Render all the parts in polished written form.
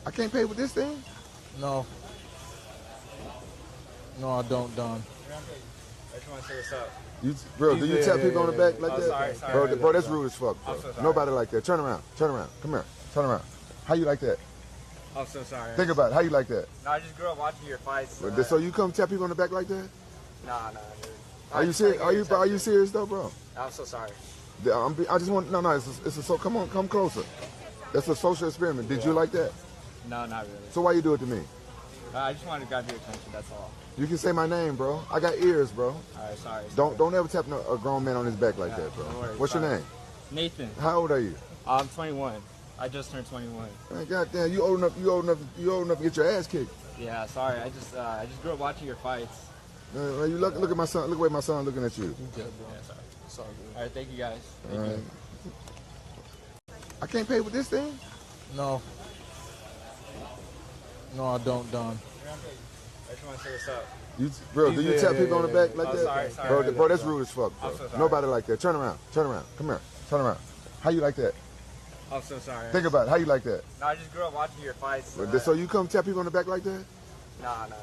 I can't pay with this thing? No. No, I don't, Don. I just want to say what's up. Bro, do you tap people on the back like that? Sorry. Bro, that's rude as fuck, bro. I'm so sorry. Nobody like that. Turn around. Come here. Turn around. How you like that? I'm so sorry. Think about it. How you like that? No, I just grew up watching your fights. So you come tap people on the back like that? Nah, dude. Are you serious? Are you serious though, bro? I'm so sorry. I just want come on, come closer. That's a social experiment. Did you like that? No, not really. So why you do it to me? I just wanted to grab your attention, that's all. You can say my name, bro. I got ears, bro. Alright, sorry. Don't ever tap a grown man on his back like that, bro. No worries, What's your name? Nathan. How old are you? I'm 21. I just turned 21. Man, goddamn, you old enough to get your ass kicked. Yeah, sorry. I just grew up watching your fights. You look at my son. Look away, my son looking at you. Yeah, sorry. Sorry. All right, thank you guys. Thank you. I can't pay with this thing? No. No, I don't, Don. I just want to say what's up. Bro, do you tap people on the back like that? Sorry. Bro, that's rude as fuck, bro. I'm so sorry. Nobody like that. Turn around. Come here. Turn around. How you like that? I'm so sorry. Think about it. How you like that? No, I just grew up watching your fights. So you come tap people on the back like that? Nah, dude.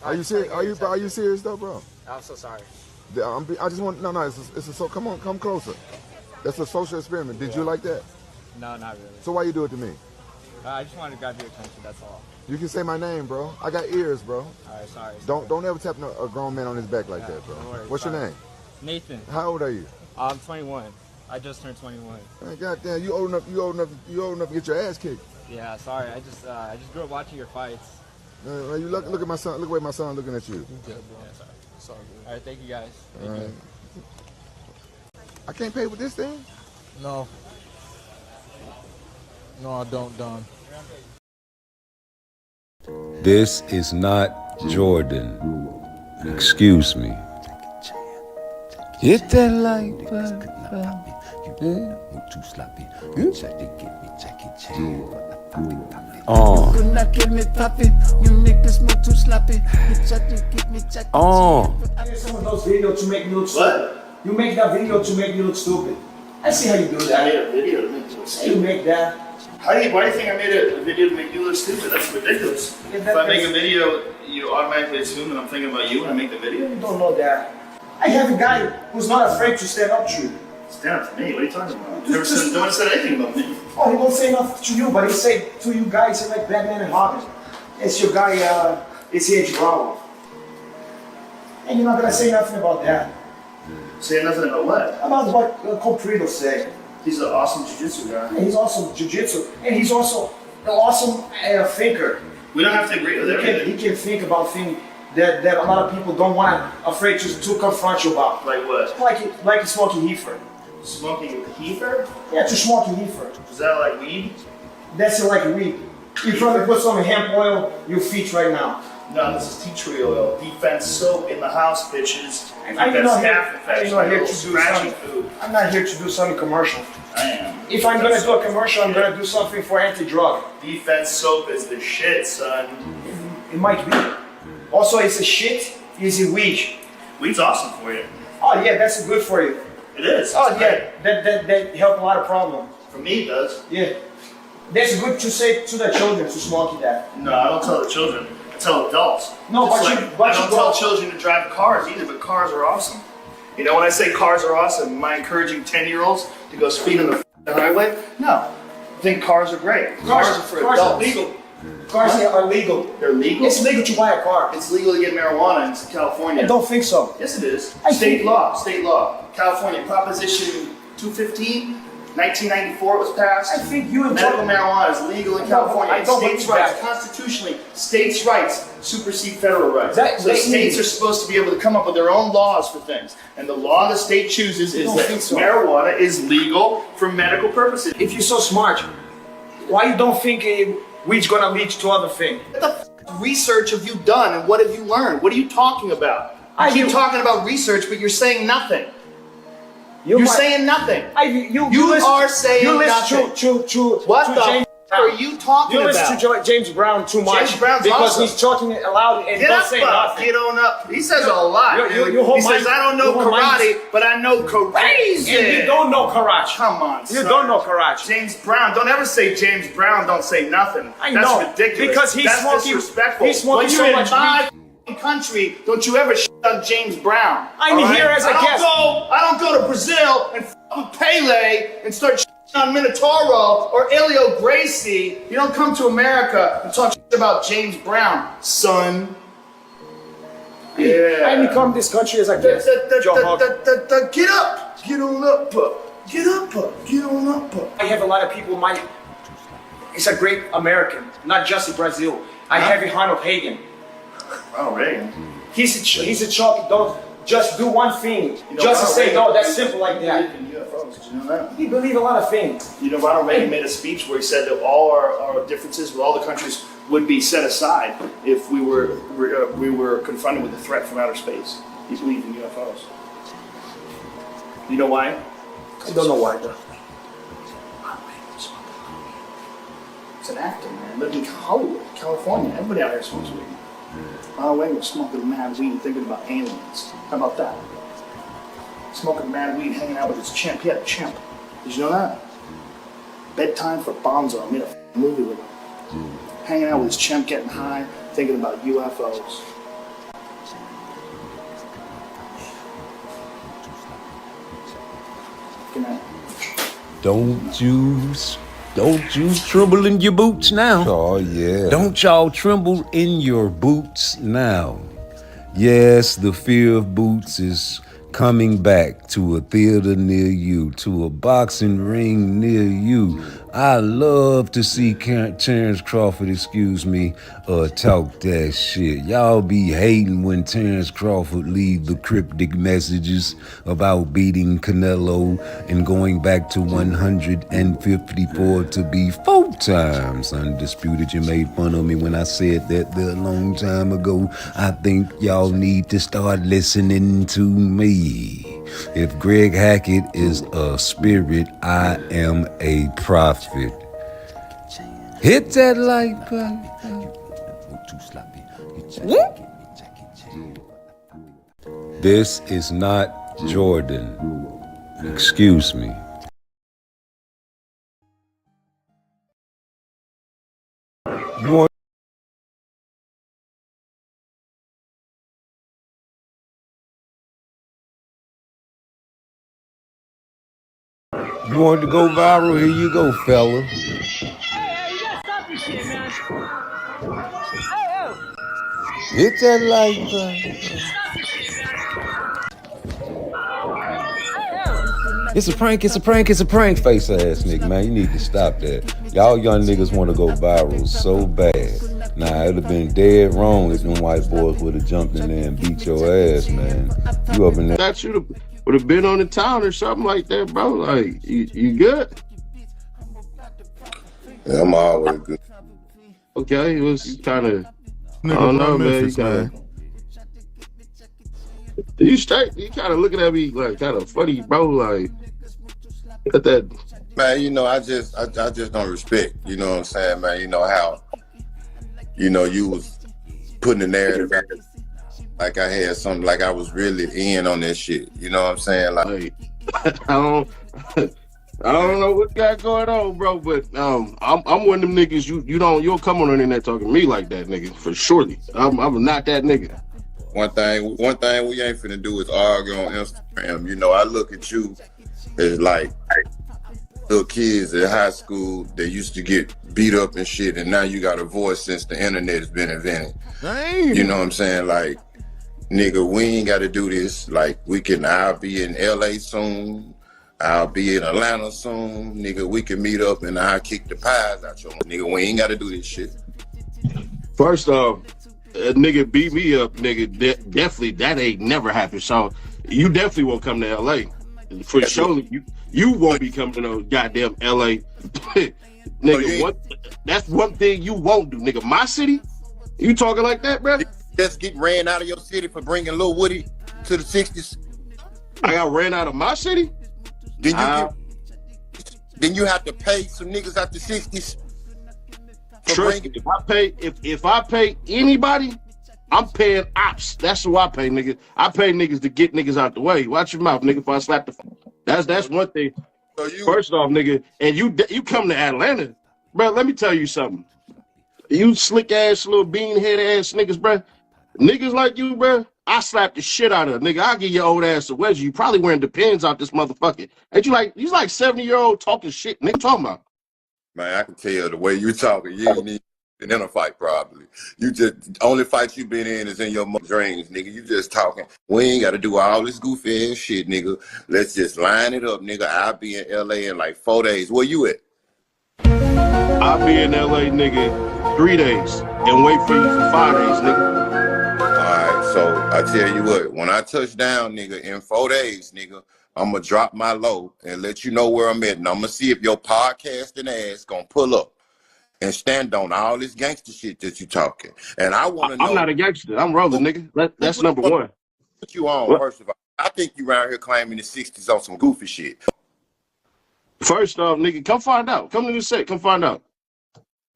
Are you serious? Are you serious though, bro? I'm so sorry. I just want come on, come closer. That's a social experiment. Did you like that? No, not really. So why you do it to me? I just wanted to grab your attention, that's all. You can say my name, bro. I got ears, bro. Alright, sorry. Don't ever tap a grown man on his back like that, bro. No worries, What's your name? Nathan. How old are you? I'm 21. I just turned 21. Man, goddamn, you old enough to get your ass kicked. Yeah, sorry. I just grew up watching your fights. You look at my son. Look away, my son looking at you. Yeah, sorry. All right, thank you guys. Thank you. I can't pay with this thing? No. No, I don't, Don. This is not Jordan. Excuse me. Hit that like button. Oh. Some of those videos to make me look stupid. You make that video to make me look stupid. I see how you do that. I made a video to make you look stupid. You make that. Why do you think I made a video to make you look stupid? That's ridiculous. Yeah, If I make a video, you automatically assume that I'm thinking about you when I make the video? You don't know that. I have a guy who's not afraid to stand up to you. Stand up to me? What are you talking about? No one said anything about me. Oh, he won't say nothing to you, but he say to you guys like Batman and Robin. It's your guy, it's here Bravo. And you're not gonna say nothing about that. Say nothing about what? About what Coprido say. He's an awesome jiu-jitsu guy. And he's also jiu-jitsu, and he's also an awesome thinker. We don't have to agree with everything. He can think about things that a lot of people don't want, afraid to confront you about. Like what? Like smoking heifer. Smoking heifer? Yeah, to smoking heifer. Is that like weed? That's like weed. You probably put some hemp oil your feet right now. No, this is tea tree oil. Defense soap in the house, bitches. I'm Defense not staph here infection. to do Scratchy something. food. I'm not here to do something commercial. I am. If I'm gonna do a commercial, I'm gonna do something for anti-drug. Defense soap is the shit, son. It might be. Also, it's a shit. It's a weed. Weed's awesome for you. Oh yeah, that's good for you. It is. Oh It's yeah, that help a lot of problems. great. For me, it does. Yeah, that's good to say to the children to smoke that. No, I don't tell the children. I tell adults. No, Just but I don't tell children to drive cars either, but cars are awesome. You know, when I say cars are awesome, am I encouraging 10-year-olds to go speed on the highway? No. I think cars are great. Cars are for cars adults. are legal. Cars are legal. They're legal? It's legal to buy a car. It's legal to get marijuana in California. I don't think so. Yes, it is. I State think- law. California Proposition 215, 1994 it was passed. I think you and Medical marijuana is legal in California. I don't States' believe rights, that. constitutionally, states' rights supersede federal rights. That- So that states means- are supposed to be able to come up with their own laws for things. And the law the state chooses is don't that think so. marijuana is legal for medical purposes. If you're so smart, why you don't think weed's gonna lead to other things? What the research have you done and what have you learned? What are you talking about? You keep talking about research, but you're saying nothing. You're saying nothing. You are saying you listen nothing. to What to the James are you talking You about? listen to James Brown too much. James Brown's because awesome. he's talking aloud and Get don't up, say Buck. nothing. Get on up. He says a lot. Your whole He says, mind- I don't know your whole mind karate, but I know crazy. And you don't know karate. Come on, You son. don't know karate. James Brown. Don't ever say James Brown. Don't say nothing. I That's know. ridiculous. Because he's That's smoking- disrespectful. he's smoking when so you're much in my country, don't you ever shit on James Brown. I'm all right? here as a guest. I don't go to Brazil and with Pele and start shitting on Minotauro or Elio Gracie. You don't come to America and talk shit about James Brown, son. Yeah. I become this country as a guest. Joe Hog. Get up. Get on up. Get up. Get on up. I have a lot of people. It's a great American, not just in Brazil. I have Ronald Reagan. Oh, Reagan. He's a chalk. Don't just do one thing. Just to say no. That's simple like that. In UFOs, did you know that? He believe a lot of things. You know, Ronald Reagan made a speech where he said that all our differences with all the countries would be set aside if we were confronted with a threat from outer space. He believed in UFOs. You know why? I don't know why though. It's an actor, man. Lived in Hollywood, California. Everybody out here smokes weed. Ronald Reagan was smoking mad weed and thinking about aliens. How about that? Smoking mad weed, hanging out with his chimp. He had a chimp. Did you know that? Bedtime for Bonzo. I made a movie with him. Hanging out with his chimp, getting high, thinking about UFOs. Good night. Don't you tremble in your boots now. Oh, yeah. Don't y'all tremble in your boots now. Yes, the fear of boots is coming back to a theater near you, to a boxing ring near you. I love to see Terrence Crawford, talk that shit. Y'all be hating when Terrence Crawford leave the cryptic messages about beating Canelo and going back to 154 to be 4 times undisputed. You made fun of me when I said that there a long time ago. I think y'all need to start listening to me. If Greg Hackett is a spirit, I am a prophet. Hit that like button. This is not Jordan. Excuse me. You want You wanted to go viral? Here you go, fella. Hey, you gotta stop this shit, man. Hey, Hit that like button. stop this shit, man. It's a prank, face ass nigga, man. You need to stop that. Y'all young niggas want to go viral so bad. Nah, it'd have been dead wrong if them white boys would have jumped in there and beat your ass, man. You up in there. That should have been on the town or something like that, bro. Like, you good? Yeah, I'm always good. Okay, it was kind of, I Nigga don't know, from man. Memphis, man. You straight? You kind of looking at me like kind of funny, bro. Like, at that. Man, you know, I just don't respect, you know what I'm saying, man. You know how, you know, you was putting the narrative out like I had something, like I was really in on that shit. You know what I'm saying? Like, I don't know what got going on, bro. But I'm one of them niggas. You don't come on the internet talking to me like that, nigga. For surely, I'm not that nigga. one thing we ain't finna do is argue on Instagram. You know, I look at you as like little kids at high school that used to get beat up and shit, and now you got a voice since the internet has been invented. Dang. You know what I'm saying? Like, nigga, we ain't got to do this. Like, I'll be in LA soon. I'll be in Atlanta soon. Nigga, we can meet up and I'll kick the pies out your nigga. We ain't got to do this shit. First off, a nigga beat me up, nigga. Definitely, that ain't never happened. So you definitely won't come to LA. For sure, you won't be coming to no goddamn LA. Nigga, that's one thing you won't do, nigga. My city? You talking like that, bro? Just get ran out of your city for bringing Lil Woody to the 60s. I got ran out of my city? Then you have to pay some niggas out the 60s Trust me, if I pay anybody, I'm paying ops. That's who I pay, nigga. I pay niggas to get niggas out the way. Watch your mouth, nigga. If I slap the that's one thing. So you First off, nigga, and you come to Atlanta, bro. Let me tell you something. You slick ass little bean head ass niggas, bro. Niggas like you, bro. I slap the shit out of nigga. I'll get your old ass a wedgie. You probably wearing Depends out this motherfucker. Ain't you like 70-year-old talking shit, nigga? Talking about. Man, I can tell the way you talking. You ain't even been in a fight, probably. You just only fight you been in is in your dreams, nigga. You just talking. We ain't got to do all this goofy ass shit, nigga. Let's just line it up, nigga. I'll be in LA in like 4 days. Where you at? I'll be in LA, nigga, 3 days and wait for you for 5 days, nigga. Alright, so I tell you what, when I touch down, nigga, in 4 days, nigga, I'm gonna drop my low and let you know where I'm at. And I'm gonna see if your podcasting ass gonna pull up and stand on all this gangster shit that you talking. And I wanna know. I'm not a gangster. I'm rolling, nigga. That's number one. Put you on, first of all. I think you around here claiming the 60s on some goofy shit. First off, nigga, come find out. Come to the set. Come find out.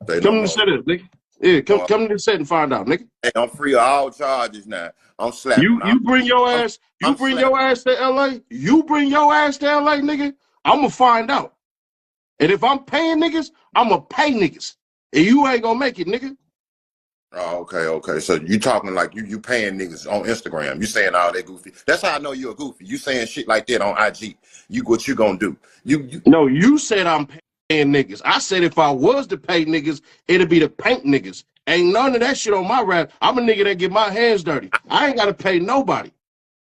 They Come to know the set, nigga. Yeah, come to the set and find out, nigga. Hey, I'm free of all charges now. I'm slapping. You bring your ass. You bring your ass to LA. You bring your ass to LA, nigga. I'ma find out. And if I'm paying niggas, I'ma pay niggas. And you ain't gonna make it, nigga. Oh, okay. So you talking like you paying niggas on Instagram. You saying all that goofy. That's how I know you're a goofy. You saying shit like that on IG. What you gonna do? No, you said I'm paying niggas. I said if I was to pay niggas, it'd be to paint niggas. Ain't none of that shit on my rap. I'm a nigga that get my hands dirty. I ain't gotta pay nobody.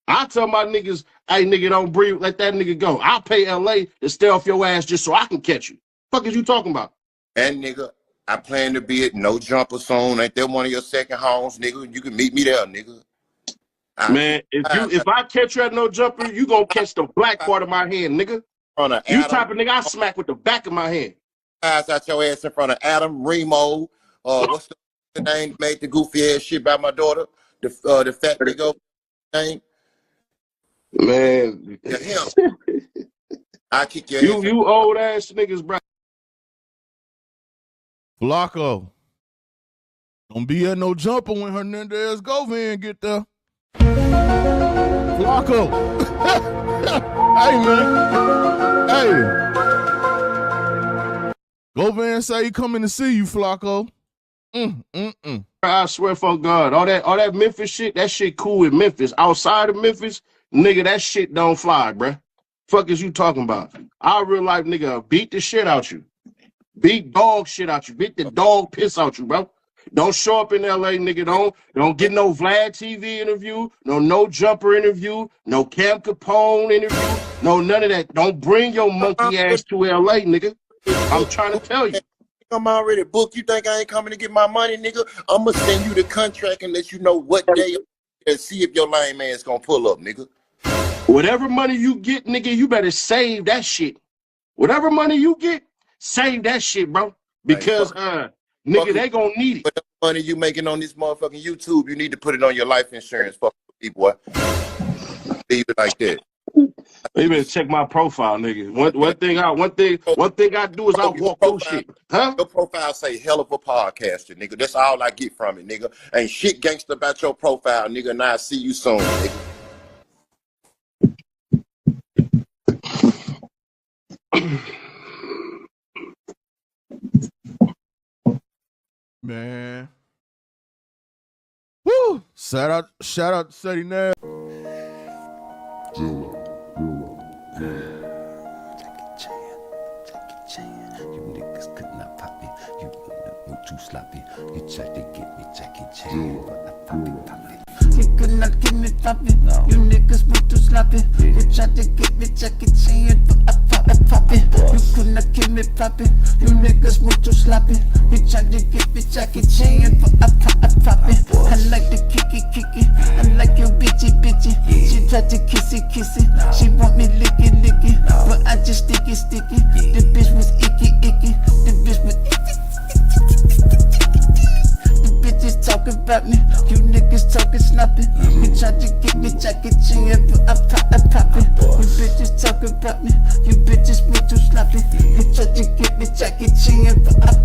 I tell my niggas, hey nigga, don't breathe, let that nigga go. I'll pay LA to stay off your ass just so I can catch you. Fuck is you talking about? And nigga, I plan to be at No Jumper soon. Ain't that one of your second homes, nigga? You can meet me there, nigga. Man, if I catch you at No Jumper, you gonna catch the black part of my hand, nigga. You type of nigga I smack with the back of my hand. Pass out your ass in front of Adam, Remo, what's the name that made the goofy ass shit by my daughter? The fat nigga name? Man. Yeah, him. I kick your ass. You old ass niggas, bro. Flacco. Don't be at No Jumper when Hernandez Govan get there. Flacco. Hey, man. Hey. Govan say he coming to see you, Flacco. I swear for God, all that Memphis shit, that shit cool in Memphis. Outside of Memphis, nigga, that shit don't fly, bruh. Fuck is you talking about? Our real life nigga beat the shit out you. Beat dog shit out you. Beat the dog piss out you, bro. Don't show up in LA, nigga. Don't get no Vlad TV interview, no Jumper interview, no Cam Capone interview, no none of that. Don't bring your monkey ass to LA, nigga. I'm trying to tell you. I'm already booked. You think I ain't coming to get my money, nigga? I'm gonna send you the contract and let you know what day and see if your lame man's gonna pull up, nigga. Whatever money you get, nigga, you better save that shit. Whatever money you get, save that shit, bro. Because nigga, they gonna need it. Whatever money you making on this motherfucking YouTube, you need to put it on your life insurance, fuck people, boy. Leave it like that. You better check my profile, nigga. One thing I do is I walk through shit. Huh? Your profile say hell of a podcaster, nigga. That's all I get from it, nigga. Ain't shit gangster about your profile, nigga. And I see you soon, nigga. Man. Woo! Shout out to Sadie Nash. You niggas could not pop it. You move too sloppy. You tried to get me Jackie Chan, but I pop it. You could not get me poppin'. No. You niggas move too sloppy. You tried to get me Jackie Chan, but I pop it. You could not get me poppin'. You niggas move too sloppy. You tried to get me Jackie Chan, but I pop it. I like the kicky. I like your bitchy. She tried to kissy. She want me licky, but I just sticky. The bitch was icky. The bitch was icky. The bitches talking about me. You niggas talking sloppy. You tried to get me jacket chin, but I pop it. You bitches talk about me. You bitches move too sloppy. You tried to get me jacket chin, but I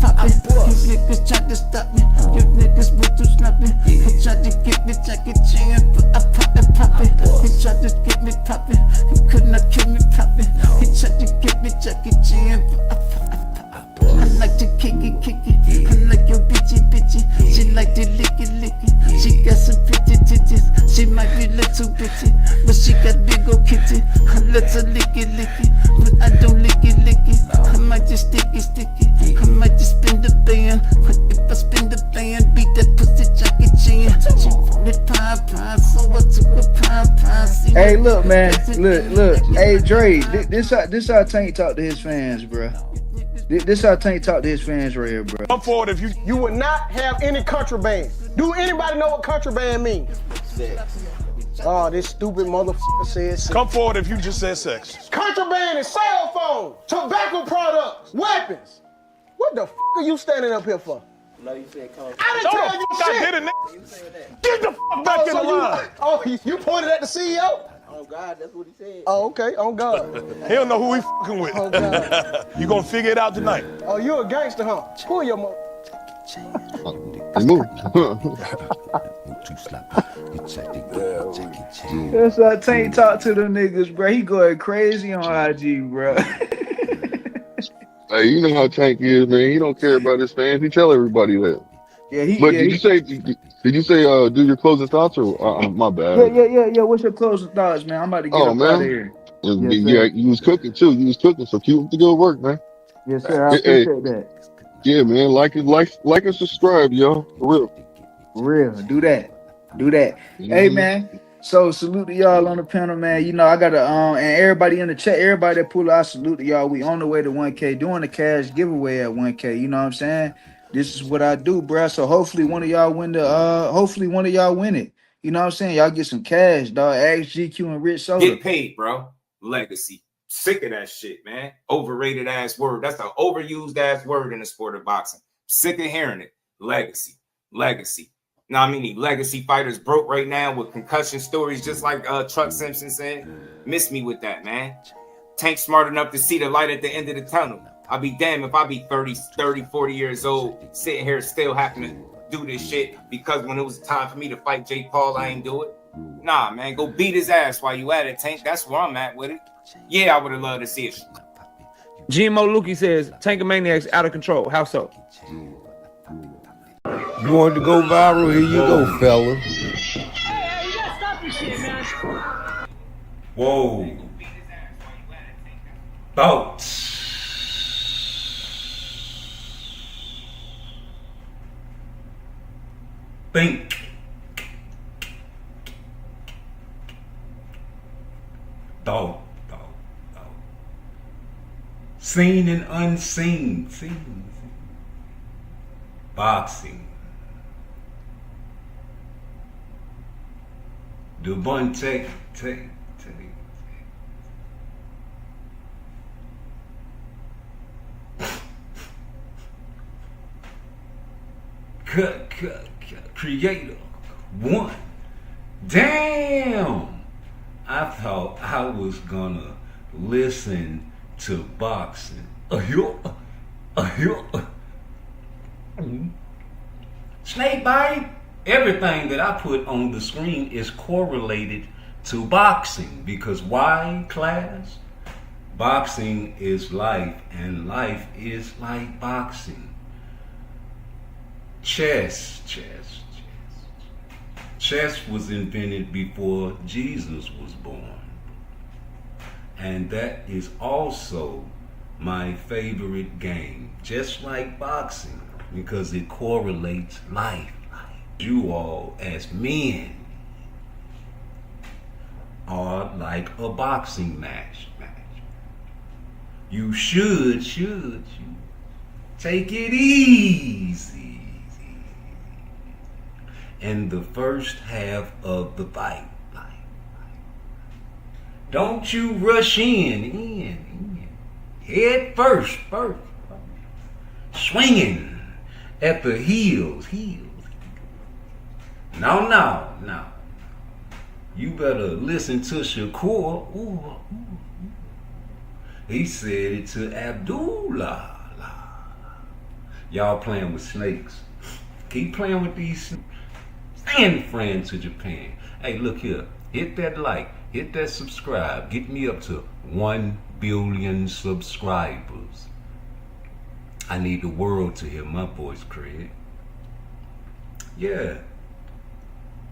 pop it. You niggas tried to stop me. You niggas move too sloppy. You tried to get me jacket chin, but I pop it. You tried to get me poppin'. You could not kill me poppin'. You tried to get me jacket chin, but I like to kick it. I like your bitchy. She like to lick it. She got some pretty titties. She might be little bitty, but she got big ol' kitty. I let her lick it, but I don't lick it. I might just stick it. I might just spin the band. But if I spin the band, beat that pussy jacket chin. She wanted pie, so I took a pie. Hey, look, man, look. Hey, Dre, this how Tank talk to his fans, bro. This how Tank talk to his fans right here, bro. Come forward if you would not have any contraband. Do anybody know what contraband means? Oh, this stupid motherfucker said sex. Come forward if you just said sex. Contraband is cell phone, tobacco products, weapons. What the are you standing up here for? No, you said contraband. I didn't tell you shit. I did it, nigga. You said that. Get the fuck back in the line. You pointed at the CEO? Oh, God, that's what he said. Oh, okay, on God. He don't know who he fucking with. Oh, God. You gonna figure it out tonight. Oh, you a gangster, huh? Pull your mother. That's how Tank talk to them niggas, bro. He going crazy on IG, bro. Hey, you know how Tank is, man. He don't care about his fans. He tell everybody that. Yeah, did you say do your closing thoughts or my bad? Yeah. What's your closing thoughts, man? I'm about to get up out of here. You was cooking too. You was cooking, so keep up the good work, man. Yes, sir. I appreciate that. Yeah, man. Like and subscribe, yo. For real. Do that. Mm-hmm. Hey, man. So salute to y'all on the panel, man. You know, I gotta and everybody in the chat, everybody that pull out, salute to y'all. We on the way to 1K, doing the cash giveaway at 1K. You know what I'm saying? This is what I do, bruh. So hopefully one of y'all win it. You know what I'm saying? Y'all get some cash, dog. Ask GQ and Rich Soda. Get paid, bro. Legacy. Sick of that shit, man. Overrated ass word. That's an overused ass word in the sport of boxing. Sick of hearing it. Legacy. Now, I mean, the legacy fighters broke right now with concussion stories, just like Truck Simpson said. Miss me with that, man. Tank smart enough to see the light at the end of the tunnel. I'll be damned if I be 30, 40 years old, sitting here still having to do this shit because when it was time for me to fight Jake Paul, I ain't do it. Nah, man, go beat his ass while you at it, Tank. That's where I'm at with it. Yeah, I would have loved to see it. GMO Lukey says, Tankamaniac's out of control. How so? You wanted to go viral? Here you go, fella. Hey, you gotta stop this shit, man. Whoa. Thoughts. Think. Thought. Seen and unseen. Boxing. Devontae. Creator. One. Damn. I thought I was gonna listen to boxing. Snake bite. Everything that I put on the screen is correlated to boxing because why, class? Boxing is life and life is like boxing. Chess was invented before Jesus was born. And that is also my favorite game, just like boxing, because it correlates life. You all as men are like a boxing match. You should take it easy in the first half of the fight. Don't you rush in. Head first. Swinging at the heels. Now. You better listen to Shakur. Ooh. He said it to Abdullah. Y'all playing with snakes. Keep playing with these snakes. Stand friend to Japan. Hey, look here. Hit that like. Hit that subscribe. Get me up to 1 billion subscribers. I need the world to hear my voice, Craig. Yeah.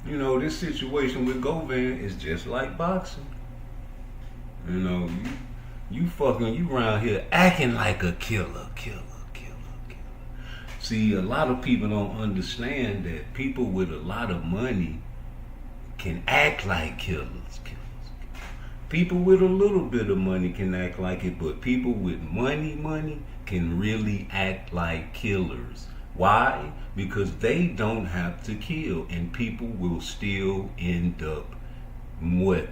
You know, this situation with Govan is just like boxing. You know, you around here acting like a killer. See, a lot of people don't understand that people with a lot of money can act like killers. People with a little bit of money can act like it, but people with money can really act like killers. Why? Because they don't have to kill, and people will still end up what?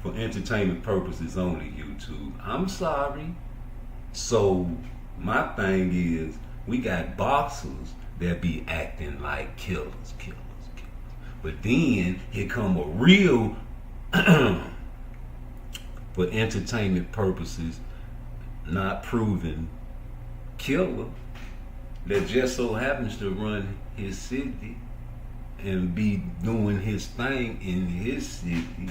For entertainment purposes only, YouTube. I'm sorry. So my thing is, we got boxers that be acting like killers. But then here come a real, for entertainment purposes, not proven killer that just so happens to run his city and be doing his thing in his city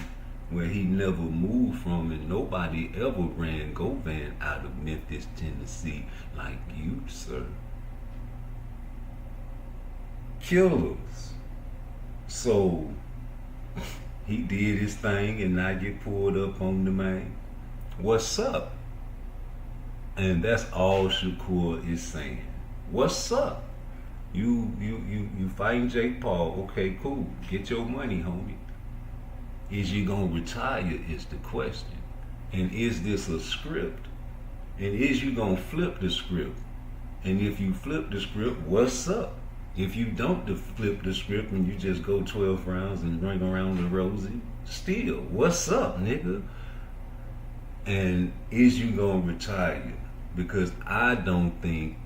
where he never moved from, and nobody ever ran Govan out of Memphis, Tennessee like you, sir. Killers. So he did his thing and not get pulled up on the main. What's up? And that's all Shakur is saying. What's up? You fighting Jake Paul? Okay, cool. Get your money, homie. Is you gonna retire is the question. And is this a script? And is you gonna flip the script? And if you flip the script, what's up? If you don't flip the script and you just go 12 rounds and ring around the rosy, still, what's up, nigga? And is you gonna retire? Because I don't think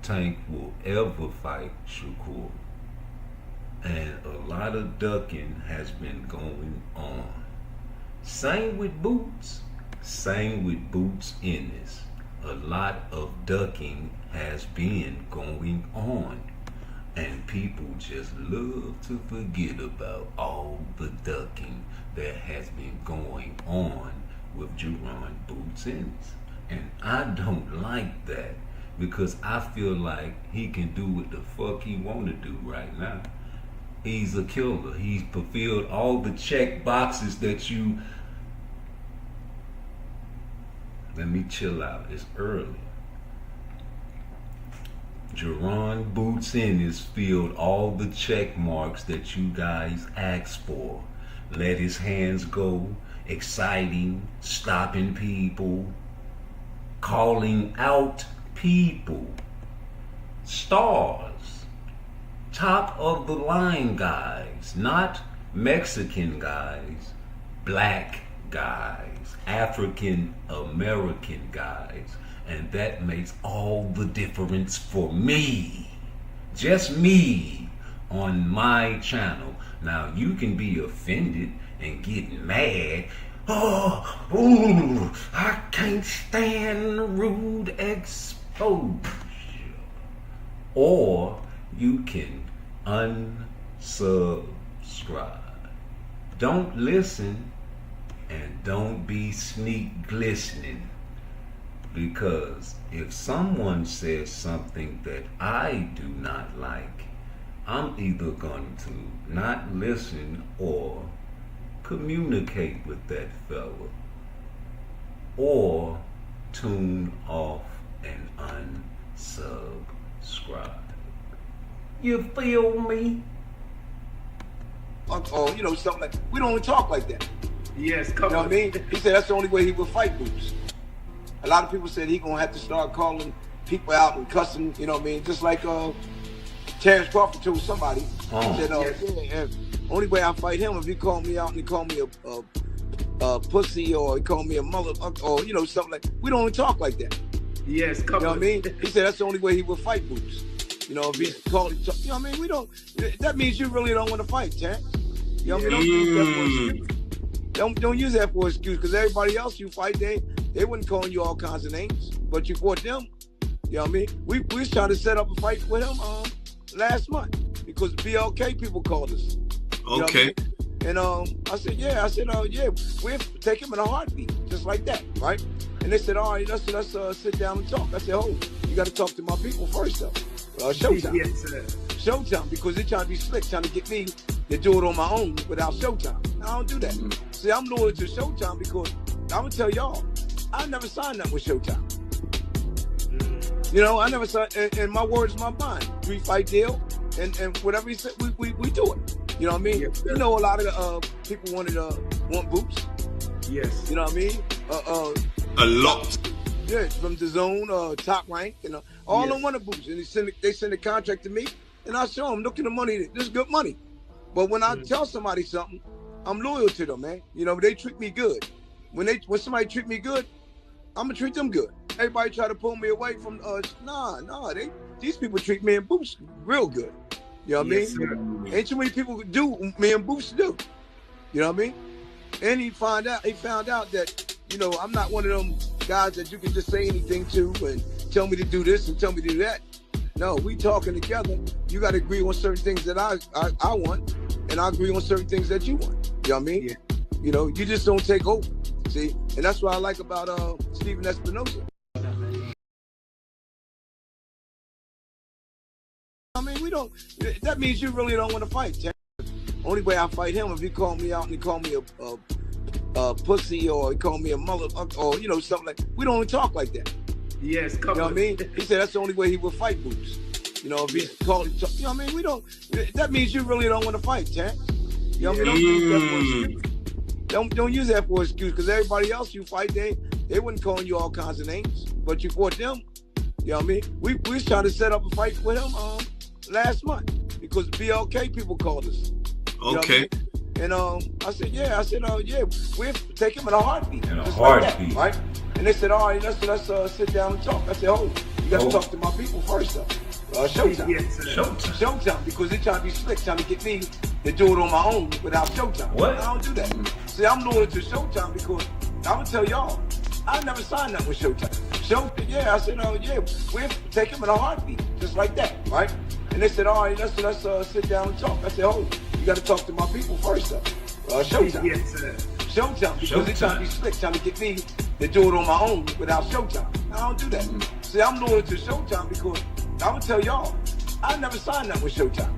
Tank will ever fight Shakur. And a lot of ducking has been going on. Same with Boots. Same with Boots Ennis. A lot of ducking has been going on. And people just love to forget about all the ducking that has been going on with Jerron Boots Ennis. And I don't like that, because I feel like he can do what the fuck he want to do right now. He's a killer. He's fulfilled all the check boxes that you... Let me chill out. It's early. Jerron Boots Ennis filled all the check marks that you guys asked for. Let his hands go. Exciting. Stopping people. Calling out people. Stars. Top of the line guys. Not Mexican guys. Black guys. African American guys. And that makes all the difference for me. Just me on my channel. Now you can be offended and get mad. Oh, I can't stand rude exposure. Or you can unsubscribe. Don't listen and don't be sneak glistening. Because if someone says something that I do not like, I'm either going to not listen or communicate with that fella, or tune off and unsubscribe. You feel me? Or, you know, something like, we don't talk like that. Yes, come on. You know what I mean? He said that's the only way he would fight Boots. A lot of people said he gonna have to start calling people out and cussing, you know what I mean? Just like Terrence Crawford told somebody. He said, only way I fight him if he call me out and he call me a pussy, or he call me a mother, or, you know, something like, we don't talk like that. Yes, come on. You know what I mean? on. He said that's the only way he would fight Boots. You know, if he's calling, you know what I mean? We don't, that means you really don't want to fight, Terrence. You know what I mean? Don't use that for an excuse, because everybody else you fight, they wouldn't calling you all kinds of names, but you fought them. You know what I mean? We was trying to set up a fight with him last month because BLK people called us. You know what I mean? And I said, yeah, we'll take him in a heartbeat, just like that, right? And they said, all right, let's sit down and talk. I said, oh, you got to talk to my people first, though. Showtime. Yes, sir. Showtime, because they're trying to be slick, trying to get me to do it on my own without Showtime. I don't do that. See, I'm loyal to Showtime because I'm going to tell y'all, I never signed up with Showtime. You know, I never signed, and my word's my bond. 3-fight deal, and whatever he said, we do it. You know what I mean? Yes, you know, a lot of people want boots. Yes. You know what I mean? A lot. Yeah, from the zone, Top Rank, and all of them wanted boots. And they send a contract to me, and I show them, look at the money, this is good money. But when I tell somebody something, I'm loyal to them, man. You know, they treat me good. When somebody treat me good, I'm gonna treat them good. Everybody try to pull me away from these people treat me and Boots real good. You know what I mean? Ain't too many people do me and Boots do. You know what I mean? And he found out that, you know, I'm not one of them guys that you can just say anything to and tell me to do this and tell me to do that. No, we talking together. You got to agree on certain things that I want, and I agree on certain things that you want. You know what I mean? Yeah. You know, you just don't take over. See? And that's what I like about Steven Espinoza. I mean, that means you really don't want to fight, Terrence. Only way I fight him if he called me out and he called me a pussy, or he called me a mother, or, you know, something like, we don't talk like that. Yes, you know what I mean? He said that's the only way he would fight Boots. You know, if he's calling, you know what I mean? That means you really don't want to fight, Terrence. You know what I mean? Don't use that for an excuse, because everybody else you fight, they wouldn't calling you all kinds of names, but you fought them. You know what I mean? We was trying to set up a fight with him last month because BLK people called us. You know what I mean? And I said, yeah, we'll take him in a heartbeat. Like that, right? And they said, all right, let's sit down and talk. I said, oh, you got to talk to my people first, though. Showtime. Yes, Showtime, because they're trying to be slick, trying to get me to do it on my own without Showtime. What? I don't do that. See, I'm loyal to Showtime because I'm going to tell y'all, I never signed up with Showtime. I said, we'll take him in a heartbeat, just like that, right? And they said, all right, let's sit down and talk. I said, oh, you got to talk to my people first, though. Showtime. Yes, Showtime, because they're trying to be slick, trying to get me to do it on my own without Showtime. I don't do that. See, I'm loyal to Showtime because I would tell y'all, I never signed up with Showtime.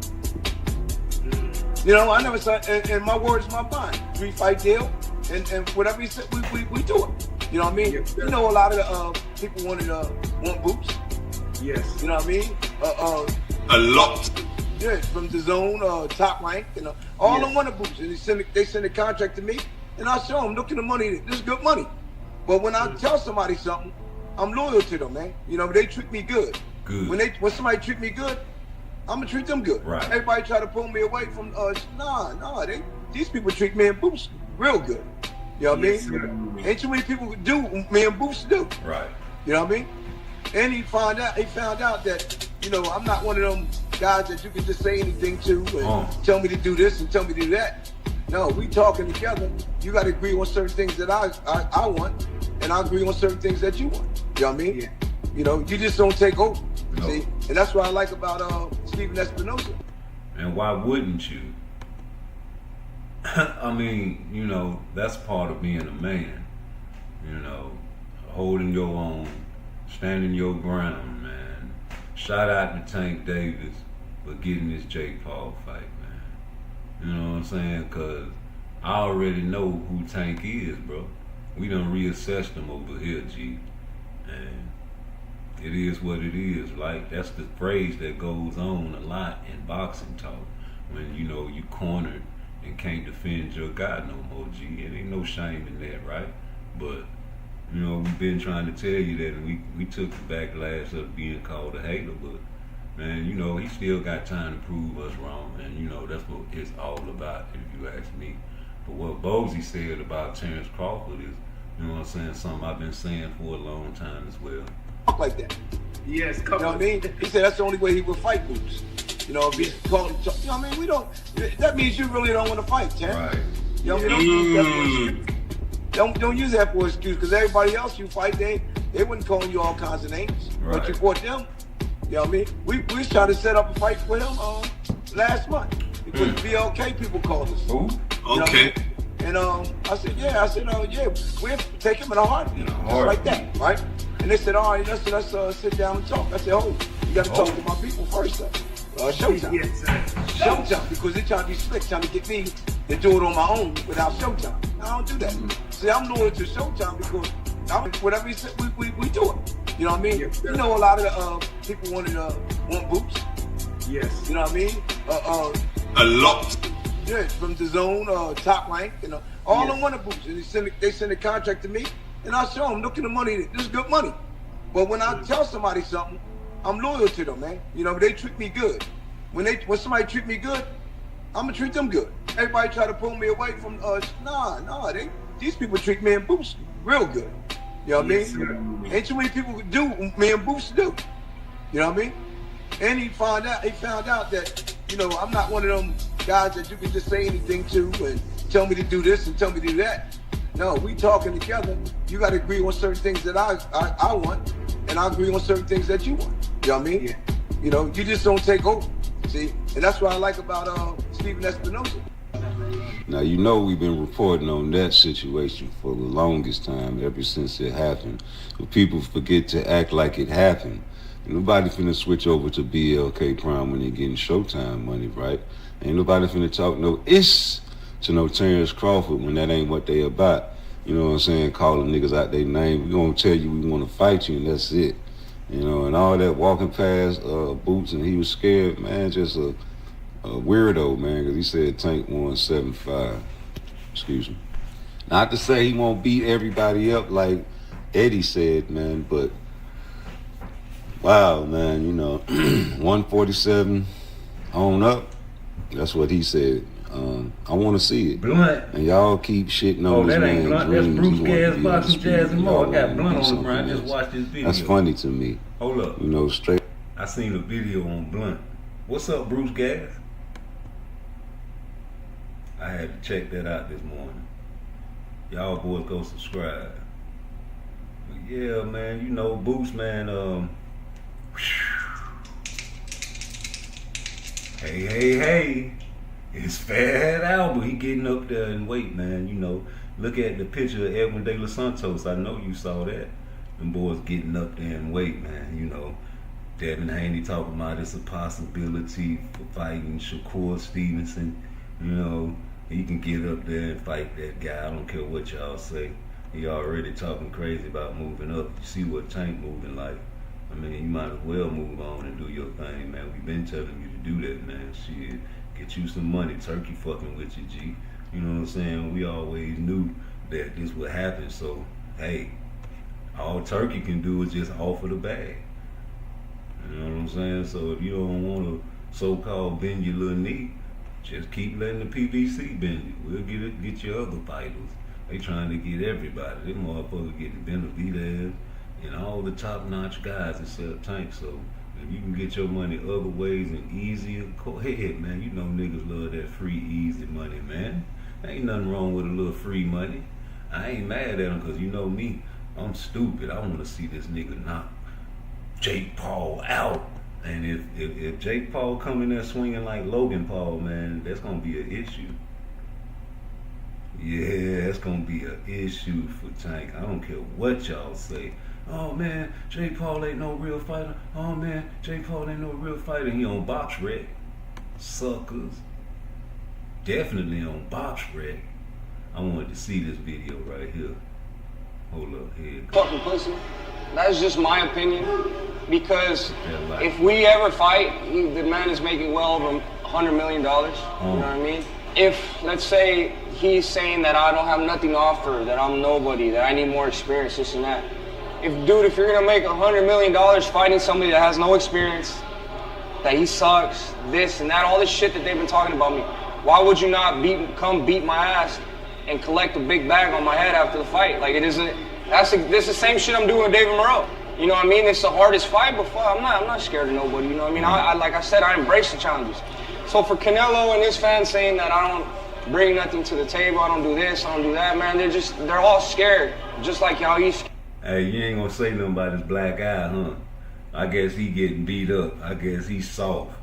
You know, I never signed, and my word's my bond. 3-fight deal, and whatever he said, we do it. You know what I mean? Yes, you know, a lot of people want boots. Yes. You know what I mean? A lot. Yeah, from the zone, Top Rank, and all of them wanted boots. And they send a contract to me, and I show them, look at the money, this is good money. But when I tell somebody something, I'm loyal to them, man. You know, they treat me good. When somebody treat me good, I'm gonna treat them good. Right. Everybody try to pull me away from these people treat me and Boots real good. You know what I mean? Ain't too many people do me and Boots do. Right. You know what I mean? And he found out that, you know, I'm not one of them guys that you can just say anything to and tell me to do this and tell me to do that. No, we talking together. You got to agree on certain things that I want, and I agree on certain things that you want. You know what I mean? Yeah. You know, you just don't take over. No. See? And that's what I like about Steven Espinoza. And why wouldn't you? I mean, you know, that's part of being a man. You know, holding your own, standing your ground, man. Shout out to Tank Davis for getting this Jake Paul fight, man. You know what I'm saying? Because I already know who Tank is, bro. We done reassessed him over here, G. And it is what it is. Like, that's the phrase that goes on a lot in boxing talk. When, you know, you cornered and can't defend your guy no more, G. It ain't no shame in that, right? But, you know, we've been trying to tell you that, and we took the backlash of being called a hater, but, man, you know, he still got time to prove us wrong, and, you know, that's what it's all about, if you ask me. But what Bozy said about Terrence Crawford is, you know what I'm saying, something I've been saying for a long time as well. like that. Yes, You know what I mean? He said that's the only way he would fight Boots. You know, if he's calling, you know what I mean? We don't, that means you really don't want to fight, Chan. Right. You know what I mean? Don't use that for an excuse, because everybody else you fight, they wouldn't call you all kinds of names. Right. But you fought them. You know what I mean? We was trying to set up a fight with him last month. Because BLK people called us. Ooh. You know Okay. And I said, yeah, we'll take him in a heartbeat. Just like that, right? And they said, all right, let's sit down and talk. I said, you got to talk to my people first, though. Showtime. Yes, sir. Showtime, because they're trying to be slick, trying to get me to do it on my own without Showtime. I don't do that. See, I'm loyal to Showtime because whatever he said, we do it. You know what I mean? Yes, you know, a lot of the people want Boots. Yes. You know what I mean? A lot. Yeah, from the zone, Top Rank, all of them wanted Boots. And they send a contract to me, and I show them, look at the money, this is good money. But when I tell somebody something, I'm loyal to them, man. You know, they treat me good. When somebody treat me good, I'm gonna treat them good. Everybody try to pull me away from these people treat me and Boots real good. You know what I mean? Ain't too many people do me and Boots do. You know what I mean? And he found out that, I'm not one of them guys that you can just say anything to and tell me to do this and tell me to do that. No, we talking together. You got to agree on certain things that I want, and I agree on certain things that you want. You know what I mean? Yeah. You just don't take over. See? And that's what I like about Stephen Espinosa. Now, we've been reporting on that situation for the longest time, ever since it happened. But people forget to act like it happened. Nobody finna switch over to BLK Prime when they're getting Showtime money, right? Ain't nobody finna talk no ish to no Terrence Crawford when that ain't what they about. You know what I'm saying? Calling niggas out their name. We gonna tell you we wanna fight you and that's it. And all that walking past Boots and he was scared, man, just a weirdo, man, because he said Tank 175. Excuse me. Not to say he won't beat everybody up like Eddie said, man, but wow, man, 147 on up. That's what he said. I want to see it. Blunt. And y'all keep shitting on this man. Blunt. That's Bruce Gas, Boxing Jazz, and more. I got Blunt on the front. Just watch this video. That's funny to me. Hold up. Straight. I seen a video on Blunt. What's up, Bruce Gas? I had to check that out this morning. Y'all boys go subscribe. But yeah, man, Boots, man, Hey. It's Fat Albert. He getting up there in weight, man. Look at the picture of Edwin De Los Santos. I know you saw that. Them boys getting up there in weight, man. Devin Haney talking about it's a possibility for fighting Shakur Stevenson. He can get up there and fight that guy. I don't care what y'all say. He already talking crazy about moving up. You see what Tank moving like. I mean, you might as well move on and do your thing, man. We've been telling you to do that, man. Shit, get you some money. Turkey fucking with you, G. You know what I'm saying? We always knew that this would happen. So, hey, all Turkey can do is just offer the bag. You know what I'm saying? So if you don't want to so-called bend your little knee, just keep letting the PBC bend you. We'll get your other fighters. They trying to get everybody. Them motherfuckers getting Benavidez and all the top-notch guys except Tank. So if you can get your money other ways and easier, go ahead, man. Niggas love that free, easy money, man. Ain't nothing wrong with a little free money. I ain't mad at him because me, I'm stupid. I want to see this nigga knock Jake Paul out. And if Jake Paul come in there swinging like Logan Paul, man, that's going to be an issue. Yeah, that's going to be an issue for Tank. I don't care what y'all say. Oh, man, Jake Paul ain't no real fighter. Oh, man, Jake Paul ain't no real fighter. He on Box Rec. Suckers. Definitely on Box Rec. I wanted to see this video right here. Hold up, here. Fucking pussy. That's just my opinion. Because if we ever fight, the man is making well over $100 million. You know what I mean? If, let's say, he's saying that I don't have nothing to offer, that I'm nobody, that I need more experience, this and that. If you're gonna make $100 million fighting somebody that has no experience, that he sucks, this and that, all this shit that they've been talking about me, why would you not come beat my ass and collect a big bag on my head after the fight? Like, this is the same shit I'm doing with David Moreau. You know what I mean? It's the hardest fight, but fuck, I'm not scared of nobody. You know what I mean? I like I said, I embrace the challenges. So for Canelo and his fans saying that I don't bring nothing to the table, I don't do this, I don't do that, man, they're all scared, just like how he's. Hey, you ain't gonna say nothing about his black eye, huh? I guess he getting beat up. I guess he's soft.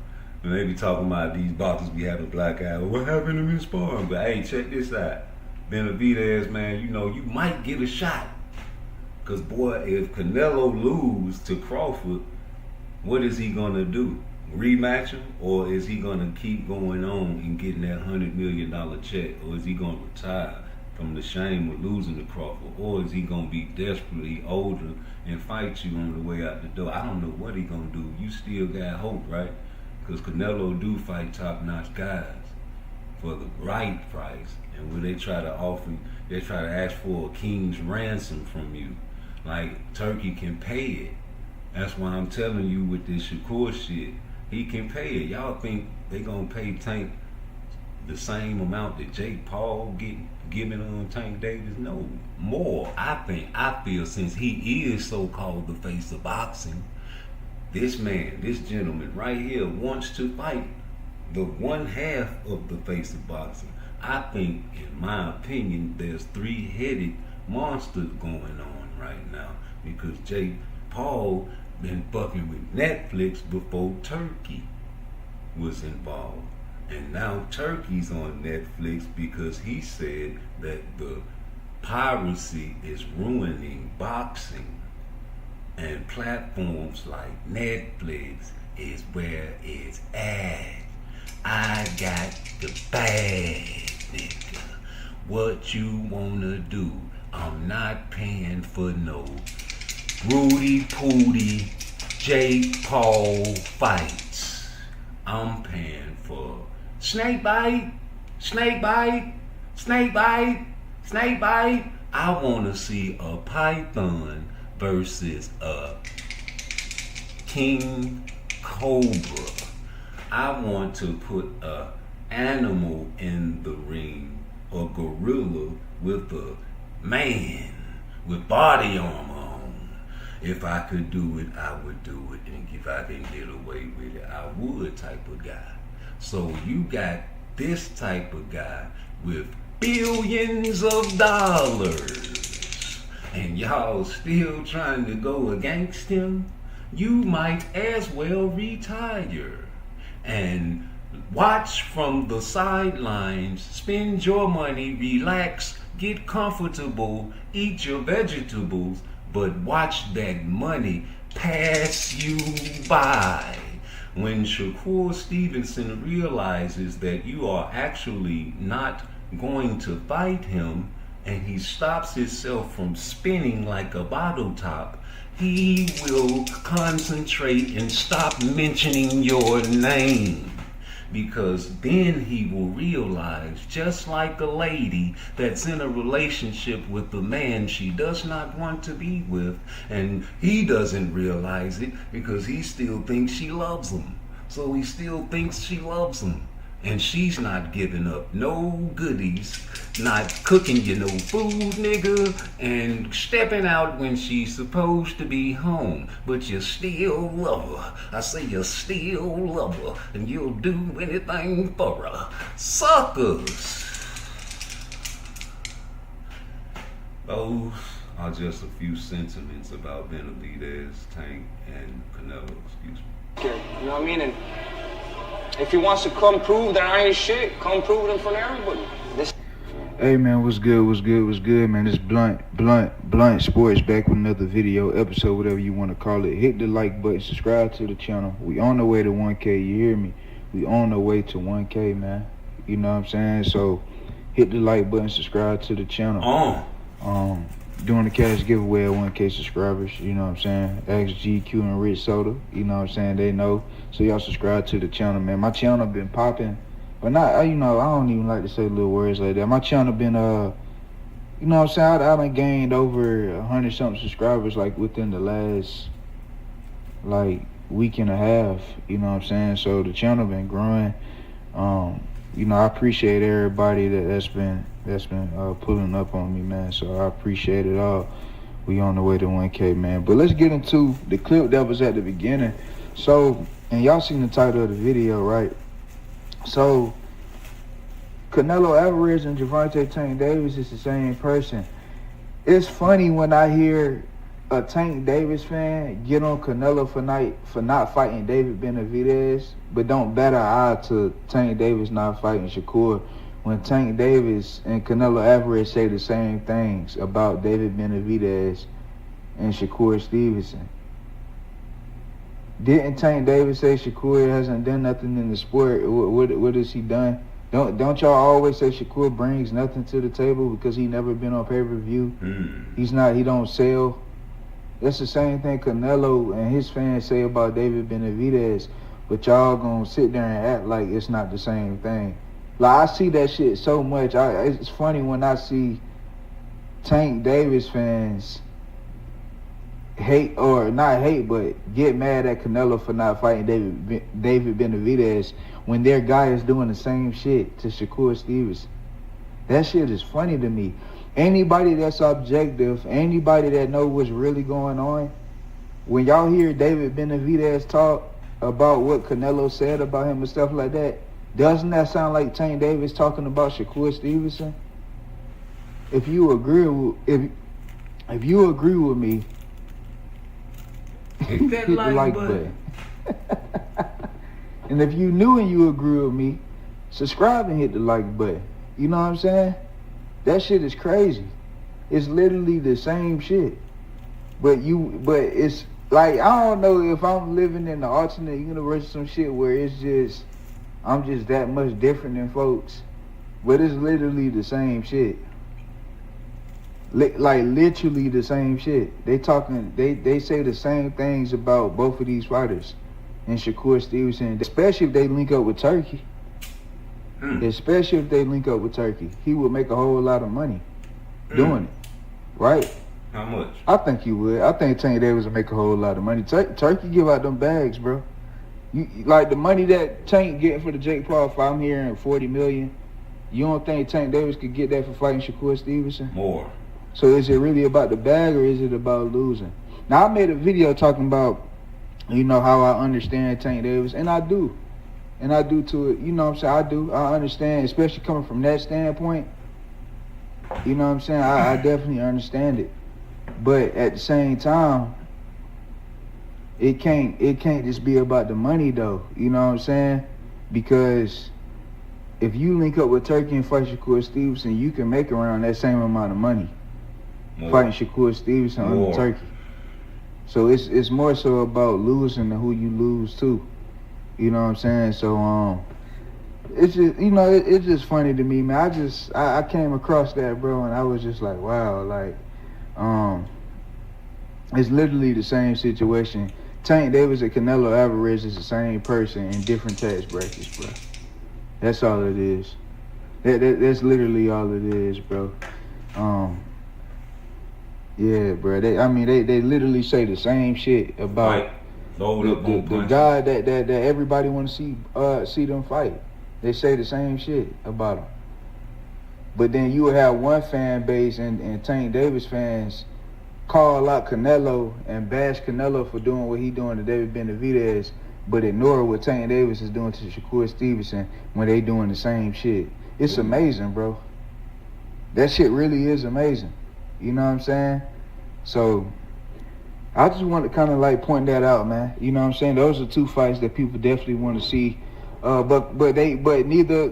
And they be talking about these boxers be having black eye. What happened to him in sparring? But hey, check this out. Benavidez, man, you know, you might get a shot. Because, boy, if Canelo lose to Crawford, what is he going to do? Rematch him? Or is he going to keep going on and getting that $100 million check? Or is he going to retire from the shame of losing to Crawford? Or is he going to be desperately older and fight you on the way out the door? I don't know what he going to do. You still got hope, right? Because Canelo do fight top-notch guys for the right price. And when they try to offer, they try to ask for a king's ransom from you. Like, Turkey can pay it. That's why I'm telling you with this Shakur shit, he can pay it. Y'all think they gonna pay Tank the same amount that Jake Paul giving on Tank Davis? No, more. I feel since he is so-called the face of boxing, this man, this gentleman right here wants to fight the one half of the face of boxing. I think, in my opinion, there's three-headed monsters going on right now because Jake Paul been fucking with Netflix before Turkey was involved, and now Turkey's on Netflix because he said that the piracy is ruining boxing, and platforms like Netflix is where it's at. I got the bag, nigga. What you wanna do? I'm not paying for no Rudy Pooty, Jake Paul fights. I'm paying for snake bite, snake bite, snake bite, snake bite. I want to see a python versus a king cobra. I want to put a animal in the ring, a gorilla with a man with body armor on. If I could do it, I would do it. And if I can get away with it, I would type of guy. So you got this type of guy with billions of dollars and y'all still trying to go against him, you might as well retire and watch from the sidelines, spend your money, relax, get comfortable, eat your vegetables, but watch that money pass you by. When Shakur Stevenson realizes that you are actually not going to fight him, and he stops himself from spinning like a bottle top, he will concentrate and stop mentioning your name. Because then he will realize, just like a lady that's in a relationship with a man she does not want to be with, and he doesn't realize it because he still thinks she loves him. So he still thinks she loves him. And she's not giving up no goodies, not cooking you no food, nigga, and stepping out when she's supposed to be home. But you still love her. I say you still love her, and you'll do anything for her. Suckers! Those are just a few sentiments about Benavidez, Tank, and Canelo, excuse me. You know what I mean? And if he wants to come prove that I ain't shit, come prove it in front of everybody. Hey man, what's good, man? It's Blunt Sports back with another video, episode, whatever you want to call it. Hit the like button, subscribe to the channel. We on the way to 1K, you hear me? We on the way to 1K, man. You know what I'm saying? So hit the like button, subscribe to the channel. Doing the cash giveaway at 1K subscribers, you know what I'm saying? Ask GQ and Rich Soda, you know what I'm saying? They know. So y'all subscribe to the channel, man. My channel been popping, but not, you know, I don't even like to say little words like that. My channel been, you know what I'm saying? I done gained over 100-something subscribers, like, within the last, like, week and a half, you know what I'm saying? So the channel been growing. You know, I appreciate everybody that's been pulling up on me, man. So I appreciate it all. We on the way to 1K, man. But let's get into the clip that was at the beginning. So, and y'all seen the title of the video, right? So, Canelo Alvarez and Gervonta Tank Davis is the same person. It's funny when I hear a Tank Davis fan get on Canelo for not fighting David Benavidez, but don't bat an eye to Tank Davis not fighting Shakur, when Tank Davis and Canelo Alvarez say the same things about David Benavidez and Shakur Stevenson. Didn't Tank Davis say Shakur hasn't done nothing in the sport? What has he done? Don't y'all always say Shakur brings nothing to the table because he never been on pay-per-view? He don't sell. That's the same thing Canelo and his fans say about David Benavidez, but y'all gonna sit there and act like it's not the same thing. Like, I see that shit so much. It's funny when I see Tank Davis fans hate, or not hate, but get mad at Canelo for not fighting David Benavidez when their guy is doing the same shit to Shakur Stevenson. That shit is funny to me. Anybody that's objective, anybody that know what's really going on, when y'all hear David Benavidez talk about what Canelo said about him and stuff like that, doesn't that sound like Tank Davis talking about Shakur Stevenson? If you agree with me, hit that like button. And if you new and you agree with me, subscribe and hit the like button. You know what I'm saying? That shit is crazy. It's literally the same shit. But it's like, I don't know if I'm living in the alternate universe or some shit where it's just, I'm just that much different than folks. But it's literally the same shit. Like literally the same shit. They say the same things about both of these fighters and Shakur Stevenson, especially if they link up with Turkey. Especially if they link up with Turkey. He would make a whole lot of money doing it. Right? How much? I think he would. I think Tank Davis would make a whole lot of money. Turkey give out them bags, bro. Like the money that Tank getting for the Jake Paul fight, I'm hearing $40 million. You don't think Tank Davis could get that for fighting Shakur Stevenson? More. So is it really about the bag or is it about losing? Now, I made a video talking about, how I understand Tank Davis, and I do. And I do to it, you know what I'm saying? I do. I understand, especially coming from that standpoint. You know what I'm saying? I definitely understand it. But at the same time, it can't just be about the money though. You know what I'm saying? Because if you link up with Turkey and fight Shakur Stevenson, you can make around that same amount of money fighting Shakur Stevenson under Turkey. So it's more so about losing than who you lose to. You know what I'm saying? So it's just it's just funny to me, man. I came across that, bro, and I was just like, wow, like it's literally the same situation. Tank Davis and Canelo Alvarez is the same person in different tax brackets, bro. That's all it is. That's literally all it is, bro. Yeah, bro. They literally say the same shit about the guy that everybody want to see them fight. They say the same shit about him. But then you would have one fan base and Tank Davis fans call out Canelo and bash Canelo for doing what he doing to David Benavidez, but ignore what Tank Davis is doing to Shakur Stevenson when they doing the same shit. It's amazing, bro. That shit really is amazing. You know what I'm saying? So I just want to kind of like point that out, man. You know what I'm saying? Those are two fights that people definitely want to see. But neither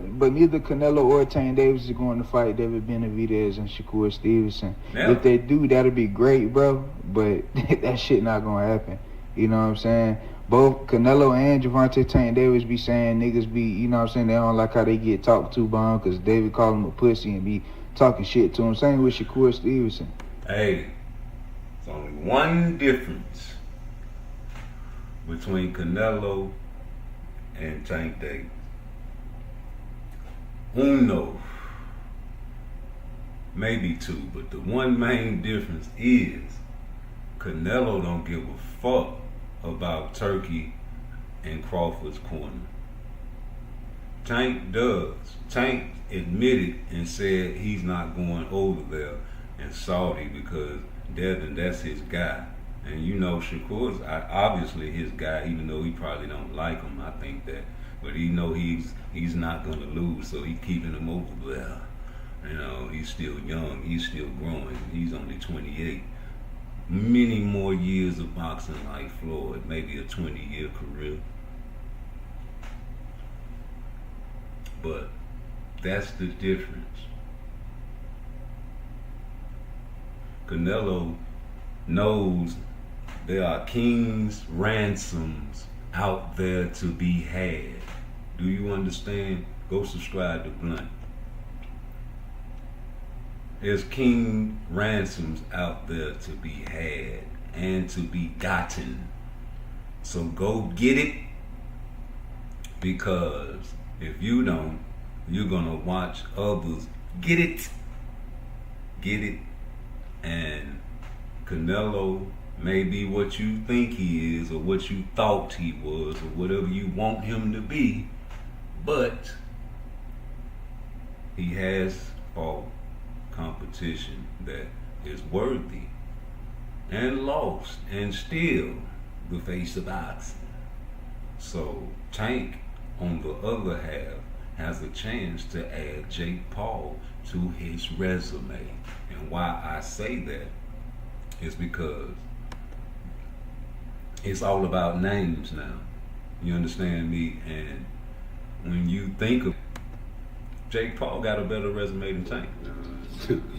Canelo or Tank Davis is going to fight David Benavidez and Shakur Stevenson. Yeah. If they do, that'll be great, bro. But that shit not gonna happen. You know what I'm saying? Both Canelo and Gervonta Tank Davis be saying niggas be, you know what I'm saying, they don't like how they get talked to by him because David called him a pussy and be talking shit to him. Same with Shakur Stevenson. Hey, there's only one difference between Canelo and Tank Davis. Uno. Maybe two, but the one main difference is Canelo don't give a fuck about Turkey and Crawford's corner. Tank does. Tank admitted and said he's not going over there in Saudi because Devin, that's his guy. And you know, Shakur's obviously his guy, even though he probably don't like him. I think that, but he know he's not gonna lose, so he's keeping him over there. You know, he's still young, he's still growing. He's only 28. Many more years of boxing like Floyd, maybe a 20-year career. But that's the difference. Canelo knows there are king's ransoms out there to be had. Do you understand? Go subscribe to Blunt. There's king ransoms out there to be had and to be gotten. So go get it, because if you don't, you're gonna watch others get it. Get it. And Canelo may be what you think he is, or what you thought he was, or whatever you want him to be, but he has fought competition that is worthy and lost and still the face of boxing. So Tank, on the other half, has a chance to add Jake Paul to his resume. And why I say that is because it's all about names now. You understand me? And when you think of Jake Paul, got a better resume than Tank.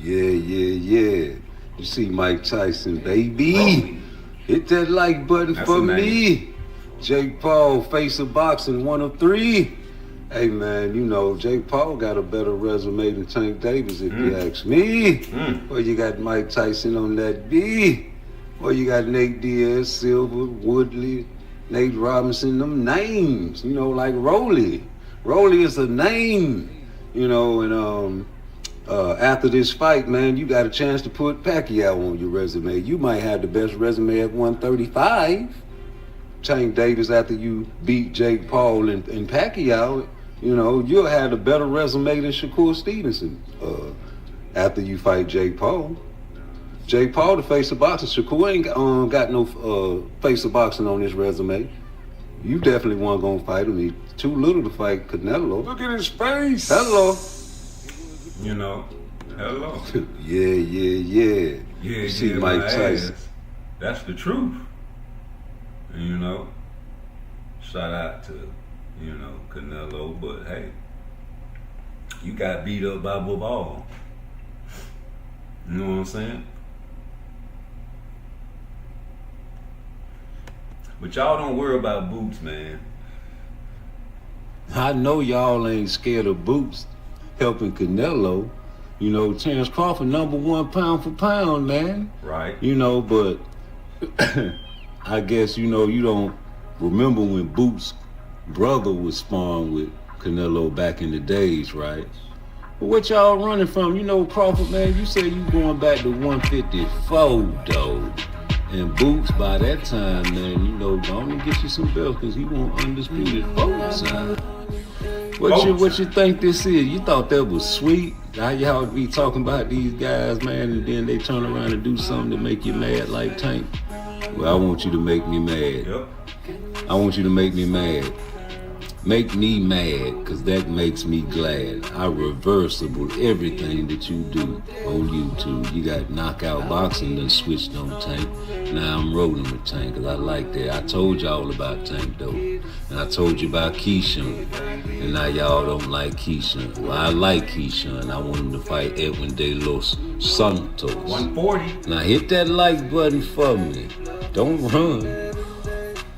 Yeah. You see Mike Tyson, baby. Hit that like button for me. Jake Paul, face of boxing, 1 of 3. Hey man, you know, Jake Paul got a better resume than Tank Davis, if you ask me. Well, you got Mike Tyson on that B. Well, you got Nate Diaz, Silver, Woodley, Nate Robinson, them names, you know, like Rolly. Rolly is a name, you know, and after this fight, man, you got a chance to put Pacquiao on your resume. You might have the best resume at 135. Tank Davis, after you beat Jake Paul and Pacquiao, you know, you'll have a better resume than Shakur Stevenson after you fight Jake Paul. Jake Paul, the face of boxing. Shakur ain't got no face of boxing on his resume. You definitely weren't gonna fight him. He's too little to fight Canelo. Look at his face. Hello. You know, hello. Yeah. You see Mike Tyson. That's the truth. And, you know, shout out to, you know, Canelo, but hey, you got beat up by Bivol. You know what I'm saying? But y'all don't worry about Boots, man. I know y'all ain't scared of Boots helping Canelo. You know, Terrence Crawford, #1 pound for pound, man. Right. You know, but I guess, you know, you don't remember when Boots' brother was sparring with Canelo back in the days, right? But what y'all running from? You know, Crawford, man, you say you going back to 154, though. And Boots, by that time, man, you know, go on and get you some belts, because he want undisputed side. What you think this is? You thought that was sweet? How y'all be talking about these guys, man, and then they turn around and do something to make you mad like Tank? Well, I want you to make me mad. Yep. I want you to make me mad. Make me mad, because that makes me glad. I reversible everything that you do on YouTube. You got Knockout Boxing done switched on Tank. Now I'm rolling with Tank, because I like that. I told y'all about Tank, though. And I told you about Keyshawn. And now y'all don't like Keyshawn. Well, I like Keyshawn. I want him to fight Edwin De Los Santos. 140. Now hit that like button for me. Don't run.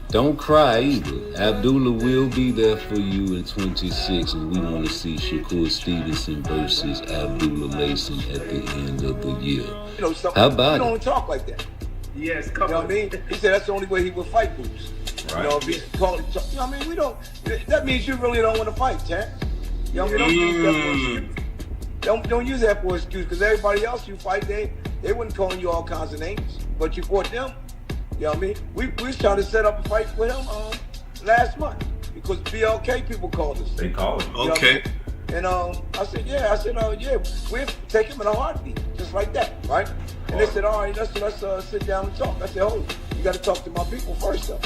Don't cry either. Abdullah will be there for you in 26, and we want to see Shakur Stevenson versus Abdullah Mason at the end of the year. You know, how about you don't talk like that. Yes, come on. You know what I mean? He said that's the only way he would fight Boots. Right. You know, if he's calling, you know what I mean? We don't, that means you really don't want to fight, Chad. You know what I mean? Don't use that for an excuse, because everybody else you fight, they wouldn't call you all kinds of names, but you fought them. You know what I mean? We was trying to set up a fight with him last month, because BLK people called us. They called him. Okay. And I said, yeah, we'll take him in a heartbeat. just like that, right? And they said, all right, let's sit down and talk. I said, hold on, you got to talk to my people first, though.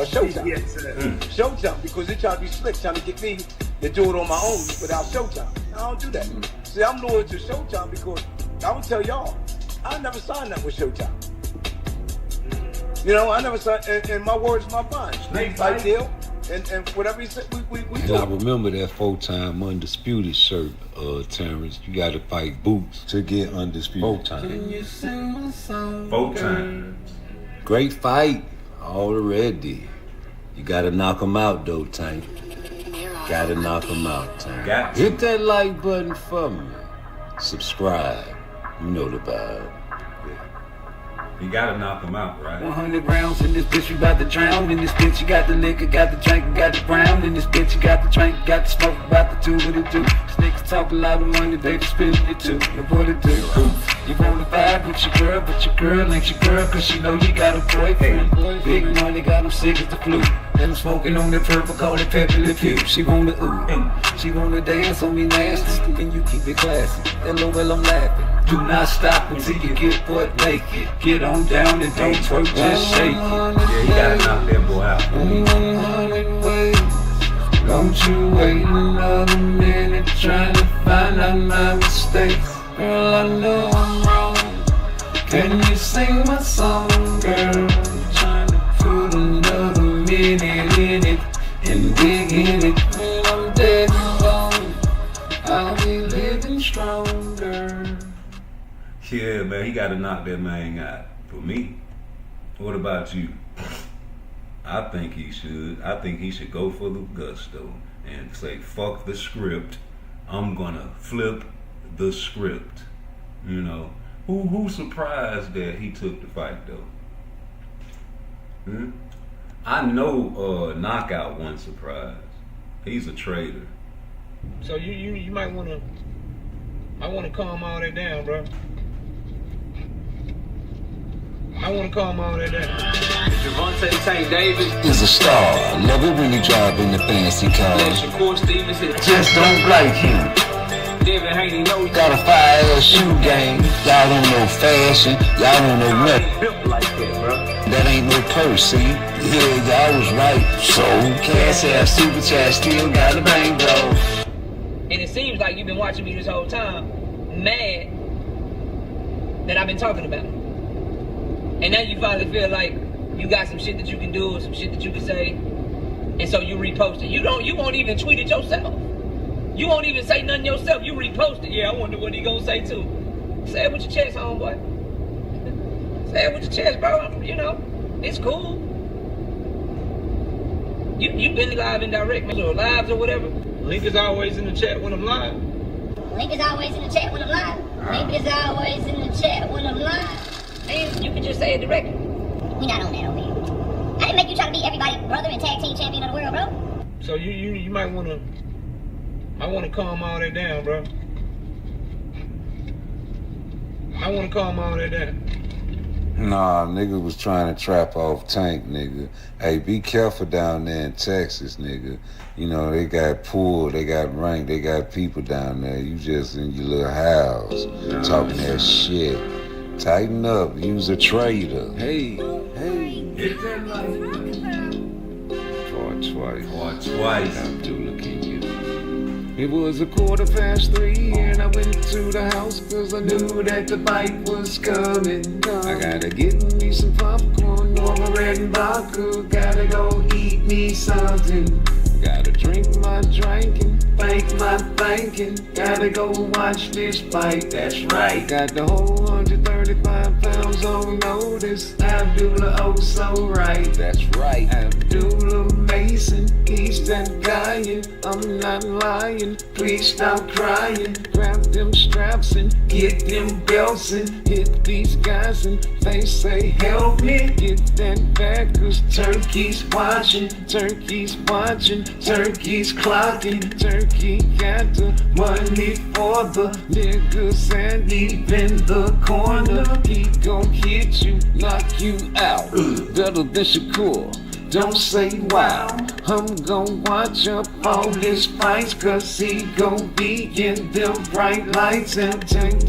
Showtime. Yes, sir. Showtime, because they try to be slick, trying to get me to do it on my own without Showtime. I don't do that. See, I'm loyal to Showtime because I will tell y'all, I never signed up with Showtime. You know, I never signed, and my word's my bond. Snake fight deal, and whatever he said, we And do. I remember that 4-time undisputed shirt, Terrence. You got to fight Boots to get undisputed. 4-time. 4 times. Great fight already. You got to knock him out, though, Tank. Got to knock him out, Tank. Got to. Hit that like button for me. Subscribe. You know the vibe. You gotta knock him out, right? 100 rounds in this bitch, you about to drown. In this bitch, you got the liquor, got the drink, got the brown. In this bitch, you got the drink, got the smoke, about the 2 with the 2. Niggas talk a lot of money, they be spending it too. Look what it do. You wanna vibe with your girl, but your girl ain't your girl, cause she know you got a boyfriend. Big money got him sick as the flu. And I'm smoking on that purple, call it Pepperly Pew. She wanna she wanna dance on me nasty. Can you keep it classy? Hello, well, I'm laughing. Do not stop until you get butt naked. Get on down and don't twerk, just shake it. Yeah, you gotta knock that boy out. 100 ways. Don't you wait another minute trying to find out my mistakes. Girl, I know I'm wrong. Can you sing my song, girl? Trying to put another minute in it and dig in it. When I'm dead and gone, I'll be living stronger. Yeah, man, he gotta knock that man out. For me, what about you? I think he should. I think he should go for the gusto and say, fuck the script. I'm gonna flip the script. You know, who's surprised that he took the fight though? I know Knockout wasn't surprised. He's a traitor. So you might wanna. I wanna calm all that down, bro. I wanna calm all that down. Javante Tank Davis Is a star. Love it when you drive in the fancy cars. Shakur Stevens hit Just don't like him. David Haney know he Got a fire shoe game. Y'all don't know fashion. Y'all don't know nothing. built like that, bro. That ain't no purse, see? Yeah, y'all was right. So, cash ass, super chat, still got a bang though. And it seems like you've been watching me this whole time, mad that I've been talking about it. And now you finally feel like you got some shit that you can do, some shit that you can say, and so you repost it. You won't even tweet it yourself. You won't even say nothing yourself. You repost it. Yeah, I wonder what he gonna say too. Say it with your chest, homeboy. Say it with your chest, bro. You know, it's cool. You been live and direct, man, or lives or whatever. Link is always in the chat when I'm live. Link is always in the chat when I'm live. Link is always in the chat when I'm live. Man, you can just say it directly. We not on that over here. I didn't make you try to be everybody's brother and tag team champion of the world, bro. So you might wanna. I wanna calm all that down, bro. I wanna calm all that down. Nah, nigga was trying to trap off Tank, nigga. Hey, be careful down there in Texas, nigga. You know, they got pool, they got rank, they got people down there. You just in your little house talking that shit. Tighten up, use a traitor. Hey. Twice. Abdullah King, you. It was 3:15 and I went to the house cause I knew that the fight was coming. I gotta get me some popcorn, Norma Red and vodka. Gotta go eat me something. Gotta drink my drinking, bank my banking. Gotta go watch this fight, that's right. Got the whole 135 pounds on notice. Abdullah, oh so right, that's right. Abdullah Mason, Eastern Guyan. I'm not lying, please stop crying. Grab them straps and get them belts and hit these guys and they say help me. Get that back cause turkey's watching, turkey's watching. Turkey's clocking, turkey got the money for the niggas and even the corner. He gon' hit you, knock you out, better than Shakur. don't say wow. I'm gon' watch up all this fights, cause he gon' be in them bright lights. And Tank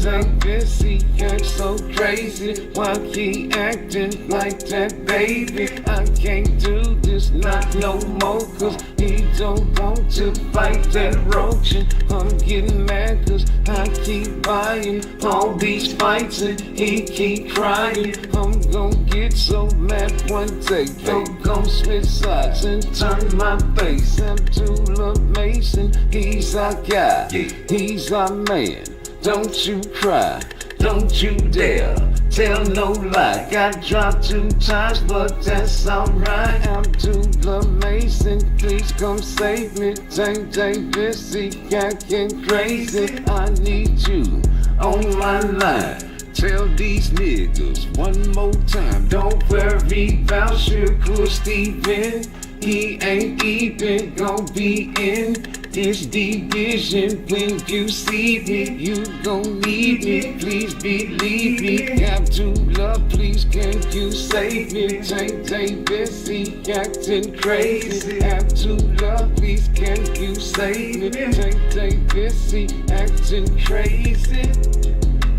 this, he act so crazy. Why he acting like that, baby? I can't do this, not no more, cause he don't want to fight that roach. And I'm getting mad cause I keep buying all these fights and he keep crying. I'm gon' get so mad one day, yo, gon' switch sides and turn my face. I'm Tula Mason, he's our guy, he's our man. Don't you cry, don't you dare tell no lie. Got dropped 2 times, but that's alright. I'm Tula Mason, please come save me. Tank Davis, he acting crazy. I need you on my line. Tell these niggas one more time, don't worry about Shakur Steven. He ain't even gon' be in this division. When you see me, you gon' need me. Please believe me. Got to love, please can you save me? Tank Davis, he acting crazy. Have to love, please can you save me? Tank Davis, he acting crazy.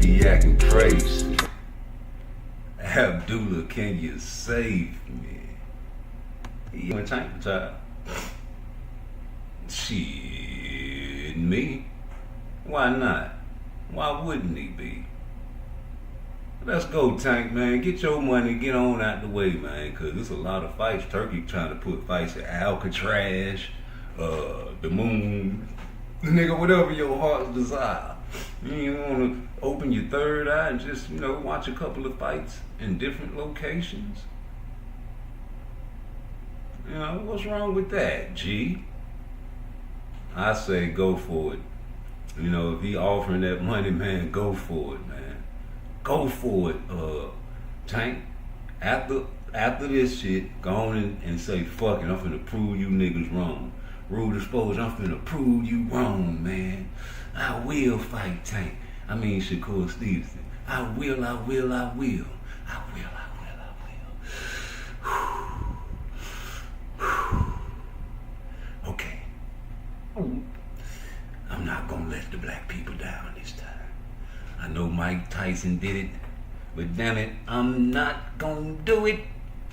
He acting crazy. Abdullah, can you save me? He went tank child. Shit, me? Why not? Why wouldn't he be? Let's go, Tank, man. Get your money, get on out the way, man. Cause there's a lot of fights. Turkey trying to put fights at Alcatraz, the moon, nigga, whatever your heart's desire. You wanna open your third eye and just, watch a couple of fights in different locations? What's wrong with that, G? I say go for it. If he offering that money, man, go for it, man. Go for it, Tank. After this shit, go on and say, fuck it, I'm finna prove you niggas wrong. Rule exposed, I'm finna prove you wrong, man. I will fight Tank. I mean Shakur Stevenson. I will. Okay. I'm not gonna let the black people down this time. I know Mike Tyson did it, but damn it, I'm not gonna do it.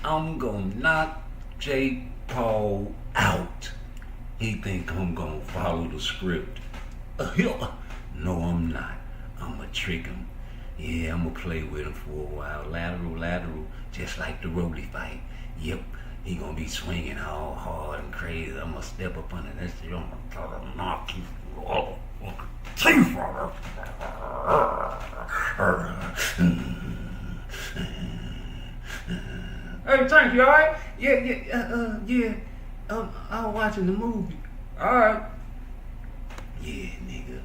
I'm gonna knock Jake Paul out. He think I'm gonna follow the script. No, I'm not. I'ma trick him. Yeah, I'ma play with him for a while. Lateral, just like the Rolly fight. Yep, he gonna be swinging all hard and crazy. I'ma step up under that shit. I'ma try to knock you all teeth out. Hey, Tank, you alright? Yeah. I was watching the movie. Alright. Yeah, nigga.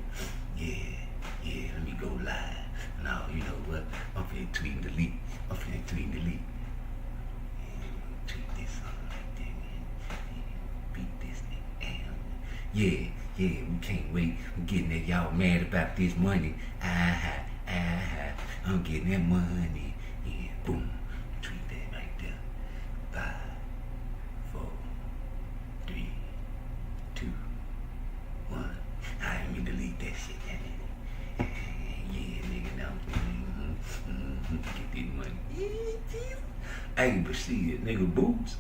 Yeah, let me go live. No, you know what? I'm finna tweet and delete. Tweet this something like that, man. Beat this nigga. Yeah, we can't wait. I'm getting that. Y'all mad about this money. I'm getting that money. Yeah, boom. Tweet that right there. 5, 4, 3, 2, 1. I didn't mean to delete that shit. Yeah, nigga, now get this money. Hey, but shit, nigga, Boots,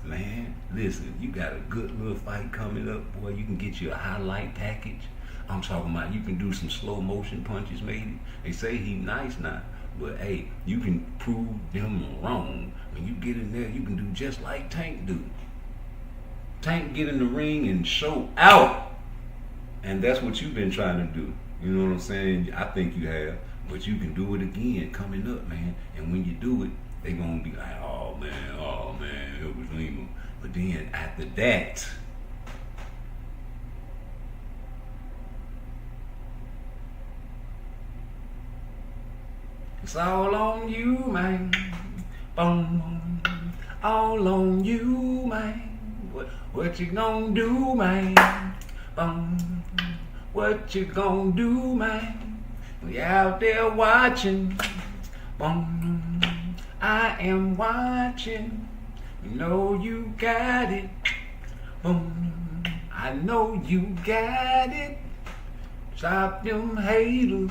man, listen, you got a good little fight coming up, boy. You can get you a highlight package. I'm talking about you can do some slow motion punches, maybe. They say he nice now, but hey, you can prove them wrong. When you get in there, you can do just like Tank do. Tank get in the ring and show out. And that's what you've been trying to do. You know what I'm saying? I think you have. But you can do it again coming up, man. And when you do it, they gonna be like, oh man, it was Lima. But then after that, it's all on you, man. Boom. All on you, man. What you gonna do, man? Boom. What you gonna do, man? We out there watching. Boom. I am watching. You know you got it. Boom. I know you got it. Stop them haters.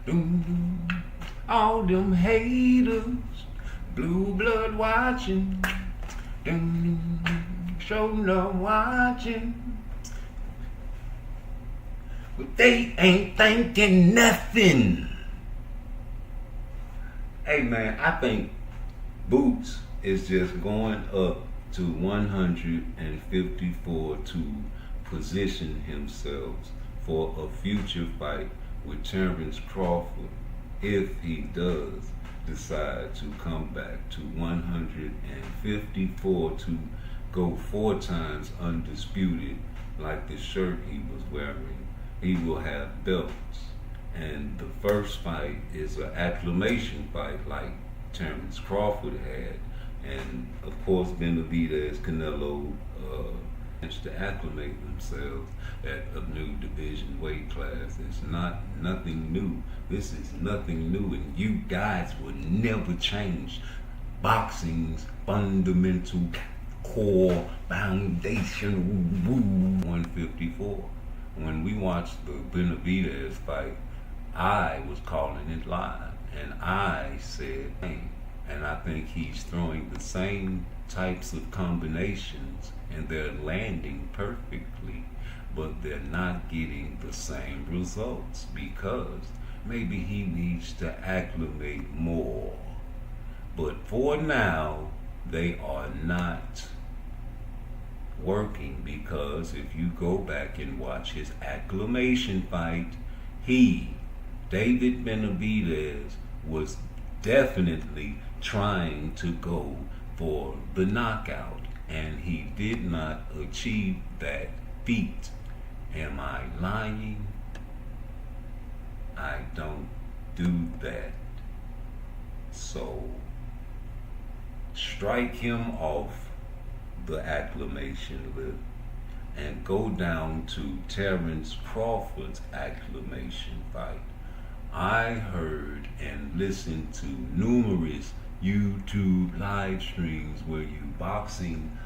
Doom. All them haters. Blue blood watching. Doom. Show love watching. But they ain't thinking nothing. Hey man, I think Boots is just going up to 154 to position himself for a future fight with Terrence Crawford if he does decide to come back to 154 to go 4 times undisputed like the shirt he was wearing. He will have belts. And the first fight is an acclamation fight like Terrence Crawford had. And of course, Benavidez, Canelo, to acclimate themselves at a new division weight class. It's nothing new. This is nothing new, and you guys will never change boxing's fundamental core foundation rule. 154. When we watched the Benavidez fight, I was calling it live, and I said, hey, and I think he's throwing the same types of combinations and they're landing perfectly, but they're not getting the same results because maybe he needs to acclimate more. But for now, they are not working, because if you go back and watch his acclamation fight, David Benavidez, was definitely trying to go for the knockout, and he did not achieve that feat. Am I lying? I don't do that. So strike him off the acclamation list and go down to Terrence Crawford's acclamation fight. I heard and listened to numerous YouTube live streams where you boxing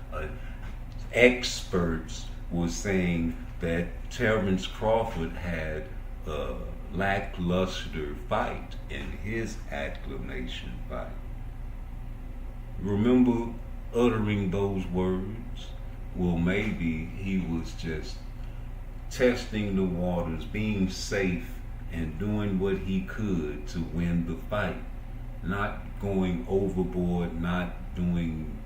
experts were saying that Terrence Crawford had a lackluster fight in his acclamation fight. Remember uttering those words? Well, maybe he was just testing the waters, being safe, and doing what he could to win the fight. Not going overboard, not doing,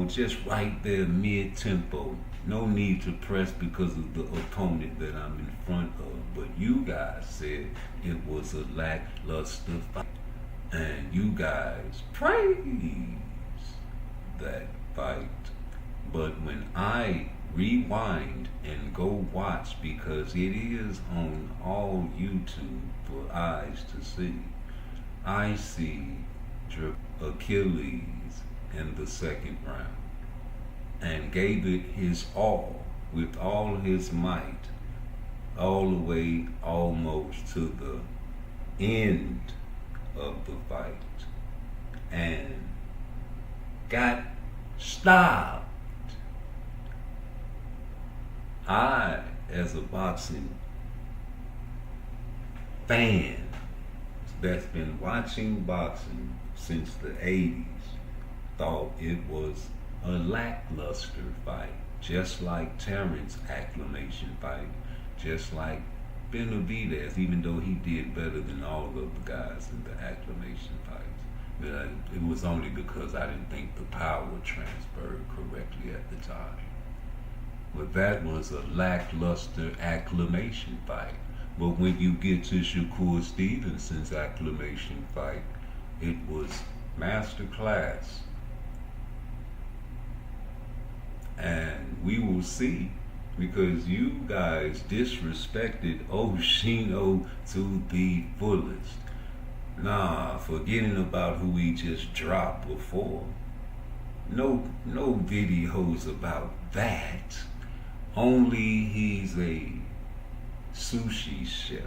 just right there mid-tempo. No need to press because of the opponent that I'm in front of. But you guys said it was a lackluster fight. And you guys praise that fight. But when I rewind and go watch, because it is on all YouTube for eyes to see, I see Achilles in the second round and gave it his all, with all his might, all the way almost to the end of the fight, and got stopped. I, as a boxing fan that's been watching boxing since the 80s, thought it was a lackluster fight, just like Terrence acclamation fight, just like Benavidez, even though he did better than all of the guys in the acclamation fights. But it was only because I didn't think the power transferred correctly at the time. But that was a lackluster acclamation fight. But when you get to Shakur Stevenson's acclamation fight, it was masterclass. And we will see, because you guys disrespected Oshino to the fullest. Nah, forgetting about who he just dropped before. No videos about that. Only he's a sushi chef.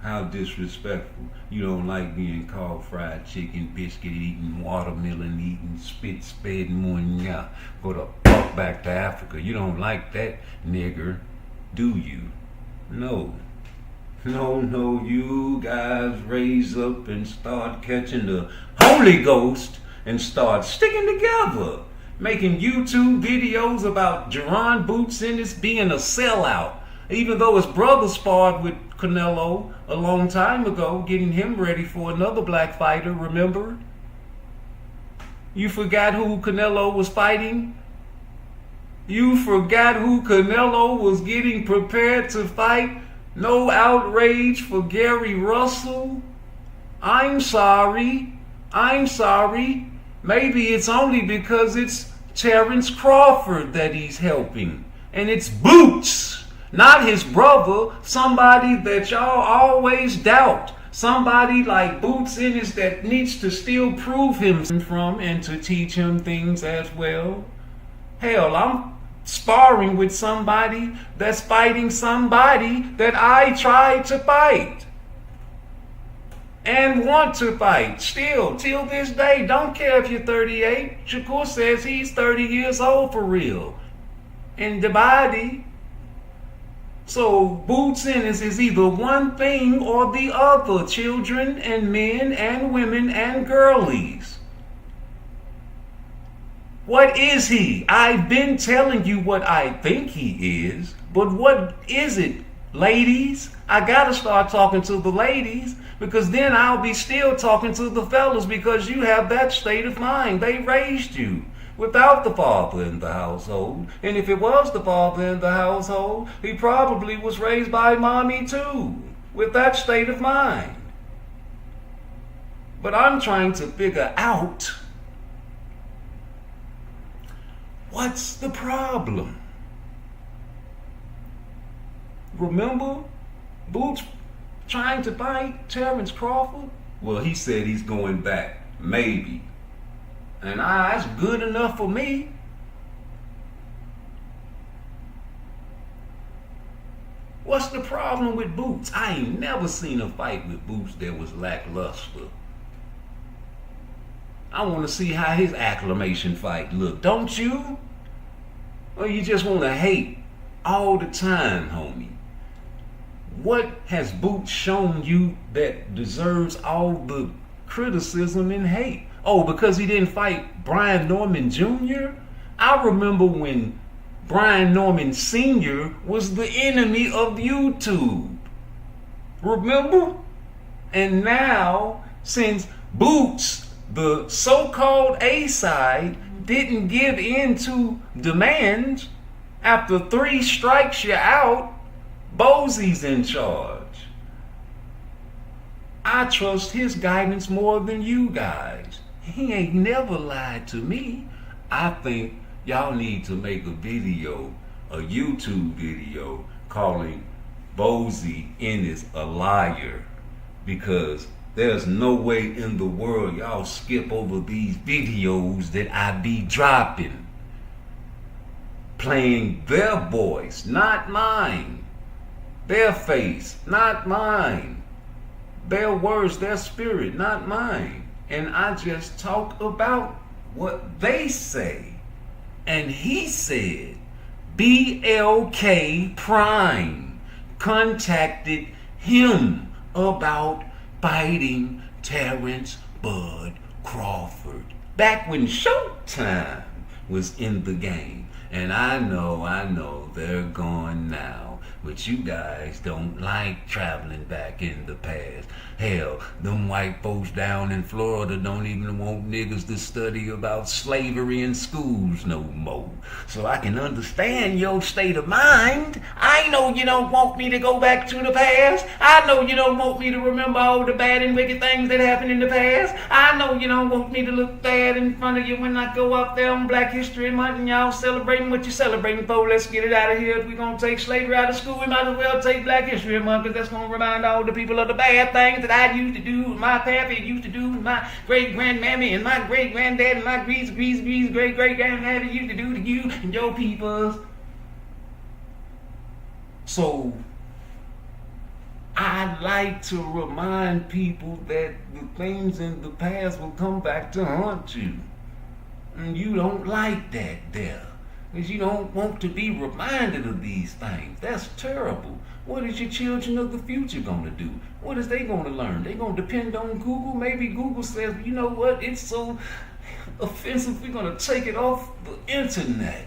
How disrespectful. You don't like being called fried chicken, biscuit eating, watermelon eating, spit spitting munya. Go the fuck back to Africa. You don't like that, nigger, do you? No. No, you guys raise up and start catching the Holy Ghost and start sticking together. Making YouTube videos about Jerron Boots Ennis being a sellout. Even though his brother sparred with Canelo a long time ago, getting him ready for another black fighter, remember? You forgot who Canelo was fighting? You forgot who Canelo was getting prepared to fight? No outrage for Gary Russell? I'm sorry. Maybe it's only because it's Terrence Crawford that he's helping. And it's Boots. Not his brother, somebody that y'all always doubt. Somebody like Boots Ennis that needs to still prove him from and to teach him things as well. Hell, I'm sparring with somebody that's fighting somebody that I tried to fight. And want to fight still, till this day. Don't care if you're 38. Shakur says he's 30 years old for real. In the body. So Boots Ennis is either one thing or the other, children and men and women and girlies. What is he? I've been telling you what I think he is, but what is it, ladies? I gotta start talking to the ladies, because then I'll be still talking to the fellas, because you have that state of mind. They raised you without the father in the household. And if it was the father in the household, he probably was raised by mommy too, with that state of mind. But I'm trying to figure out, what's the problem? Remember Boots trying to fight Terrence Crawford? Well, he said he's going back, maybe. And that's good enough for me. What's the problem with Boots? I ain't never seen a fight with Boots that was lackluster. I want to see how his acclamation fight look, don't you? Or you just want to hate all the time, homie? What has Boots shown you that deserves all the criticism and hate? Oh, because he didn't fight Brian Norman Jr.? I remember when Brian Norman Sr. was the enemy of YouTube. Remember? And now, since Boots, the so-called A-side, didn't give in to demands, after 3 strikes you're out, Bosie's in charge. I trust his guidance more than you guys. He ain't never lied to me. I think y'all need to make a video, a YouTube video, calling Bosie Ennis a liar. Because there's no way in the world y'all skip over these videos that I be dropping. Playing their voice, not mine. Their face, not mine. Their words, their spirit, not mine. And I just talk about what they say. And he said, BLK Prime contacted him about fighting Terrence Bud Crawford back when Showtime was in the game. And I know, they're gone now. But you guys don't like traveling back in the past. Hell, them white folks down in Florida don't even want niggas to study about slavery in schools no more. So I can understand your state of mind. I know you don't want me to go back to the past. I know you don't want me to remember all the bad and wicked things that happened in the past. I know you don't want me to look bad in front of you when I go up there on Black History Month and y'all celebrating what you're celebrating for. Let's get it out of here. If we're going to take slavery out of school, we might as well take Black History Month, because that's going to remind all the people of the bad things that I used to do, my pappy used to do, my great-grandmammy and my great-granddad and my great-great-granddaddy used to do to you and your peoples. So, I like to remind people that the things in the past will come back to haunt you. And you don't like that there. Because you don't want to be reminded of these things. That's terrible. What is your children of the future going to do? What is they going to learn? They going to depend on Google? Maybe Google says, you know what, it's so offensive, we're going to take it off the internet.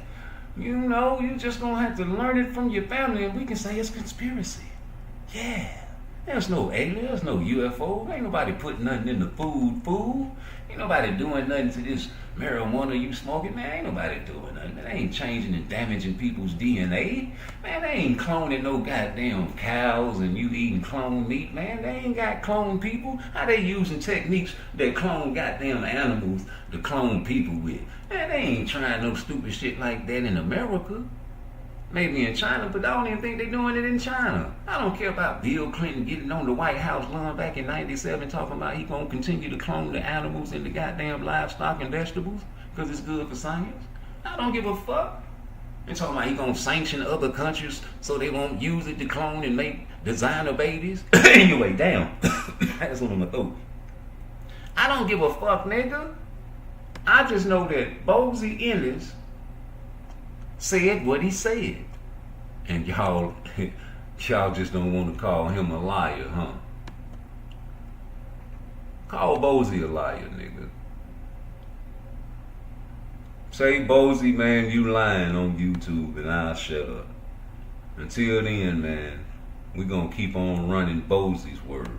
You know, you're just going to have to learn it from your family and we can say it's conspiracy. Yeah. There's no alien, there's no UFO. Ain't nobody putting nothing in the food. Ain't nobody doing nothing to this marijuana you smoking, man. Ain't nobody doing nothing. They ain't changing and damaging people's DNA. Man, they ain't cloning no goddamn cows and you eating clone meat, man. They ain't got clone people. How they using techniques that clone goddamn animals to clone people with? Man, they ain't trying no stupid shit like that in America. Maybe in China, but I don't even think they're doing it in China. I don't care about Bill Clinton getting on the White House lawn back in '97 talking about he gonna continue to clone the animals and the goddamn livestock and vegetables because it's good for science. I don't give a fuck. And talking about he gonna sanction other countries so they won't use it to clone and make designer babies. Anyway, damn. That's what I'm gonna throw. I don't give a fuck, nigga. I just know that Bozy Ennis said what he said. And y'all just don't want to call him a liar, huh? Call Bozy a liar, nigga. Say, Bozy, man, you lying on YouTube and I'll shut up. Until then, man, we gonna keep on running Bozy's words.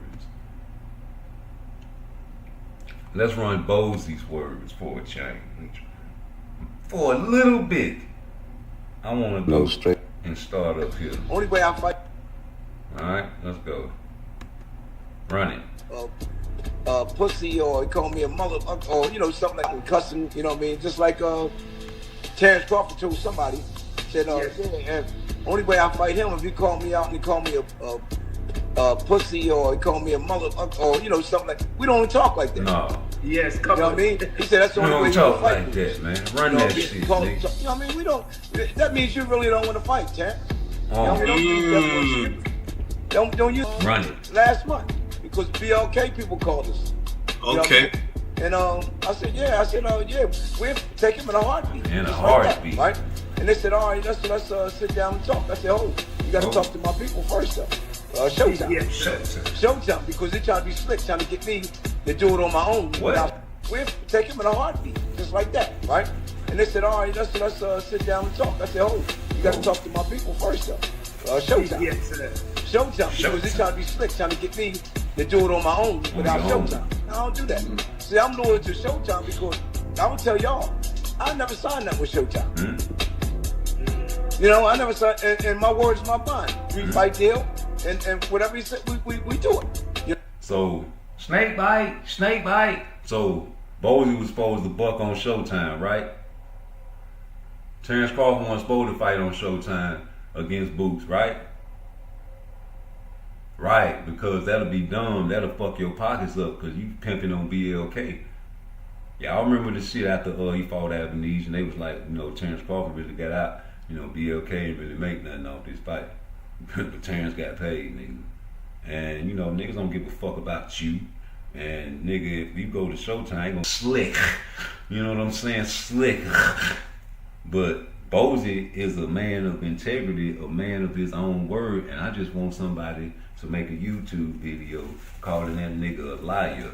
Let's run Bozy's words for a change. For a little bit. I want to go straight and start up here. Only way I fight. All right, let's go. Run it. Pussy, or he called me a mother, or you know, something like cussing. You know what I mean? Just like Terrence Crawford told somebody, said, yeah, only way I fight him if he called me out and he called me a pussy, or he called me a mother, or you know, something like. We don't talk like that. No. Yes, come on. You know what I mean? He said that's the only way you talk fight like that, man. Run you know, that shit, you know what I mean? We don't. That means you really don't want to fight, Terrence. You know what I mean? Don't use Run it. Last month because BLK people called us. Okay. You know and I said, yeah, we'll take him in a heartbeat. In a Just heartbeat. Like that, right? And they said, all right, let's sit down and talk. I said, you got to talk to my people first, though. Showtime. Yeah, Showtime. Showtime, because they trying to be slick, trying to get me to do it on my own. What? We'll take him in a heartbeat, just like that, right? And they said, all right, let's sit down and talk. I said, you got to talk to my people first, though. Showtime. Yes, sir. Showtime, because they trying to be slick, trying to get me to do it on my own without Showtime. I don't do that. See, I'm loyal to Showtime because I will tell y'all, I never signed that with Showtime. You know, I never signed, and my word's my bond. We fight deal, and whatever he said, we do it. You know? So, snake bite. So, Bozy was supposed to buck on Showtime, right? Terrence Crawford was supposed to fight on Showtime against Boots, right? Right, because that'll be dumb. That'll fuck your pockets up because you pimping on BLK. Y'all remember the shit after he fought Avenese and they was like, you know, Terrence Crawford really got out. You know, BLK didn't really make nothing off this fight. But Terrence got paid, nigga. And, you know, niggas don't give a fuck about you. And, nigga, if you go to Showtime, you gonna slick. You know what I'm saying? Slick. But Bozy is a man of integrity, a man of his own word, and I just want somebody to make a YouTube video calling that nigga a liar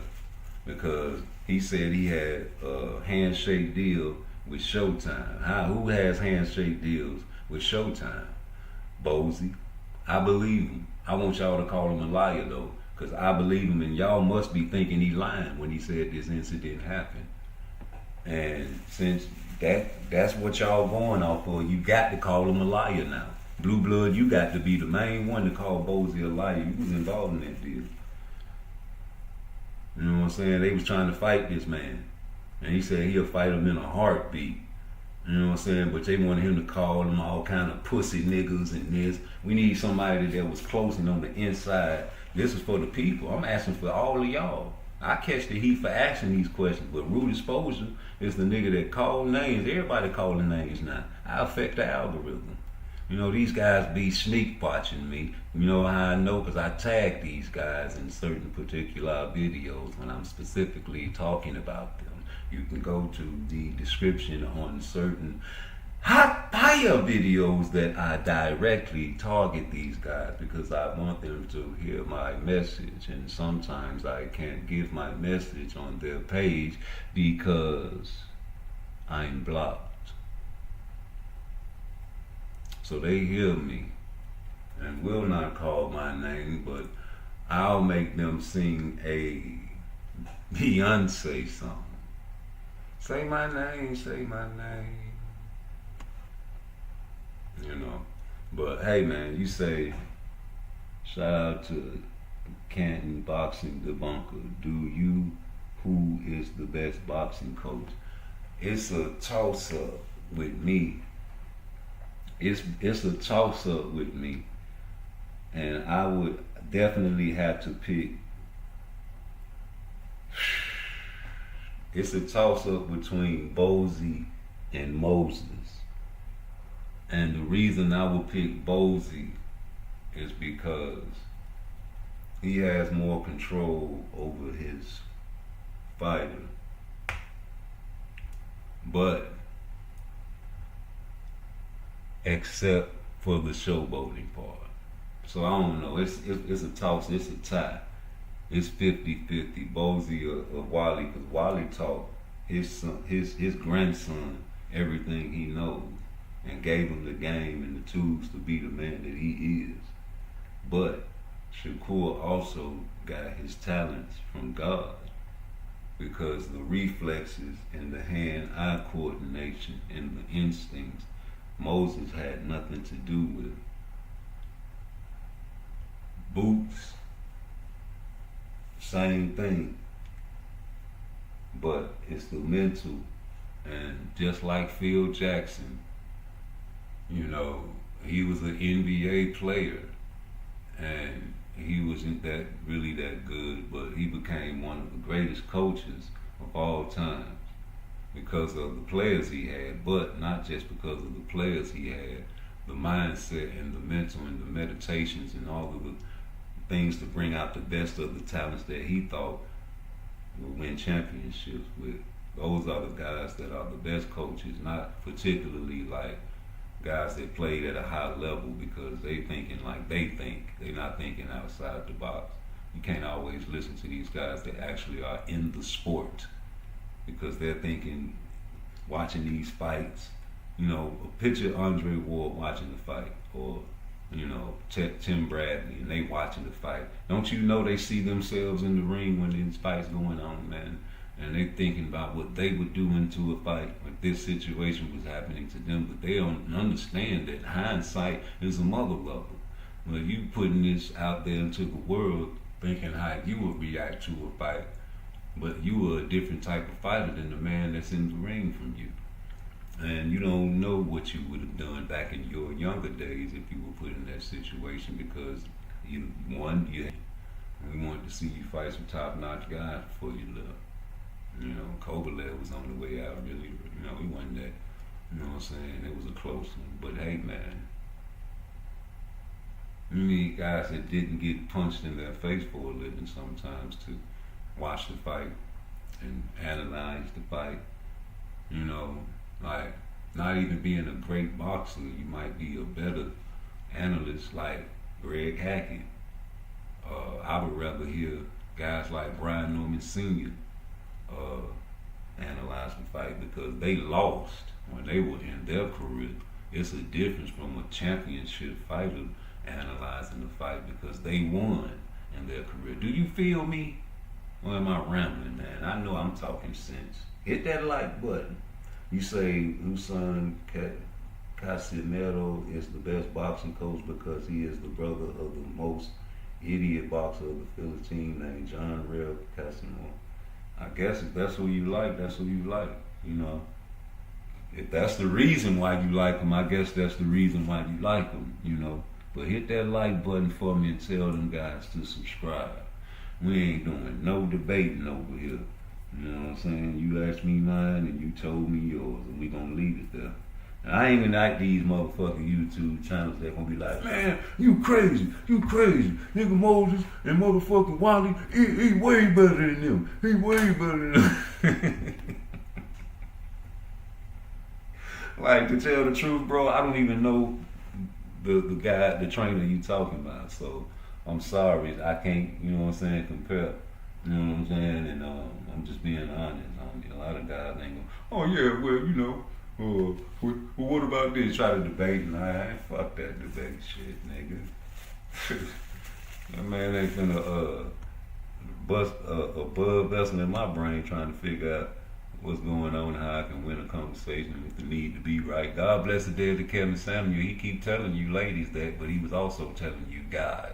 because he said he had a handshake deal with Showtime. Who has handshake deals with Showtime? Bozy. I believe him. I want y'all to call him a liar though, because I believe him and y'all must be thinking he lying when he said this incident happened. And since that's what y'all going off for, you got to call him a liar now. Blue Blood, you got to be the main one to call Bozy a liar. You was involved in that deal. You know what I'm saying? They was trying to fight this man. And he said he'll fight him in a heartbeat. You know what I'm saying? But they wanted him to call them all kind of pussy niggas and this. We need somebody that was close and on the inside. This is for the people. I'm asking for all of y'all. I catch the heat for asking these questions, but Root Exposure is the nigga that call names. Everybody calling names now. I affect the algorithm. You know, these guys be sneak watching me. You know how I know? Because I tag these guys in certain particular videos when I'm specifically talking about them. You can go to the description on certain hot fire videos that I directly target these guys because I want them to hear my message, and sometimes I can't give my message on their page because I'm blocked. So they hear me and will not call my name, but I'll make them sing a Beyonce song. Say my name, say my name. You know, but hey man, you say, shout out to Canton Boxing Debunker. Do you, who is the best boxing coach? It's a toss up with me. It's a toss up with me, and I would definitely have to pick. It's a toss up between Bozy and Moses. And the reason I would pick Bozy is because he has more control over his fighter. But except for the showboating part. So I don't know. It's a toss. It's a tie. It's 50-50. Bozy or Wally, because Wally taught his son, his grandson everything he knows, and gave him the game and the tools to be the man that he is. But Shakur also got his talents from God, because the reflexes and the hand-eye coordination and the instincts, Moses had nothing to do with. Boots, same thing, but it's the mental. And just like Phil Jackson, you know, he was an NBA player and he wasn't really that good, but he became one of the greatest coaches of all time because of the players he had, but not just because of the players he had, the mindset and the mental and the meditations and all of the things to bring out the best of the talents that he thought would win championships with. Those are the guys that are the best coaches, not particularly like guys that played at a high level because they thinking like they think. They're not thinking outside the box. You can't always listen to these guys that actually are in the sport because they're thinking, watching these fights, you know, picture Andre Ward watching the fight, or, you know, Tim Bradley, and they watching the fight. Don't you know they see themselves in the ring when these fights going on, man? And they thinking about what they would do into a fight if this situation was happening to them, but they don't understand that hindsight is a mother lover. Well, you putting this out there into the world, thinking how you would react to a fight, but you were a different type of fighter than the man that's in the ring from you. And you don't know what you would have done back in your younger days if you were put in that situation, because we wanted to see you fight some top-notch guys before you left. You know, Kovalev was on the way out, really, you know, he wasn't that, you know what I'm saying, it was a close one. But hey, man, you need guys that didn't get punched in their face for a living sometimes to watch the fight and analyze the fight. You know, like, not even being a great boxer, you might be a better analyst like Greg Hackett. I would rather hear guys like Brian Norman Sr. Analyze the fight, because they lost when they were in their career. It's a difference from a championship fighter analyzing the fight because they won in their career. Do you feel me? Or am I rambling, man? I know I'm talking sense. Hit that like button. You say Husan Casimero is the best boxing coach because he is the brother of the most idiot boxer of the Philippines named John Real Casimero. I guess if that's who you like, that's who you like, you know. If that's the reason why you like him, I guess that's the reason why you like him, you know. But hit that like button for me and tell them guys to subscribe. We ain't doing no debating over here. You know what I'm saying? You asked me mine and you told me yours, and we gonna leave it there. And I ain't even like these motherfucking YouTube channels that gonna be like, man, you crazy. Nigga Moses and motherfucking Wally, he way better than them. He way better than them. Like, to tell the truth, bro, I don't even know the guy, the trainer you talking about. So I'm sorry, I can't, you know what I'm saying, compare. You know what I'm saying? And I'm just being honest. A lot of guys ain't gonna, oh yeah, well, you know, well, what about this? Try to debate, and I fuck that debate shit, nigga. That man ain't finna bust a blood vessel in my brain trying to figure out what's going on, how I can win a conversation with the need to be right. God bless the dead to Kevin Samuel. He keep telling you ladies that, but he was also telling you guys,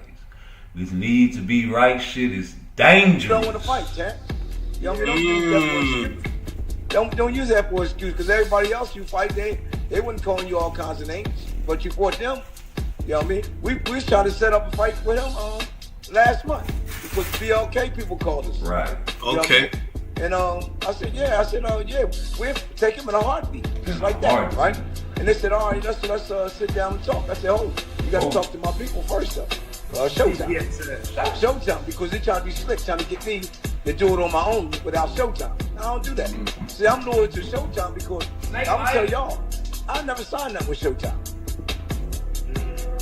this need to be right shit is dangerous. You don't want to fight, Chad. You don't use that for an excuse. Don't use that for an excuse, because everybody else you fight, they wouldn't calling you all kinds of names, but you fought them. You know what I mean? We was trying to set up a fight with him last month because BLK people called us. Right. Okay. And I said, yeah, we'll take him in a heartbeat, just like that, right? And they said, all right, let's sit down and talk. I said, oh, you got to talk to my people first, though. Showtime. Showtime, because they trying to be slick, trying to get me to do it on my own without Showtime. I don't do that. See, I'm loyal to Showtime because I'm gonna tell y'all, I never signed up with Showtime.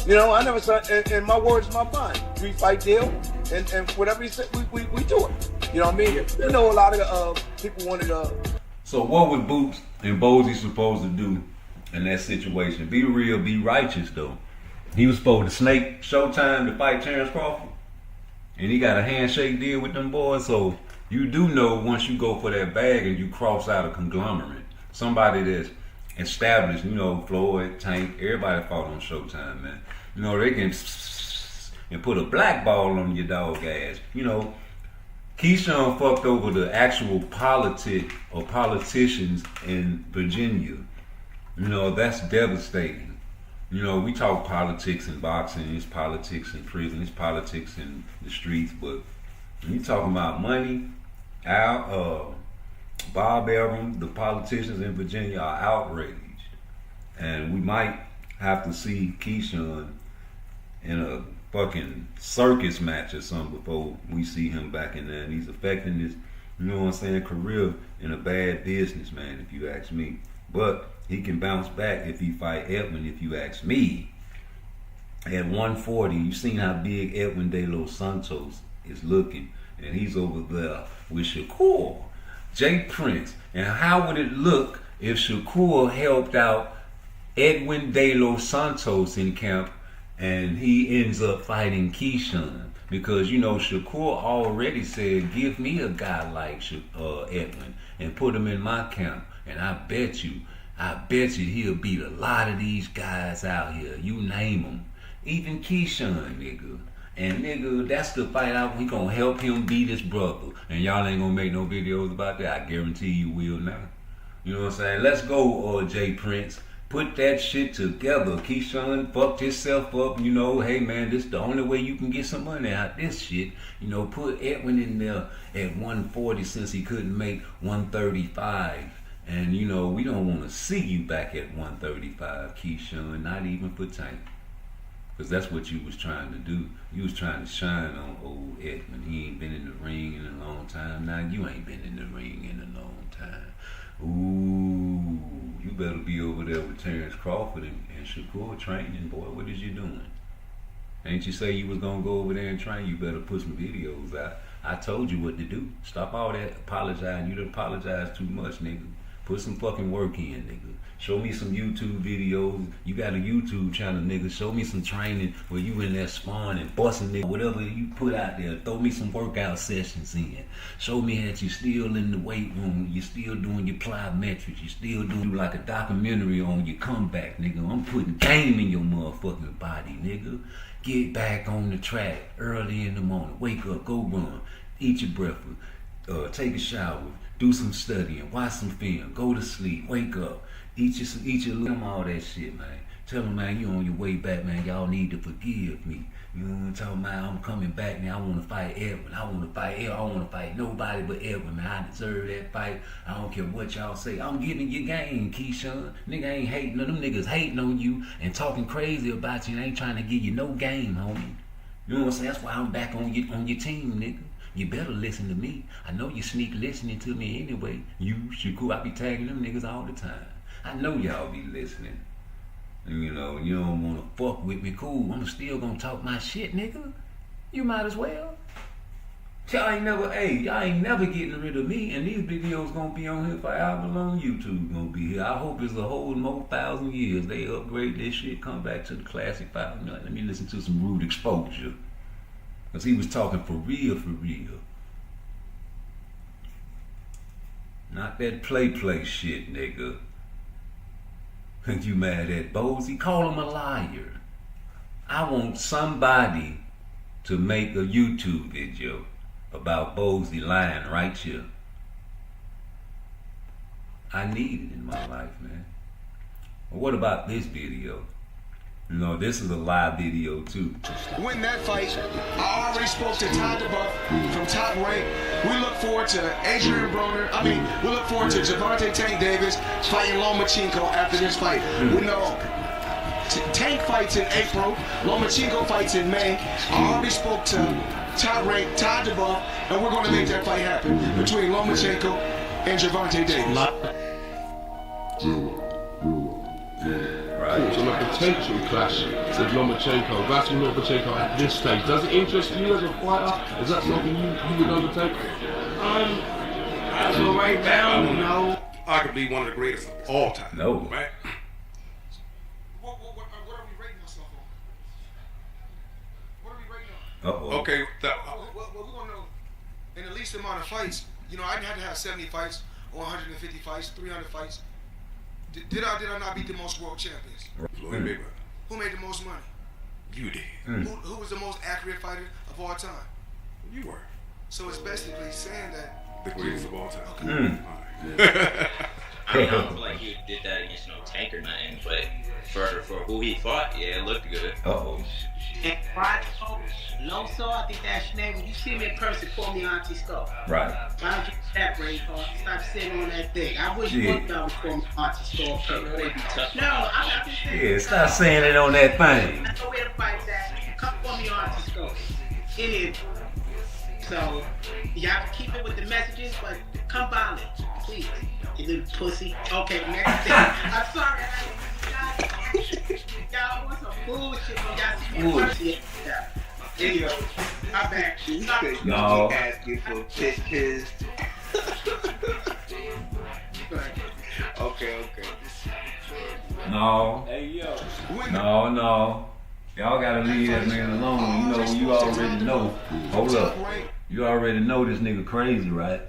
You know, I never signed, and my word is my bond. 3-fight deal, and whatever he said, we do it. You know what I mean? You know, a lot of people wanted So what was Boots and Bozy supposed to do in that situation? Be real, be righteous, though. He was supposed to snake Showtime to fight Terrence Crawford, and he got a handshake deal with them boys. So you do know once you go for that bag and you cross out a conglomerate, somebody that's established, you know, Floyd, Tank, everybody fought on Showtime, man. You know, they can and put a black ball on your dog ass. You know, Keyshawn fucked over the actual politicians in Virginia. You know, that's devastating. You know, we talk politics in boxing, it's politics in prison, it's politics in the streets, but when you talking about money, Bob Arum, the politicians in Virginia are outraged. And we might have to see Keyshawn in a fucking circus match or something before we see him back in there. And he's affecting his, you know what I'm saying, career in a bad business, man, if you ask me. But he can bounce back if he fight Edwin, if you ask me. At 140, you seen how big Edwin De Los Santos is looking. And he's over there with Shakur, Jay Prince. And how would it look if Shakur helped out Edwin De Los Santos in camp and he ends up fighting Keyshawn? Because, you know, Shakur already said, give me a guy like Edwin and put him in my camp. And I bet you he'll beat a lot of these guys out here. You name them. Even Keyshawn, nigga. And nigga, that's the fight out. We gonna help him beat his brother. And y'all ain't gonna make no videos about that. I guarantee you will now. You know what I'm saying? Let's go, Jay Prince. Put that shit together. Keyshawn fucked himself up. You know, hey man, this is the only way you can get some money out this shit. You know, put Edwin in there at 140 since he couldn't make 135. And you know, we don't want to see you back at 135, Keyshawn, not even for Tank. Because that's what you was trying to do. You was trying to shine on old Edwin. He ain't been in the ring in a long time. Now you ain't been in the ring in a long time. Ooh, you better be over there with Terrence Crawford and Shakur training, boy. What is you doing? Ain't you say you was gonna go over there and train? You better put some videos out. I told you what to do. Stop all that apologizing. You done apologize too much, nigga. Put some fucking work in, nigga. Show me some YouTube videos. You got a YouTube channel, nigga. Show me some training where you in there sparring and busting, nigga. Whatever you put out there, throw me some workout sessions in. Show me that you still in the weight room. You still doing your plyometrics. You still doing like a documentary on your comeback, nigga. I'm putting game in your motherfucking body, nigga. Get back on the track early in the morning. Wake up, go run. Eat your breakfast. Take a shower. Do some studying, watch some film, go to sleep, wake up, eat your all that shit, man. Tell them, man, you on your way back, man. Y'all need to forgive me. You know what I'm talking about? I'm coming back, man. I want to fight Edwin. I want to fight Edwin. I want to fight nobody but Edwin, man. I deserve that fight. I don't care what y'all say. I'm giving you game, Keyshawn. Nigga ain't hating. Them niggas hating on you and talking crazy about you and ain't trying to give you no game, homie. You know what I'm saying? That's why I'm back on your team, nigga. You better listen to me. I know you sneak listening to me anyway. You, Shakur, I be tagging them niggas all the time. I know y'all be listening. And you know, you don't want to fuck with me, cool. I'm still gonna talk my shit, nigga. You might as well. Y'all ain't never getting rid of me. And these videos gonna be on here forever long. YouTube gonna be here. I hope it's a whole more 1,000 years. They upgrade this shit, come back to the classic 5. Let me listen to some Rude Exposure. Cause he was talking for real, for real. Not that play shit, nigga. And you mad at Bozy? Call him a liar. I want somebody to make a YouTube video about Bozy lying right here. I need it in my life, man. But what about this video? You know, this is a live video too. Win that fight. I already spoke to Todd DeBuff from Top Rank. We look forward to Adrian Broner. We look forward to Gervonta Tank Davis fighting Lomachenko after this fight. We know Tank fights in April. Lomachenko fights in May. I already spoke to Top Rank, Todd DeBuff, and we're going to make that fight happen between Lomachenko and Gervonta Davis. On a potential clash with Lomachenko, battling Lomachenko at this stage. Does it interest you as a fighter? Is that something you would undertake? As of right now, no. Arguably one of the greatest of all time. No. Right? What are we rating ourselves on? What are we rating on? Uh-oh. Okay. Well, we want to know, in the least amount of fights, you know, I had to have 70 fights, or 150 fights, 300 fights. Did I not beat the most world champions? Floyd Mayweather. Who made the most money? You did. Who was the most accurate fighter of all time? You were. So it's basically saying that the greatest of all time. Okay. I don't feel like he did that against no Tank or nothing, but for who he fought, yeah, it looked good. Uh-oh. And Loso, I think that's your name. When you see me in person, call me Auntie Skull. Right. Why don't you that brain call? Stop sitting on that thing. I wish one guy would call me Auntie Skull. No, I'm not just saying. Yeah, stop saying it on that thing. I know where the fight's at. Come call me Auntie Skull. It is. So, you have to keep it with the messages, but come violent, please. You little pussy. Okay, next thing. I'm sorry. Y'all want some bullshit when y'all see me in person. Yeah. Anyway, my bad. No. Asking for pictures. Okay. No. Hey, yo. No. Y'all gotta leave that man alone. You know, you already know. Hold up. You already know this nigga crazy, right?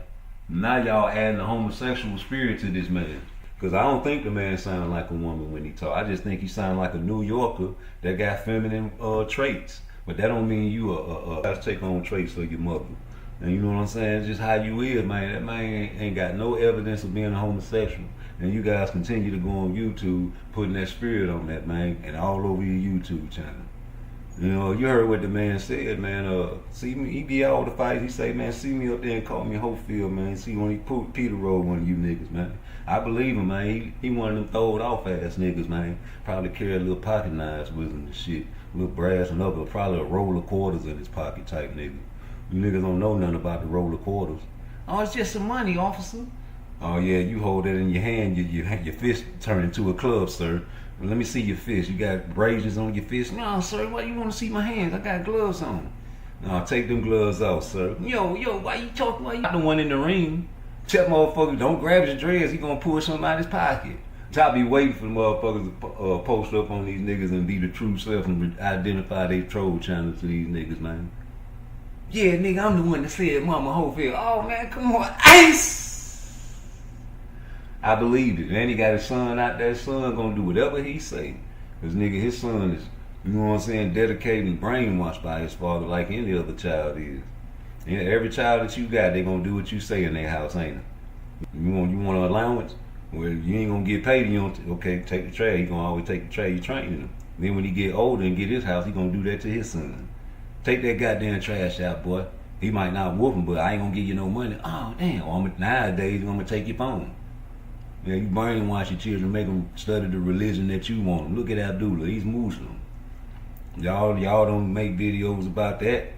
Now y'all adding a homosexual spirit to this man. Cause I don't think the man sounded like a woman when he talk. I just think he sounded like a New Yorker that got feminine traits. But that don't mean you gotta take on traits of your mother. And you know what I'm saying? It's just how you is, man. That man ain't got no evidence of being a homosexual. And you guys continue to go on YouTube putting that spirit on that man and all over your YouTube channel. You know, you heard what the man said, man. See me, he be all the fights. He say, man, see me up there and call me Hopefield, man. See when he Peter roll one of you niggas, man. I believe him, man. He one of them throwed off ass niggas, man. Probably carry a little pocket knives with him and shit. Little brass and other, probably a roll of quarters in his pocket type nigga. You niggas don't know nothing about the roll of quarters. Oh, it's just some money, officer. Oh yeah, you hold that in your hand, your fist turn into a club, sir. Well, let me see your fist. You got abrasions on your fist. No, sir, why you want to see my hands? I got gloves on. No, take them gloves off, sir. Yo, why you talking? Why you not the one in the ring? Tell motherfucker, don't grab his dreads. He gonna pull something out his pocket. I be waiting for the motherfuckers to post up on these niggas and be the true self and identify their troll channels to these niggas, man. Yeah, nigga, I'm the one that said Mama Hopefield. Oh, man, come on. Ice! I believed it. And he got his son out there. His son gonna do whatever he say. Cause nigga, his son is, you know what I'm saying, dedicated and brainwashed by his father like any other child is. Yeah, every child that you got, they gonna do what you say in their house, ain't it? You want an allowance? Well, you ain't gonna get paid. You don't. Okay, take the trade. He gonna always take the trade. You training him. Then when he get older and get his house, he gonna do that to his son. Take that goddamn trash out, boy. He might not whoop him, but I ain't gonna give you no money. Oh damn! Nowadays, I'm gonna take your phone. Yeah, you brainwash your children, make them study the religion that you want them. Look at Abdullah, he's Muslim. Y'all don't make videos about that.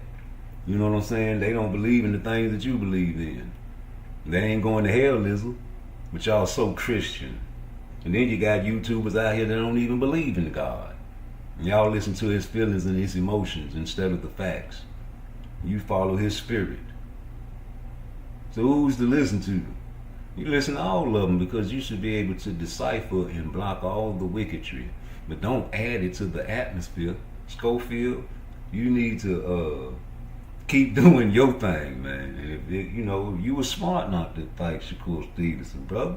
You know what I'm saying? They don't believe in the things that you believe in. They ain't going to hell, Lizzle. But y'all so Christian. And then you got YouTubers out here that don't even believe in God. And y'all listen to his feelings and his emotions instead of the facts. You follow his spirit. So who's to listen to? You listen to all of them because you should be able to decipher and block all the wickedry. But don't add it to the atmosphere. Schofield, you need to keep doing your thing, man. And if you were smart not to fight Shakur Stevenson, brother.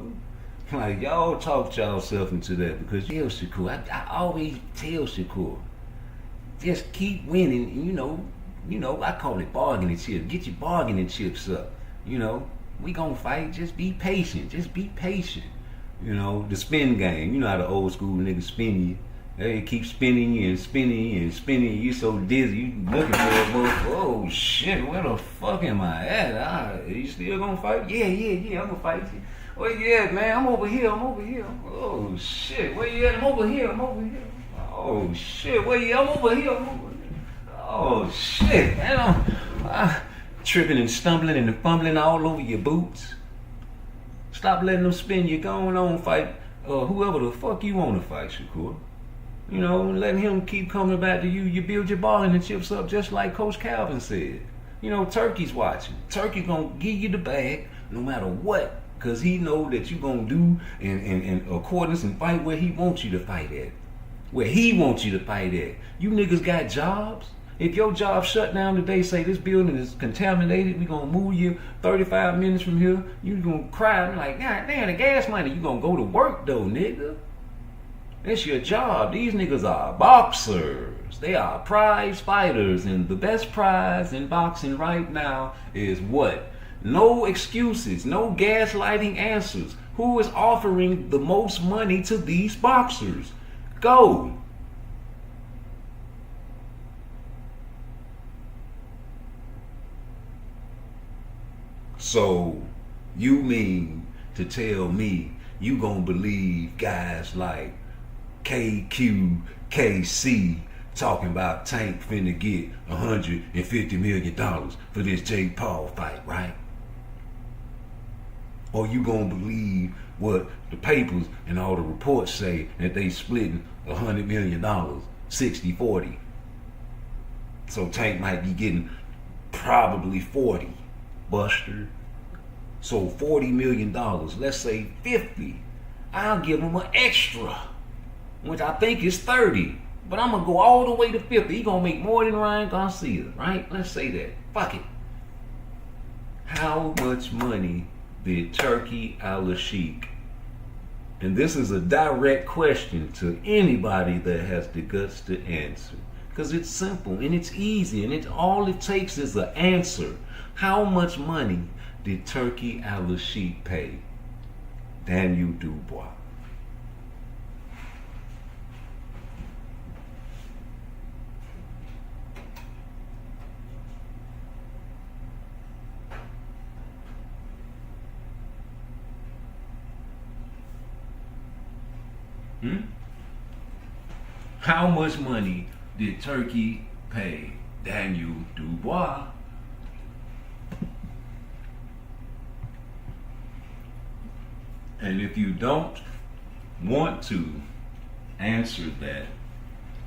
Like, y'all talked yourself into that because tell Shakur, I always tell Shakur, just keep winning. And I call it bargaining chips. Get your bargaining chips up. We gonna fight. Just be patient. Just be patient. The spin game. You know how the old school niggas spin you. They keep spinning you and spinning you and spinning you. You so dizzy. You looking for a motherfucker. Oh shit, where the fuck am I at? You still gonna fight? Yeah, I'm gonna fight you. Where you at, man? I'm over here. Oh shit, where you at? I'm over here. Oh shit, where you at? I'm over here. Oh shit, man. I'm tripping and stumbling and fumbling all over your boots. Stop letting them spin you. Going on, fight whoever the fuck you want to fight, Shakur. Letting him keep coming back to you. You build your bargaining chips up just like Coach Calvin said. Turkey's watching. Turkey gonna give you the bag no matter what, because he know that you gonna do in accordance and fight where he wants you to fight at. Where he wants you to fight at. You niggas got jobs. If your job shut down today, say this building is contaminated, we gonna move you 35 minutes from here, you gonna cry. I'm like, God damn, the gas money. You gonna go to work though, nigga. It's your job. These niggas are boxers. They are prize fighters. And the best prize in boxing right now is what? No excuses. No gaslighting answers. Who is offering the most money to these boxers? Go. So, you mean to tell me you gonna believe guys like KC talking about Tank finna get $150 million for this Jake Paul fight, right? Or you gonna believe what the papers and all the reports say that they splitting $100 million 60-40? So Tank might be getting probably 40, Buster. So $40 million, let's say 50. I'll give him an extra, which I think is 30. But I'm going to go all the way to 50. He going to make more than Ryan Garcia, right? Let's say that. Fuck it. How much money did Turkey Al-Sheikh, and this is a direct question to anybody that has the guts to answer, because it's simple and it's easy and all it takes is an answer. How much money did Turkey Al-Sheikh pay Daniel Dubois? How much money did Turkey pay Daniel Dubois? And if you don't want to answer that,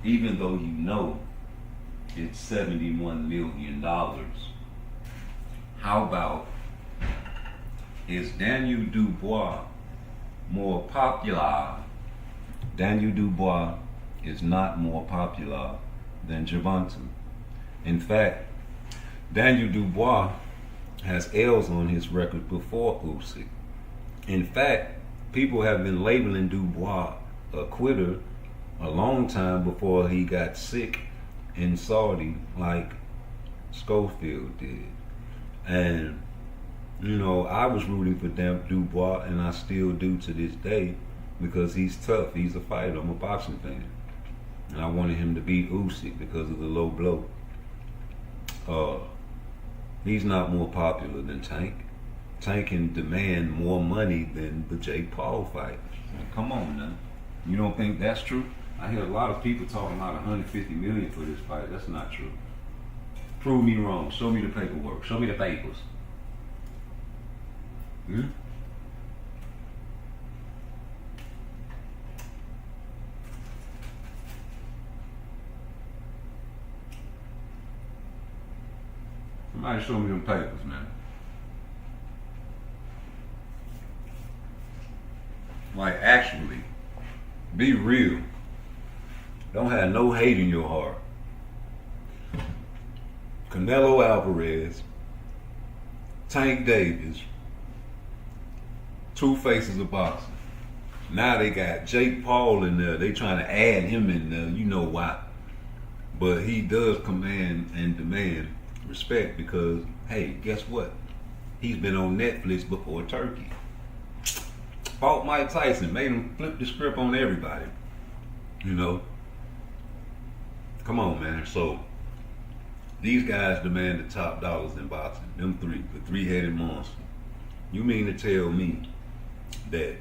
even though you know it's $71 million, how about, is Daniel Dubois more popular? Daniel Dubois is not more popular than Gervonta. In fact, Daniel Dubois has L's on his record before Usyk. In fact, people have been labeling Dubois a quitter a long time before he got sick in Saudi, like Schofield did. And You know, I was rooting for Dubois, and I still do to this day, because he's tough. He's a fighter. I'm a boxing fan, and I wanted him to beat Usyk because of the low blow. He's not more popular than Tank. Tank can demand more money than the Jake Paul fight. Come on now. You don't think that's true? I hear a lot of people talking about 150 million for this fight. That's not true. Prove me wrong. Show me the paperwork. Show me the papers. Somebody show me them papers, man. Like, actually, be real. Don't have no hate in your heart. Canelo Alvarez, Tank Davis, two faces of boxing. Now they got Jake Paul in there. They trying to add him in there. You know why? But he does command and demand respect because, hey, guess what? He's been on Netflix before Turkey. Fought Mike Tyson, made him flip the script on everybody. You know? Come on, man. So, these guys demand the top dollars in boxing. Them three, the three-headed monster. You mean to tell me that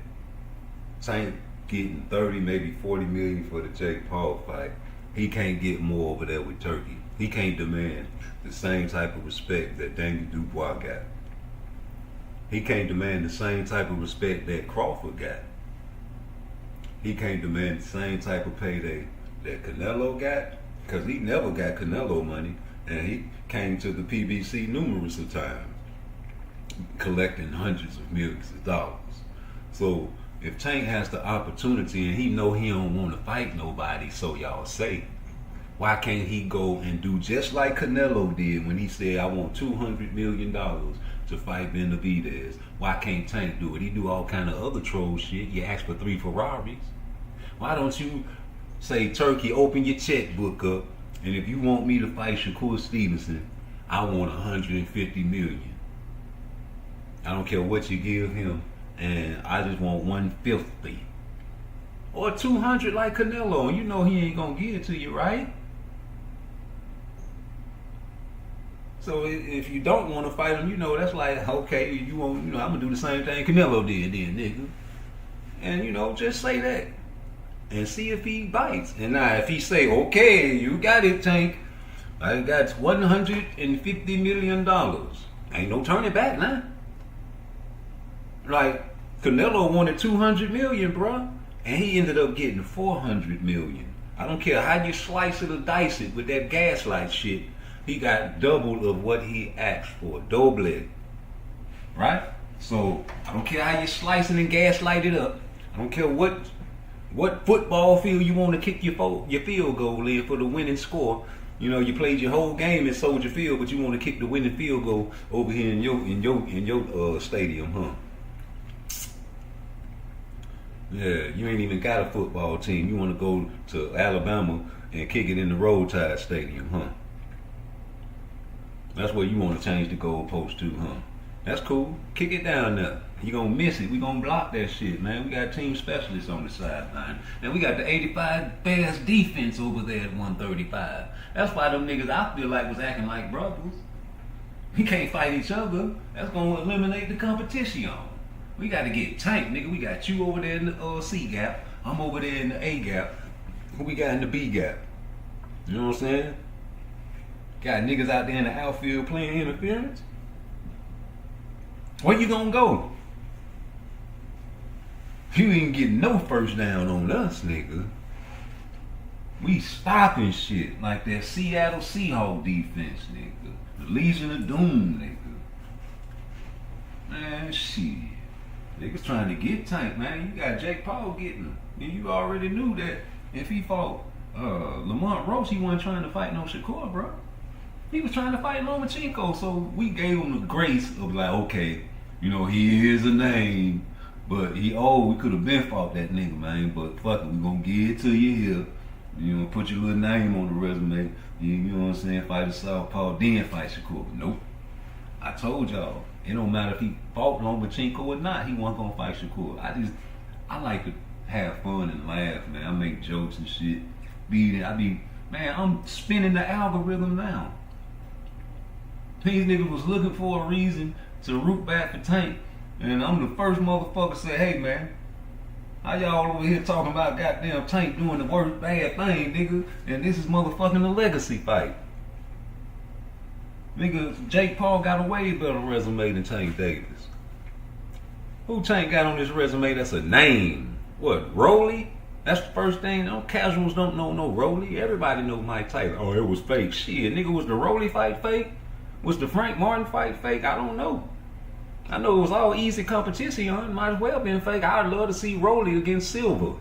Tank getting 30, maybe 40 million for the Jake Paul fight, he can't get more over there with Turkey? He can't demand the same type of respect that Daniel Dubois got. He can't demand the same type of respect that Crawford got. He can't demand the same type of payday that Canelo got, because he never got Canelo money, and he came to the PBC numerous of times, collecting hundreds of millions of dollars. So if Tank has the opportunity and he know he don't want to fight nobody, so y'all say, why can't he go and do just like Canelo did when he said, I want $200 million to fight Benavidez? Why can't Tank do it? He do all kind of other troll shit. You ask for 3 Ferraris. Why don't you say, Turkey, open your checkbook up, and if you want me to fight Shakur Stevenson, I want 150 million. I don't care what you give him, and I just want 150. Or 200 like Canelo, and you know he ain't gonna give it to you, right? So if you don't want to fight him, you know, that's like, okay, you want, you know, I'm gonna do the same thing Canelo did then, nigga. And you know, just say that. And see if he bites. And now if he say, okay, you got it, Tank, I got $150 million. Ain't no turning back now. Like, Canelo wanted 200 million, bruh, and he ended up getting 400 million. I don't care how you slice it or dice it with that gaslight shit, he got double of what he asked for, doble. Right? So, I don't care how you slice it and gaslight it up. I don't care what football field you want to kick your field goal in for the winning score. You know, you played your whole game in Soldier Field, but you want to kick the winning field goal over here in your stadium, huh? Yeah, you ain't even got a football team. You want to go to Alabama and kick it in the Roll Tide Stadium, huh? That's where you want to change the goalpost to, huh? That's cool. Kick it down there. You gonna miss it. We gonna block that shit, man. We got team specialists on the sideline. And we got the 85 Bears defense over there at 135. That's why them niggas I feel like was acting like brothers. We can't fight each other. That's gonna eliminate the competition. We gotta get Tank, nigga. We got you over there in the C gap. I'm over there in the A gap. Who we got in the B gap? You know what I'm saying? Got niggas out there in the outfield playing interference. Where you gonna go? You ain't getting no first down on us, nigga. We stopping shit like that Seattle Seahawks defense, nigga. The Legion of Doom, nigga. Man, shit. Niggas trying to get Tank, man. You got Jake Paul getting him. And you already knew that if he fought Lamont Roach, he wasn't trying to fight no Shakur, bro. He was trying to fight Lomachenko, so we gave him the grace of like, okay, you know, he is a name, but we could have been fought that nigga, man, but fuck it, we gonna give it to you here. You know, put your little name on the resume, you know what I'm saying, fight a Southpaw, then fight Shakur. Nope. I told y'all, it don't matter if he fought Lomachenko or not, he wasn't gonna fight Shakur. I like to have fun and laugh, man. I make jokes and shit. Man, I'm spinning the algorithm now. These niggas was looking for a reason to root back for Tank, and I'm the first motherfucker to say, hey man, how y'all over here talking about goddamn Tank doing the worst bad thing, nigga, and this is motherfucking a legacy fight. Nigga, Jake Paul got a way better resume than Tank Davis. Who Tank got on his resume that's a name? What, Rolly? That's the first thing. No casuals don't know no Rolly. Everybody know Mike Tyson. Oh, it was fake. Shit, nigga, was the Rolly fight fake? Was the Frank Martin fight fake? I don't know. I know it was all easy competition. Might as well been fake. I'd love to see Rolly against Silva.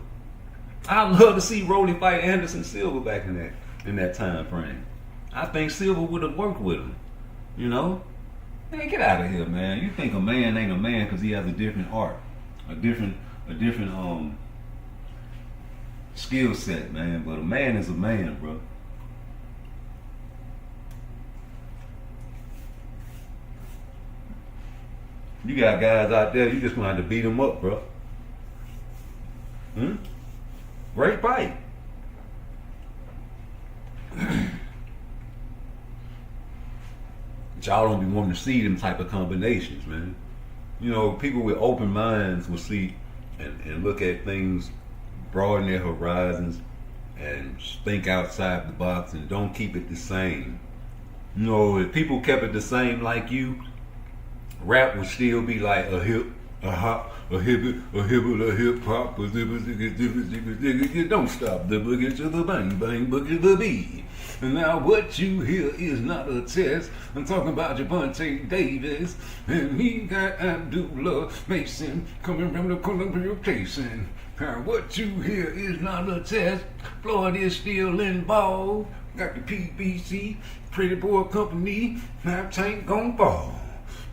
I'd love to see Rolly fight Anderson Silva back in that time frame. I think Silva would have worked with him. You know? Man, get out of here, man. You think a man ain't a man because he has a different art, a different skill set, man. But a man is a man, bro. You got guys out there, you just gonna have to beat them up, bro. Great fight. Y'all don't be wanting to see them type of combinations, man. You know, people with open minds will see and look at things, broaden their horizons, and think outside the box and don't keep it the same. You know, if people kept it the same like you, rap would still be like a hip, a hop, a hip hop, you don't stop the boogie to the bang bang boogie the beat. And now what you hear is not a test. I'm talking about Javante Davis, and he got Abdullah Mason coming from the Columbia Basin. Now what you hear is not a test. Floyd is still involved. Got the PBC, Pretty Boy Company. Now Tank gon' fall.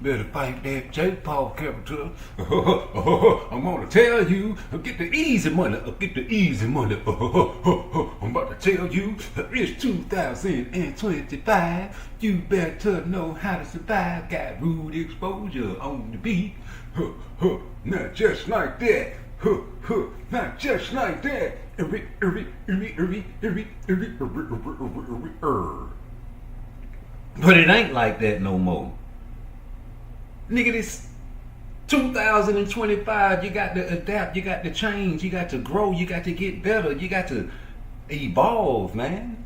Better fight that Jake Paul character. I'm gonna tell you, get the easy money, get the easy money. I'm about to tell you, it's 2025. You better know how to survive. Got rude exposure on the beat. Not just like that. Not just like that. But it ain't like that no more. Nigga, this 2025, you got to adapt, you got to change, you got to grow, you got to get better, you got to evolve, man.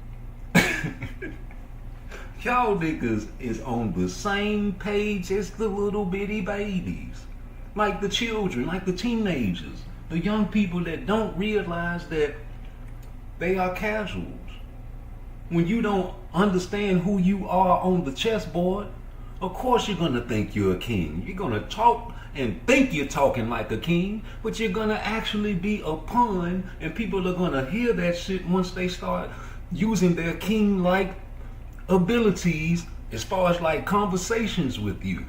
Y'all niggas is on the same page as the little bitty babies. Like the children, like the teenagers, the young people that don't realize that they are casuals. When you don't understand who you are on the chessboard, of course you're gonna think you're a king. You're gonna talk and think you're talking like a king, but you're gonna actually be a pawn, and people are gonna hear that shit once they start using their king-like abilities as far as like conversations with you.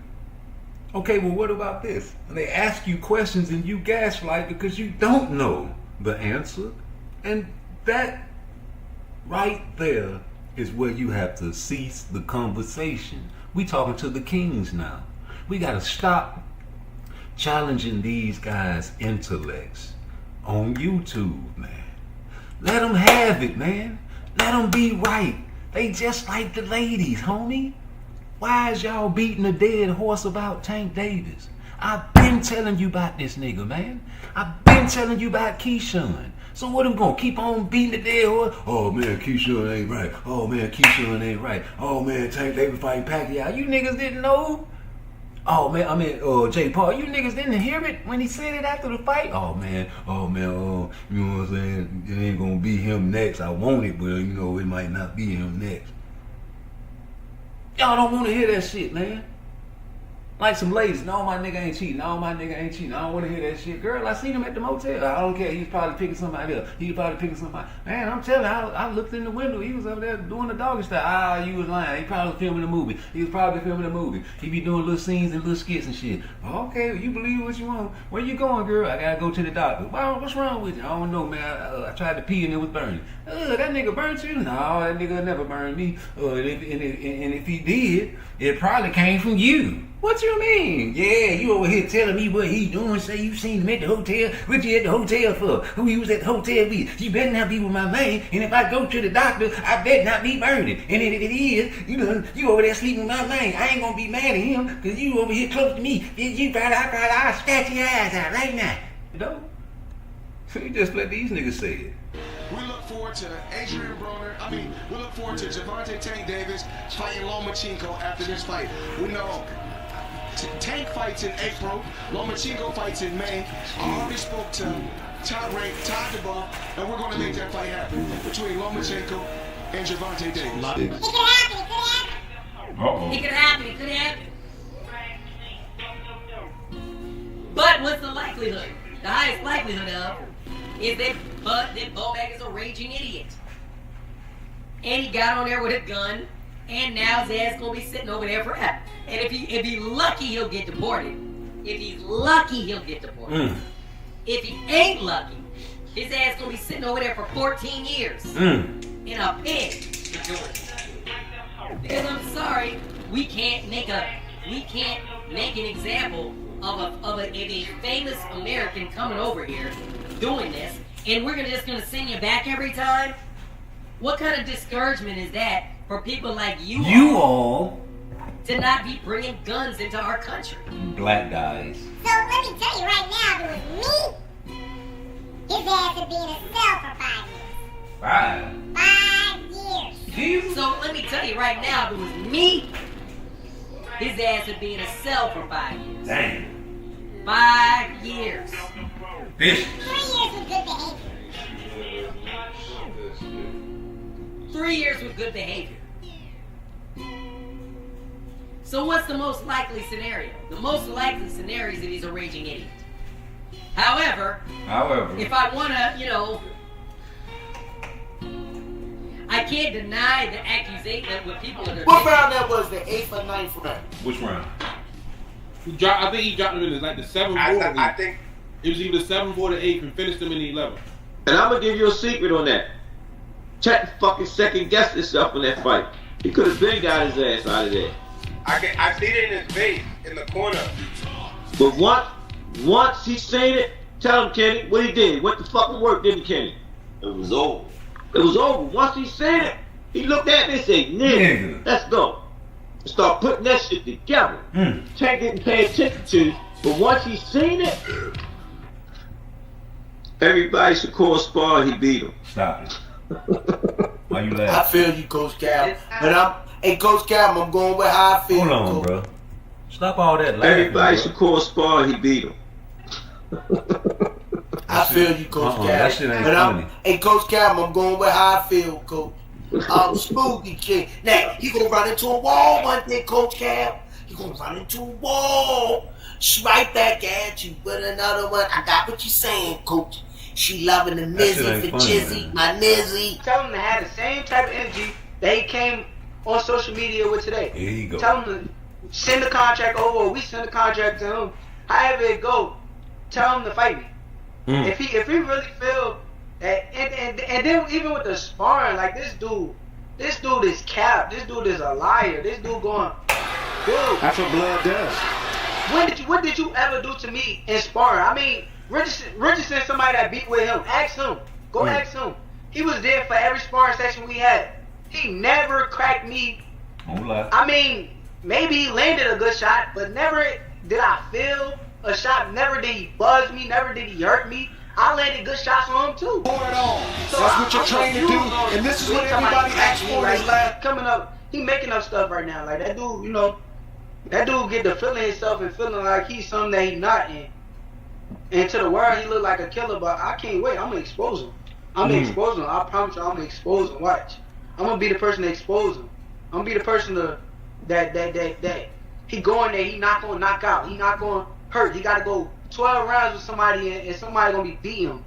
Okay, well what about this? They ask you questions and you gaslight because you don't know the answer. And that right there is where you have to cease the conversation. We talking to the kings now. We gotta stop challenging these guys' intellects on YouTube, man. Let them have it, man. Let them be right. They just like the ladies, homie. Why is y'all beating a dead horse about Tank Davis? I've been telling you about this nigga, man. I've been telling you about Keyshawn. So what are we gonna keep on beating the dead horse? Oh man, Keyshawn ain't right. Oh man, Keyshawn ain't right. Oh man, Tank Davis fighting Pacquiao. You niggas didn't know? Oh man, Jake Paul, you niggas didn't hear it when he said it after the fight? Oh man, you know what I'm saying? It ain't gonna be him next. I want it, but you know, it might not be him next. Y'all don't wanna hear that shit, man. Like some ladies, no, my nigga ain't cheating. No, my nigga ain't cheating. I don't want to hear that shit. Girl, I seen him at the motel. I don't care. He was probably picking somebody up. He was probably picking somebody. Man, I'm telling you, I looked in the window. He was over there doing the doggy style. Ah, you was lying. He probably was filming a movie. He was probably filming a movie. He be doing little scenes and little skits and shit. Okay, you believe what you want. Where you going, girl? I gotta go to the doctor. Well, what's wrong with you? I don't know, man. I tried to pee and it was burning. That nigga burnt you? No, that nigga never burned me. And if he did, it probably came from you. What you mean? Yeah, you over here telling me what he doing. Say you seen him at the hotel. What you at the hotel for? Who you was at the hotel with? You better not be with my man. And if I go to the doctor, I better not be burning. And if it is, you over there sleeping with my man. I ain't gonna be mad at him because you over here close to me. I'll scratch your eyes out right now. You know? So you just let these niggas say it. We look forward to Adrian Broner. We look forward to Gervonta Tank Davis fighting Lomachenko after this fight. We know Tank fights in April. Lomachenko fights in May. I already spoke to top-ranked Todd DeBuff, and we're going to make that fight happen between Lomachenko and Gervonta Davis. It could happen. It could happen. It could happen. But what's the likelihood? The highest likelihood of is that Bobak is a raging idiot. And he got on there with a gun, and now his ass gonna be sitting over there forever. And if he's lucky, he'll get deported. If he's lucky, he'll get deported. If he ain't lucky, his ass gonna be sitting over there for 14 years in a pen for doing it. Because I'm sorry, we can't make an example of a famous American coming over here doing this, and we're just gonna send you back every time. What kind of discouragement is that for people like you all to not be bringing guns into our country? Black guys. So let me tell you right now, if it was me, his ass would be in a cell for 5 years. 5 years. So let me tell you right now, if it was me, his ass would be in a cell for 5 years. Damn. 5 years. 3 years with good behavior. 3 years with good behavior. So what's the most likely scenario? The most likely scenario is that he's a raging idiot. However, if I want to, I can't deny the accusation that what people are. What round that was? The 8th or 9th round? Which round? I think he dropped him in the 7th. I think it was either 7th or the 8th and finished him in the 11th. And I'm gonna give you a secret on that. Check fucking second guess himself in that fight. He could have been got his ass out of there. I see it in his face in the corner. But once he seen it, tell him, Kenny, what he did. What the fucking work didn't Kenny? It was over. It was over. Once he seen it, he looked at me and said, nigga, let's go. Start putting that shit together. Tank didn't pay attention to it, but once he seen it, everybody should call spar, he beat him. Stop it. Why you laughing? I feel you, Coach Cal. But hey, Coach Cal, I'm going with how I feel. Hold on, bro. Stop all that laughing. Everybody should call spar, he beat him. I feel you, Coach Cal. That shit ain't funny. Hey, Coach Cal, I'm going with how I feel, Coach. Smoothie kid. Now, he gonna run into a wall one day, Coach Cal. He gonna run into a wall. Right back at you with another one. I got what you saying, Coach. She loving the Nizzy for Jizzy, my Nizzy. Tell him to have the same type of energy that he came on social media with today. Here you go. Tell him to send the contract over, or we send the contract to him. However it go, tell him to fight me. If he really feel that, and then even with the sparring, like this dude is capped. This dude is a liar. This dude going, dude. That's what blood does. What did you ever do to me in sparring? I mean, Richardson, somebody that beat with him. Ask him. Go ask him. He was there for every sparring session we had. He never cracked me. I mean, maybe he landed a good shot, but never did I feel a shot. Never did he buzz me. Never did he hurt me. I landed good shots on him too. Pour it on. So that's what you're trained to do, and this is what everybody asks for. His last coming up, he making up stuff right now. Like that dude, that dude get to feeling himself and feeling like he's something that he's not in. And to the world, he look like a killer, but I can't wait. I'm gonna expose him. I'm gonna expose him. I promise you, I'm gonna expose him. Watch. I'm gonna be the person to expose him. I'm gonna be the person that He going there, he not gonna knock out. He not gonna hurt. He gotta go 12 rounds with somebody and somebody gonna be beating him.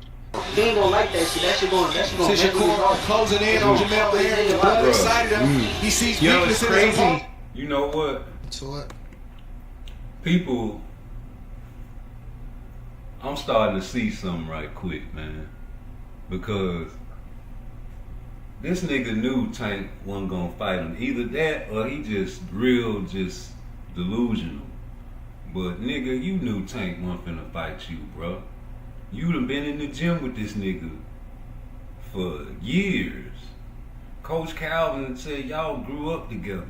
He ain't gonna like that shit. That shit gonna Since Shakur closing in on Jamel Herring, the blood excited him. He sees weakness in his opponent. You know what? So what? People, I'm starting to see something right quick, man. Because this nigga knew Tank wasn't gonna fight him. Either that or he just delusional. But nigga, you knew Tank wasn't finna fight you, bro. You done been in the gym with this nigga for years. Coach Calvin said y'all grew up together.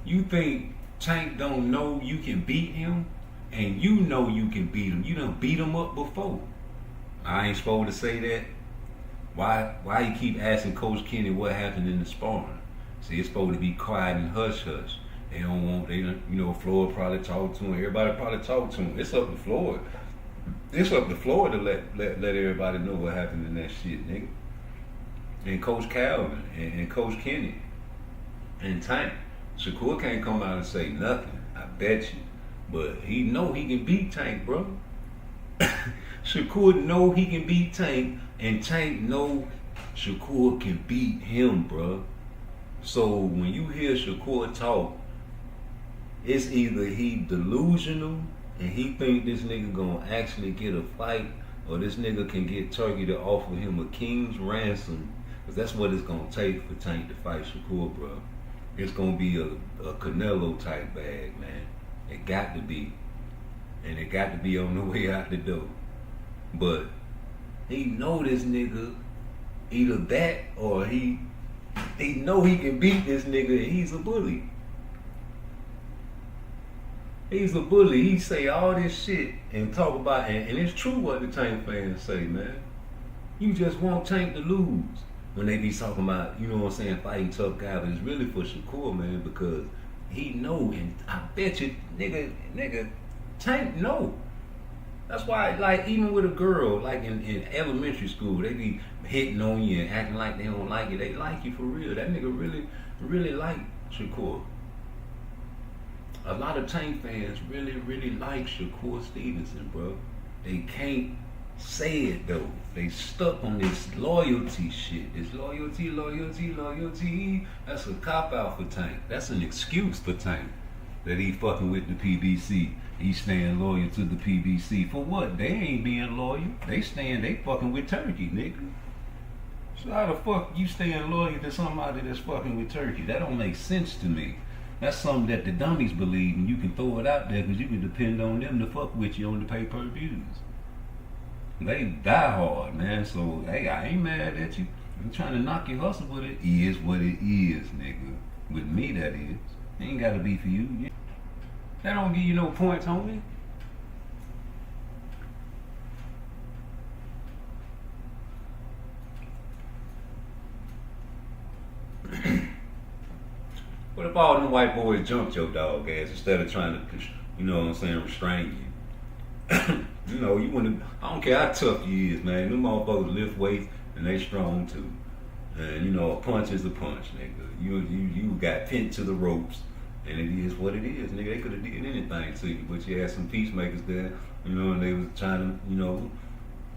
You think Tank don't know you can beat him? And you know you can beat him. You done beat him up before. I ain't supposed to say that. Why you keep asking Coach Kenny what happened in the sparring? See, it's supposed to be quiet and hush hush. They don't want, Floyd probably talk to him. Everybody probably talk to him. It's up to Floyd. It's up to Floyd to let everybody know what happened in that shit, nigga. And Coach Calvin and Coach Kenny and Tank. Shakur can't come out and say nothing, I bet you. But he know he can beat Tank, bro. Shakur know he can beat Tank, and Tank know Shakur can beat him, bro. So when you hear Shakur talk, it's either he delusional and he think this nigga gonna actually get a fight, or this nigga can get Turkey to offer him a king's ransom, because that's what it's gonna take for Tank to fight Shakur, bro. It's gonna be a Canelo type bag, man. It got to be. And it got to be on the way out the door. But he know this nigga, either that or he know he can beat this nigga, and he's a bully. He's a bully. He say all this shit and talk about, and it's true what the Tank fans say, man. You just want Tank to lose. When they be talking about, you know what I'm saying, fighting tough guy, but it's really for Shakur, man, because he know, and I bet you, nigga, Tank know. That's why, like, even with a girl, like in elementary school, they be hitting on you and acting like they don't like you. They like you for real. That nigga really like Shakur. A lot of Tank fans really like Shakur Stevenson, bro. They can't say it though. They stuck on this loyalty shit. This loyalty. That's a cop out for Tank. That's an excuse for Tank that he fucking with the PBC. He staying loyal to the PBC. For what? They ain't being loyal. They fucking with Turkey, nigga. So how the fuck you staying loyal to somebody that's fucking with Turkey? That don't make sense to me. That's something that the dummies believe, and you can throw it out there because you can depend on them to fuck with you on the pay-per-views. They die hard, man. So, hey, I ain't mad at you. I'm trying to knock your hustle, but it is what it is, nigga. With me, that is. It ain't got to be for you. That don't give you no points, homie. What if all them white boys jumped your dog ass instead of trying to, you know what I'm saying, restrain you? You know, you wouldn't. I don't care how tough you is, man. Them motherfuckers lift weights and they strong too. And you know, a punch is a punch, nigga. You got pinned to the ropes, and it is what it is, nigga. They could have did anything to you, but you had some peacemakers there, you know, and they was trying to, you know,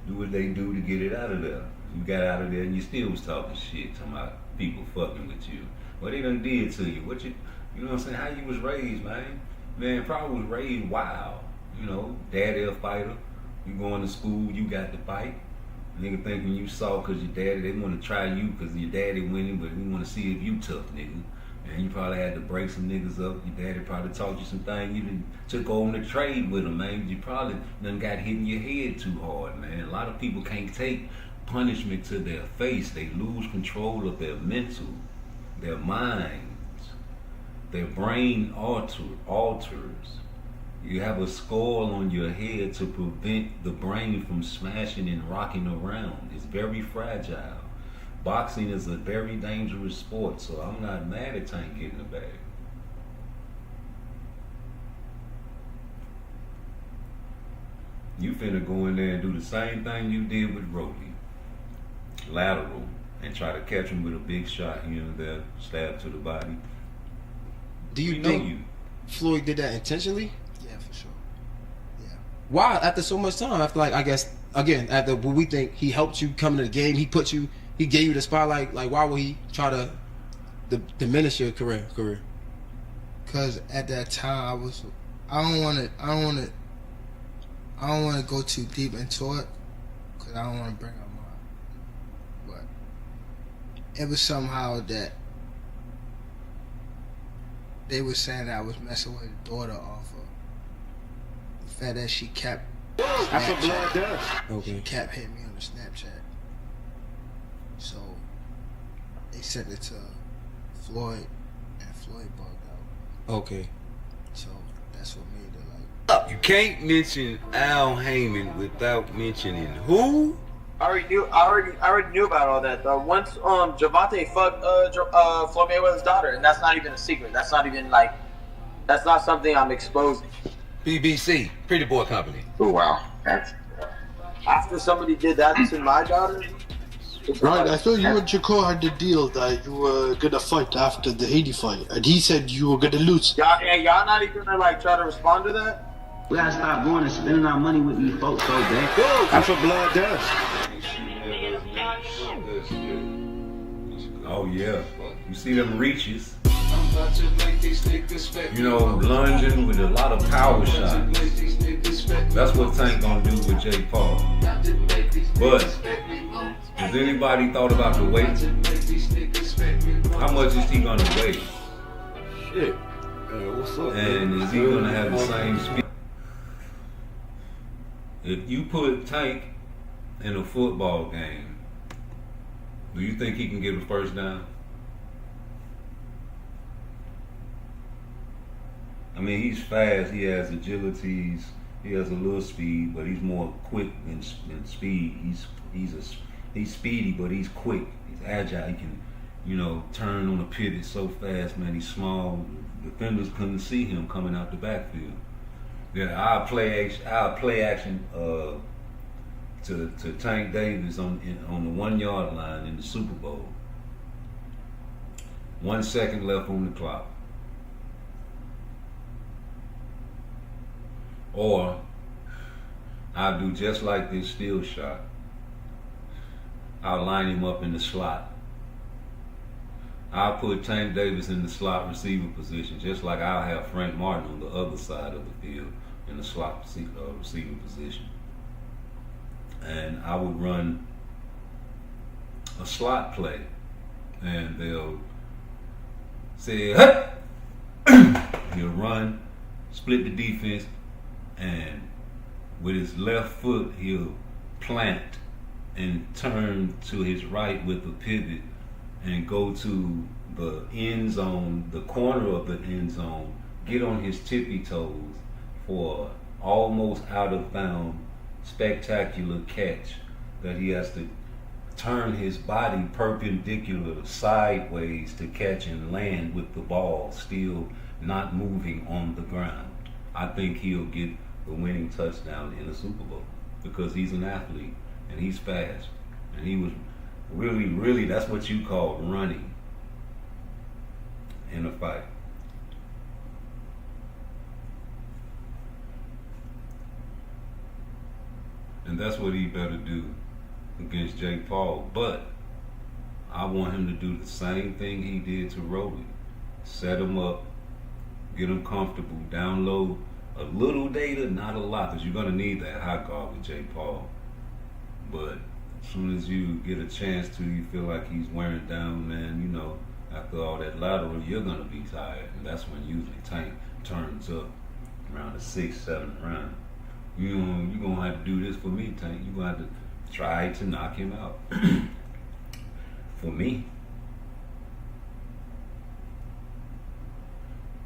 do what they do to get it out of there. You got out of there, and you still was talking shit, talking about people fucking with you. What they done did to you? What you know what I'm saying? How you was raised, man? Man, probably was raised wild. You know, daddy a fighter. You going to school, you got to fight. Nigga thinking you saw because your daddy, they want to try you because your daddy winning, but we want to see if you tough, nigga. And you probably had to break some niggas up. Your daddy probably taught you some things. You done took on the trade with them, man. You probably done got hit in your head too hard, man. A lot of people can't take punishment to their face. They lose control of their mental, their minds, their brain alters. You have a skull on your head to prevent the brain from smashing and rocking around. It's very fragile. Boxing is a very dangerous sport, so I'm not mad at Tank getting the bag. You finna go in there and do the same thing you did with Roly. Lateral. And try to catch him with a big shot here and there, stab to the body. Do you think Floyd did that intentionally? Yeah, for sure. Yeah. Why? After so much time, after like I guess again after what we think he helped you come into the game, he gave you the spotlight. Like why would he try to diminish your career? Because at that time I don't want to go too deep into it because I don't want to bring up but it was somehow that they were saying that I was messing with his daughter off of the fact that she kept That's what blood does. Okay. She kept hitting me on the Snapchat. So they sent it to Floyd and Floyd bugged out. Okay. So that's what made it like. You can't mention Al Heyman without mentioning who? I already knew about all that though. Once Javante fucked Floyd Mayweather's daughter, and that's not even a secret. That's not even like that's not something I'm exposing. BBC, Pretty Boy Company. Oh wow. That's after somebody did that to my daughter. Right, I thought you and Jaco had the deal that you were gonna fight after the Haiti fight, and he said you were gonna lose. Y'all not even gonna like try to respond to that? We gotta stop going and spending our money with these folks so bad. That's what blood does. Oh yeah, you see them reaches. You know, lunging with a lot of power shots. That's what Tank gonna do with Jake Paul. But has anybody thought about the weight? How much is he gonna weigh? Shit. What's up? And is he gonna have the same speed? If you put Tank in a football game, do you think he can get a first down? I mean, he's fast, he has agilities, he has a little speed, but he's more quick than speed. He's speedy, but he's quick. He's agile. He can, you know, turn on a pivot so fast, man. He's small. Defenders couldn't see him coming out the backfield. Yeah, I'll play action to Tank Davis on the 1 yard line in the Super Bowl. 1 second left on the clock. Or I'll do just like this still shot. I'll line him up in the slot. I'll put Tank Davis in the slot receiver position, just like I'll have Frank Martin on the other side of the field in the slot receiver position. And I would run a slot play, and they'll say, "Hey!" He'll run, split the defense, and with his left foot, he'll plant and turn to his right with a pivot and go to the end zone, the corner of the end zone, get on his tippy toes for almost out of bounds spectacular catch that he has to turn his body perpendicular sideways to catch and land with the ball still not moving on the ground. I think he'll get the winning touchdown in the Super Bowl because he's an athlete and he's fast, and he was really, that's what you call running in a fight. And that's what he better do against Jake Paul. But I want him to do the same thing he did to Rolly. Set him up, get him comfortable, download a little data, not a lot, because you're going to need that high guard with Jake Paul. But as soon as you get a chance to, you feel like he's wearing down, man, you know, after all that lateral, you're going to be tired. And that's when usually Tank turns up around the 6th, 7th round. You're going to have to do this for me, Tank. You're going to have to try to knock him out. For me.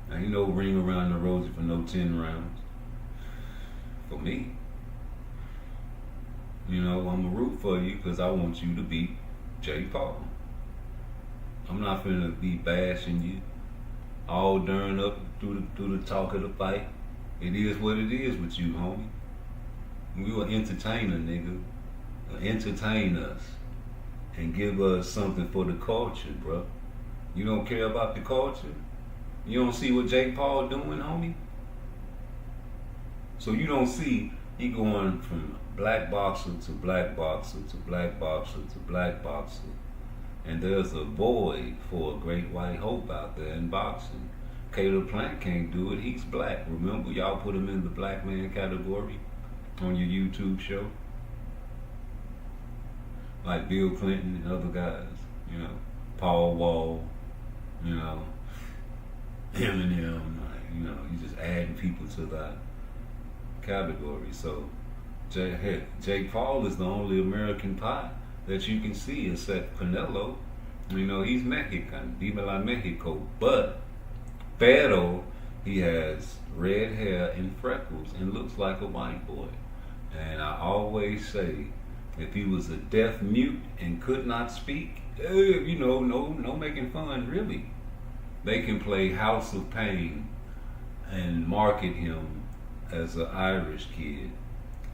Now, you know, ring around the rosy for no 10 rounds. For me. You know, I'm going to root for you because I want you to beat Jake Paul. I'm not finna be bashing you all during up through the talk of the fight. It is what it is with you, homie. You an entertainer, nigga. Entertain us and give us something for the culture, bro. You don't care about the culture? You don't see what Jake Paul doing, homie? So you don't see he going from black boxer to black boxer to black boxer to black boxer. And there's a void for a great white hope out there in boxing. Caleb Plant can't do it. He's black. Remember, y'all put him in the black man category on your YouTube show? Like Bill Clinton and other guys, you know, Paul Wall, you know, Eminem, like, you know, you just adding people to that category. So Jake Paul is the only American pie that you can see except Canelo. You know, he's Mexican, Viva la Mexico. But Pero, he has red hair and freckles and looks like a white boy. And I always say, if he was a deaf mute and could not speak, you know, no making fun, really. They can play House of Pain and market him as an Irish kid,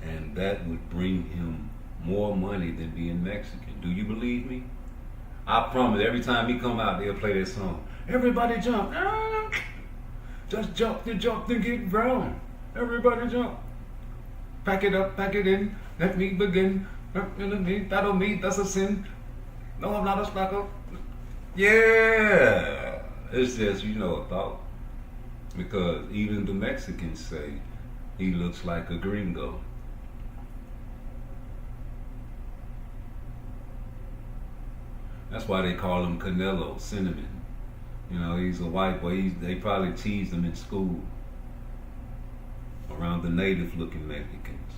and that would bring him more money than being Mexican. Do you believe me? I promise, every time he come out, they'll play that song. Everybody jump. Just jump and get brown. Everybody jump. Pack it up, pack it in. Let me begin. Battle me, that's a sin. No, I'm not a slacker. Yeah. It's just, you know, a thought. Because even the Mexicans say he looks like a gringo. That's why they call him Canelo, Cinnamon. You know, he's a white boy. They probably teased him in school around the native-looking Mexicans.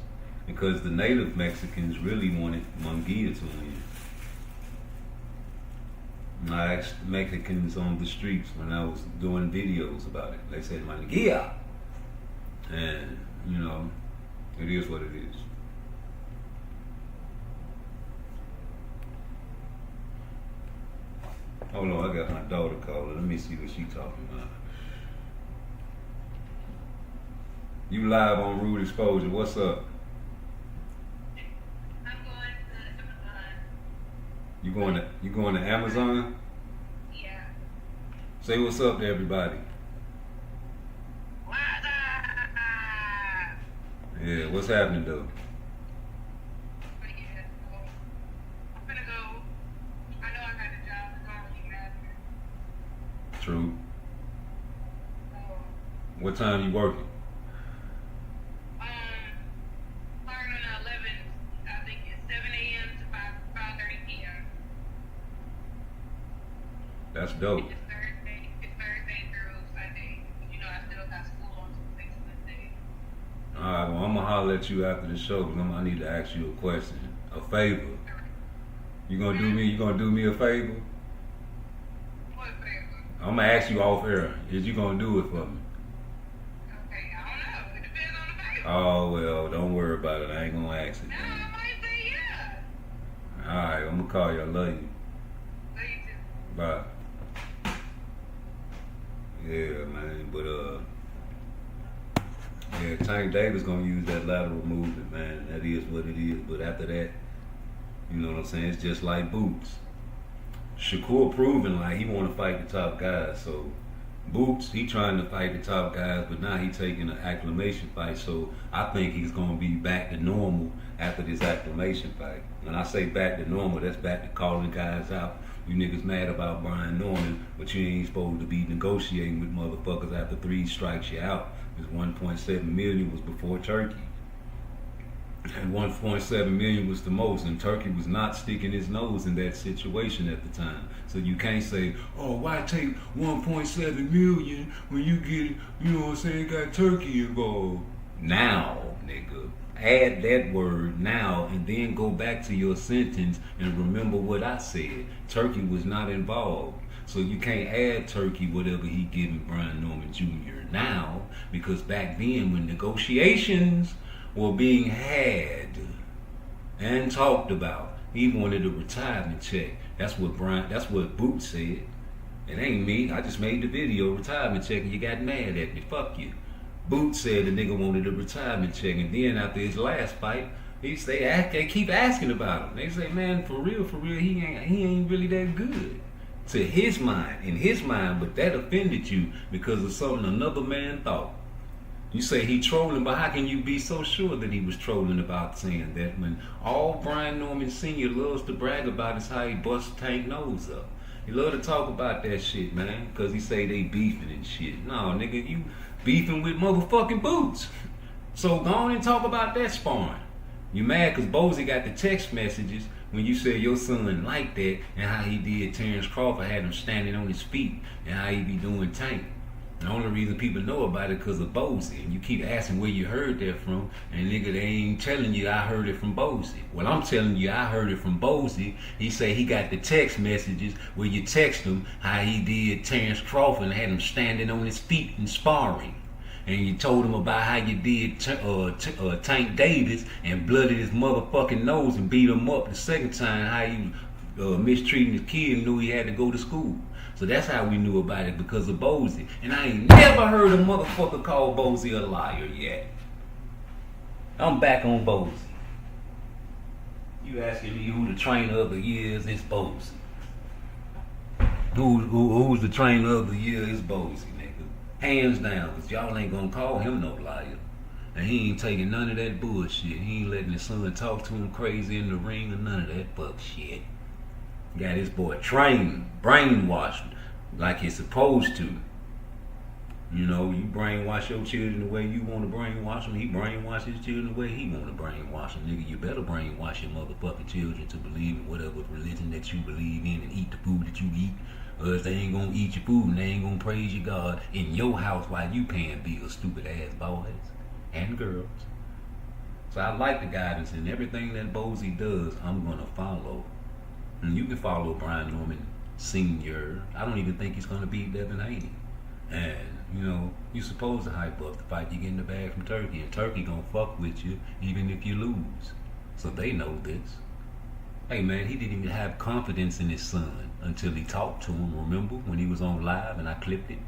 Because the native Mexicans really wanted Munguia to win. And I asked Mexicans on the streets when I was doing videos about it. They said, Munguia! And, you know, it is what it is. Hold on, I got my daughter calling. Let me see what she talking about. You live on Rude Exposure. What's up? You going to Amazon? Yeah. Say what's up to everybody. Yeah, what's happening though? I'm gonna go. I know I got a job. It's not really matter. True. What time you working? Starting at 11. I think it's 7 a.m. to 5:30 p.m. That's dope. It's Thursday through Sunday. You know, I still got school on Tuesday to Wednesday. All right, well, I'm gonna holler at you after the show because I need to ask you a question, a favor. You gonna do me a favor? What favor? I'm gonna ask you off air. Is you gonna do it for me? Okay, I don't know. It depends on the favor. Oh well, don't worry about it. I ain't gonna ask it. No, I might say yeah. All right, I'm gonna call you. I love you. Love you too. Bye. Yeah, man, but yeah, Tank Davis gonna use that lateral movement, man. That is what it is. But after that, you know what I'm saying? It's just like Boots. Shakur proving like he want to fight the top guys. So Boots, he trying to fight the top guys, but now he taking an acclimation fight. So I think he's gonna be back to normal after this acclimation fight. When I say back to normal, that's back to calling guys out. You niggas mad about Brian Norman, but you ain't supposed to be negotiating with motherfuckers after 3 strikes you out. This 1.7 million was before Turkey. And 1.7 million was the most, and Turkey was not sticking his nose in that situation at the time. So you can't say, oh, why take 1.7 million when you get, you know what I'm saying, got Turkey involved. Now, nigga. Add that word now and then go back to your sentence and remember what I said. Turkey was not involved. So you can't add Turkey whatever he giving Brian Norman Jr. now, because back then when negotiations were being had and talked about, he wanted a retirement check. That's what Boots said. It ain't me. I just made the video, retirement check, and you got mad at me. Fuck you. Boots said the nigga wanted a retirement check, and then after his last fight, they keep asking about him. They say, man, for real, he ain't really that good. To his mind, in his mind, but that offended you because of something another man thought. You say he trolling, but how can you be so sure that he was trolling about saying that when all Brian Norman Sr. loves to brag about is how he busts Tank nose up? He love to talk about that shit, man, because he say they beefing and shit. No, nigga, you beefing with motherfucking Boots. So go on and talk about that sparring. You mad because Bozy got the text messages when you said your son liked that and how he did Terrence Crawford, had him standing on his feet, and how he be doing Tank. The only reason people know about it because of Bozy. And you keep asking where you heard that from, and nigga, they ain't telling you I heard it from Bozy. Well, I'm telling you I heard it from Bozy. He say he got the text messages where you text him how he did Terrence Crawford and had him standing on his feet and sparring. And you told him about how you did Tank Davis and blooded his motherfucking nose and beat him up the second time, how you mistreating his kid and knew he had to go to school. So that's how we knew about it, because of Bozy. And I ain't never heard a motherfucker call Bozy a liar yet. I'm back on Bozy. You asking me who the trainer of the year is? It's Bozy. Who's the trainer of the year? It's Bozy, nigga. Hands down, because y'all ain't gonna call him no liar. And he ain't taking none of that bullshit. He ain't letting his son talk to him crazy in the ring or none of that fuck shit. Got his boy trained, brainwashed like he's supposed to. You know, you brainwash your children the way you want to brainwash them. He brainwash his children the way he want to brainwash them. Nigga, you better brainwash your motherfucking children to believe in whatever religion that you believe in and eat the food that you eat. Or else they ain't gonna eat your food and they ain't gonna praise your God in your house while you paying bills, stupid ass boys and girls. So I like the guidance, and everything that Bozy does, I'm gonna follow. And you can follow Brian Norman Sr. I don't even think he's going to beat Devin Haney. And, you know, you're supposed to hype up the fight you get in the bag from Turkey. And Turkey going to fuck with you even if you lose. So they know this. Hey, man, he didn't even have confidence in his son until he talked to him, remember? When he was on live and I clipped it.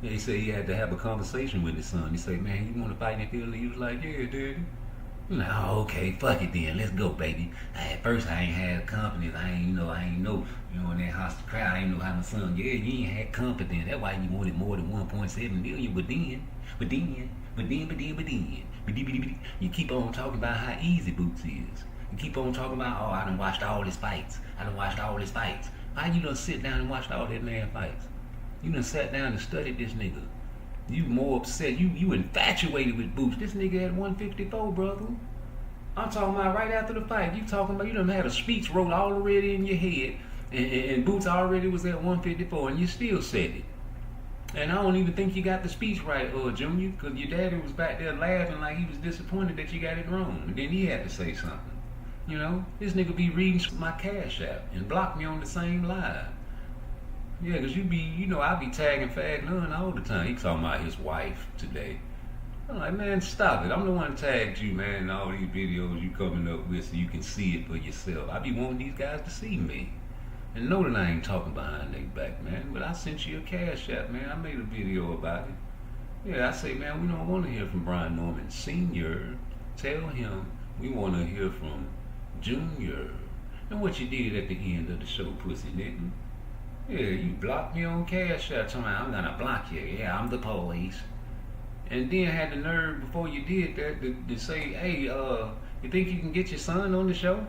Yeah, he said he had to have a conversation with his son. He said, man, you want to fight in the field? He was like, yeah, daddy. No, okay, fuck it then. Let's go, baby. At first, I ain't had confidence. I ain't know, in that hostile crowd, I ain't know how my son, yeah, you ain't had confidence. That's why you wanted more than 1.7 million. But then, you keep on talking about how easy Boots is. You keep on talking about, oh, I done watched all his fights. Why you done sit down and watched all that man fights? You done sat down and studied this nigga. You more upset. You infatuated with Boots. This nigga at 154, brother. I'm talking about right after the fight. You talking about you done had a speech wrote already in your head, and Boots already was at 154, and you still said it. And I don't even think you got the speech right, Junior, because your daddy was back there laughing like he was disappointed that you got it wrong. And then he had to say something. You know, this nigga be reading my Cash App and block me on the same live. Yeah, because I be tagging Fag None all the time. He talking about his wife today. I'm like, man, stop it. I'm the one tagged you, man, in all these videos you coming up with so you can see it for yourself. I be wanting these guys to see me. And know that I ain't talking behind their back, man. But I sent you a Cash App, man. I made a video about it. Yeah, I say, man, we don't want to hear from Brian Norman Sr. Tell him we want to hear from Junior. And what you did at the end of the show, pussy nigga. Yeah, you blocked me on Cash App. I'm gonna block you. Yeah, I'm the police. And then had the nerve before you did that to say, hey, you think you can get your son on the show?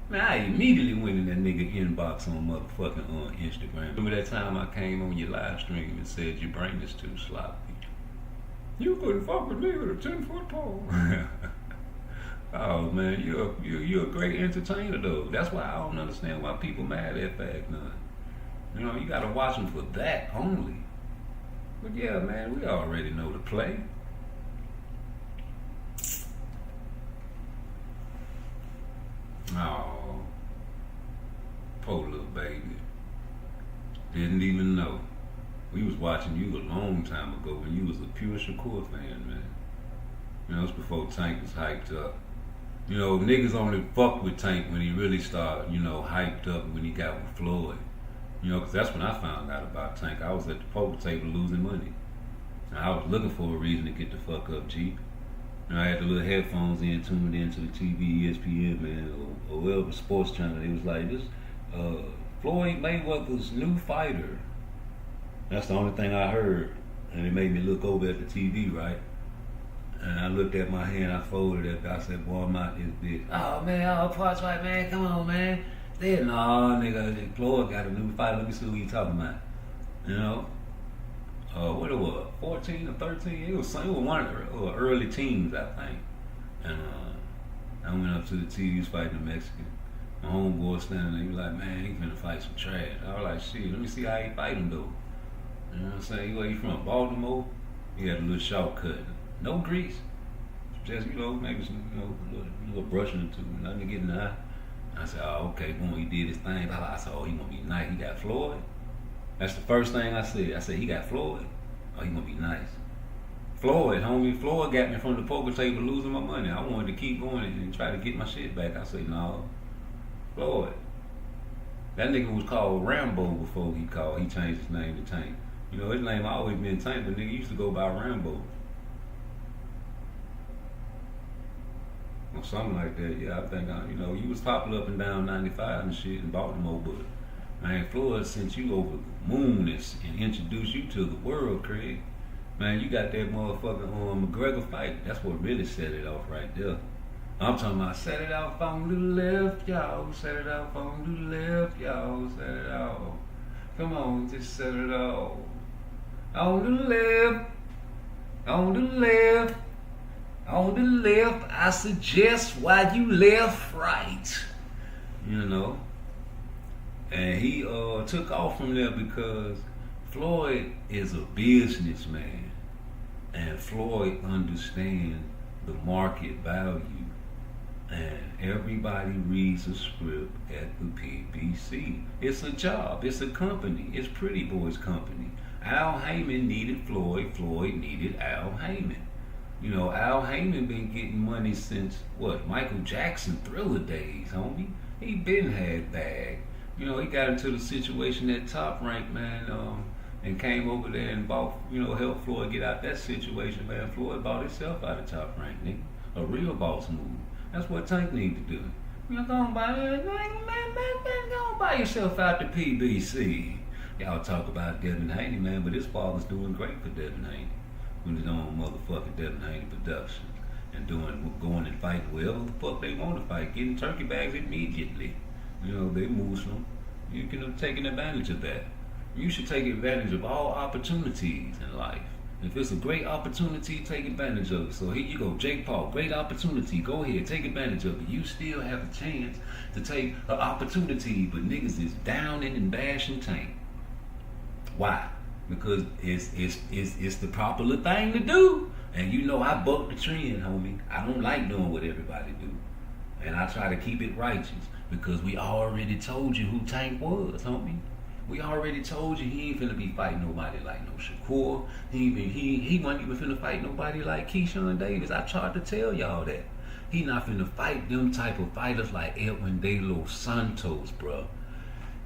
Man, I immediately went in that nigga inbox on motherfucking Instagram. Remember that time I came on your live stream and said your brain is too sloppy? You couldn't fuck with me with a 10-foot pole. Oh man, you're a great entertainer though. That's why I don't understand why people mad at Fag None. You know, you gotta watch them for that only. But yeah, man, we already know the play. Oh, poor little baby. Didn't even know. We was watching you a long time ago when you was a pure Shakur fan, man. You know, it's before Tank was hyped up. You know, niggas only fucked with Tank when he really started, hyped up when he got with Floyd. You know, because that's when I found out about Tank. I was at the poker table losing money. And I was looking for a reason to get the fuck up cheap. And I had the little headphones in, tuned into the TV, ESPN, man, or whatever sports channel. It was like, this Floyd Mayweather's new fighter. That's the only thing I heard. And it made me look over at the TV, right? And I looked at my hand, I folded it. I said, boy, I'm out this bitch. Oh, man, PARTTWICE, man, come on, man. They said, no, nigga, Floyd got a new fighter. Let me see what you talking about. You know? What it was, 14 or 13? It was one of the early teens, I think. And I went up to the TV, he was fighting a Mexican. My homeboy standing there, he was like, man, he finna fight some trash. I was like, shit, let me see how he fight him, though. You know what I'm saying? He from Baltimore. He had a little shortcut. No grease. Just, maybe some, a little brushing or two. Nothing to get in the eye. I said, oh, okay, boom, he did his thing. I said, oh, he gonna be nice. He got Floyd. That's the first thing I said. I said, he got Floyd. Oh, he gonna be nice. Floyd, homie, Floyd got me from the poker table losing my money. I wanted to keep going and try to get my shit back. I said, no, Floyd. That nigga was called Rambo before he changed his name to Tank. You know, his name always been Tank, but nigga used to go by Rambo. Or something like that. Yeah, I think, you was popular up and down 95 and shit in Baltimore, but man, Floyd sent you over the moon and introduced you to the world, Craig. Man, you got that motherfucking McGregor fight. That's what really set it off right there. I'm talking about set it off on the left, y'all. Set it off on the left, y'all. Set it off. Come on, just set it off. On the left, on the left, on the left. I suggest why you left right. You know. And he took off from there because Floyd is a businessman, and Floyd understands the market value, and everybody reads a script at the PBC. It's a job, it's a company, it's Pretty Boy's company. Al Heyman needed Floyd, Floyd needed Al Heyman. You know, Al Heyman been getting money since, Michael Jackson Thriller days, homie. He been had bag. You know, he got into the situation at Top Rank, man, and came over there and bought, helped Floyd get out that situation, man. Floyd bought himself out of Top Rank, nigga. A real boss move. That's what Tank need to do. Go on buy yourself out the PBC. Y'all talk about Devin Haney, man, but his father's doing great for Devin Haney with his own motherfucking Devin Haney Productions and going and fighting whoever the fuck they want to fight, getting turkey bags immediately. You know, they Muslim. You can have taken advantage of that. You should take advantage of all opportunities in life. If it's a great opportunity, take advantage of it. So here you go, Jake Paul, great opportunity. Go ahead, take advantage of it. You still have a chance to take an opportunity, but niggas is downing and bashing Tank. Why? Because it's the popular thing to do. And you know I buck the trend, homie. I don't like doing what everybody do. And I try to keep it righteous. Because we already told you who Tank was, homie. We already told you he ain't finna be fighting nobody like no Shakur. He wasn't even finna fight nobody like Keyshawn Davis. I tried to tell y'all that. He not finna fight them type of fighters like Edwin De Los Santos, bro.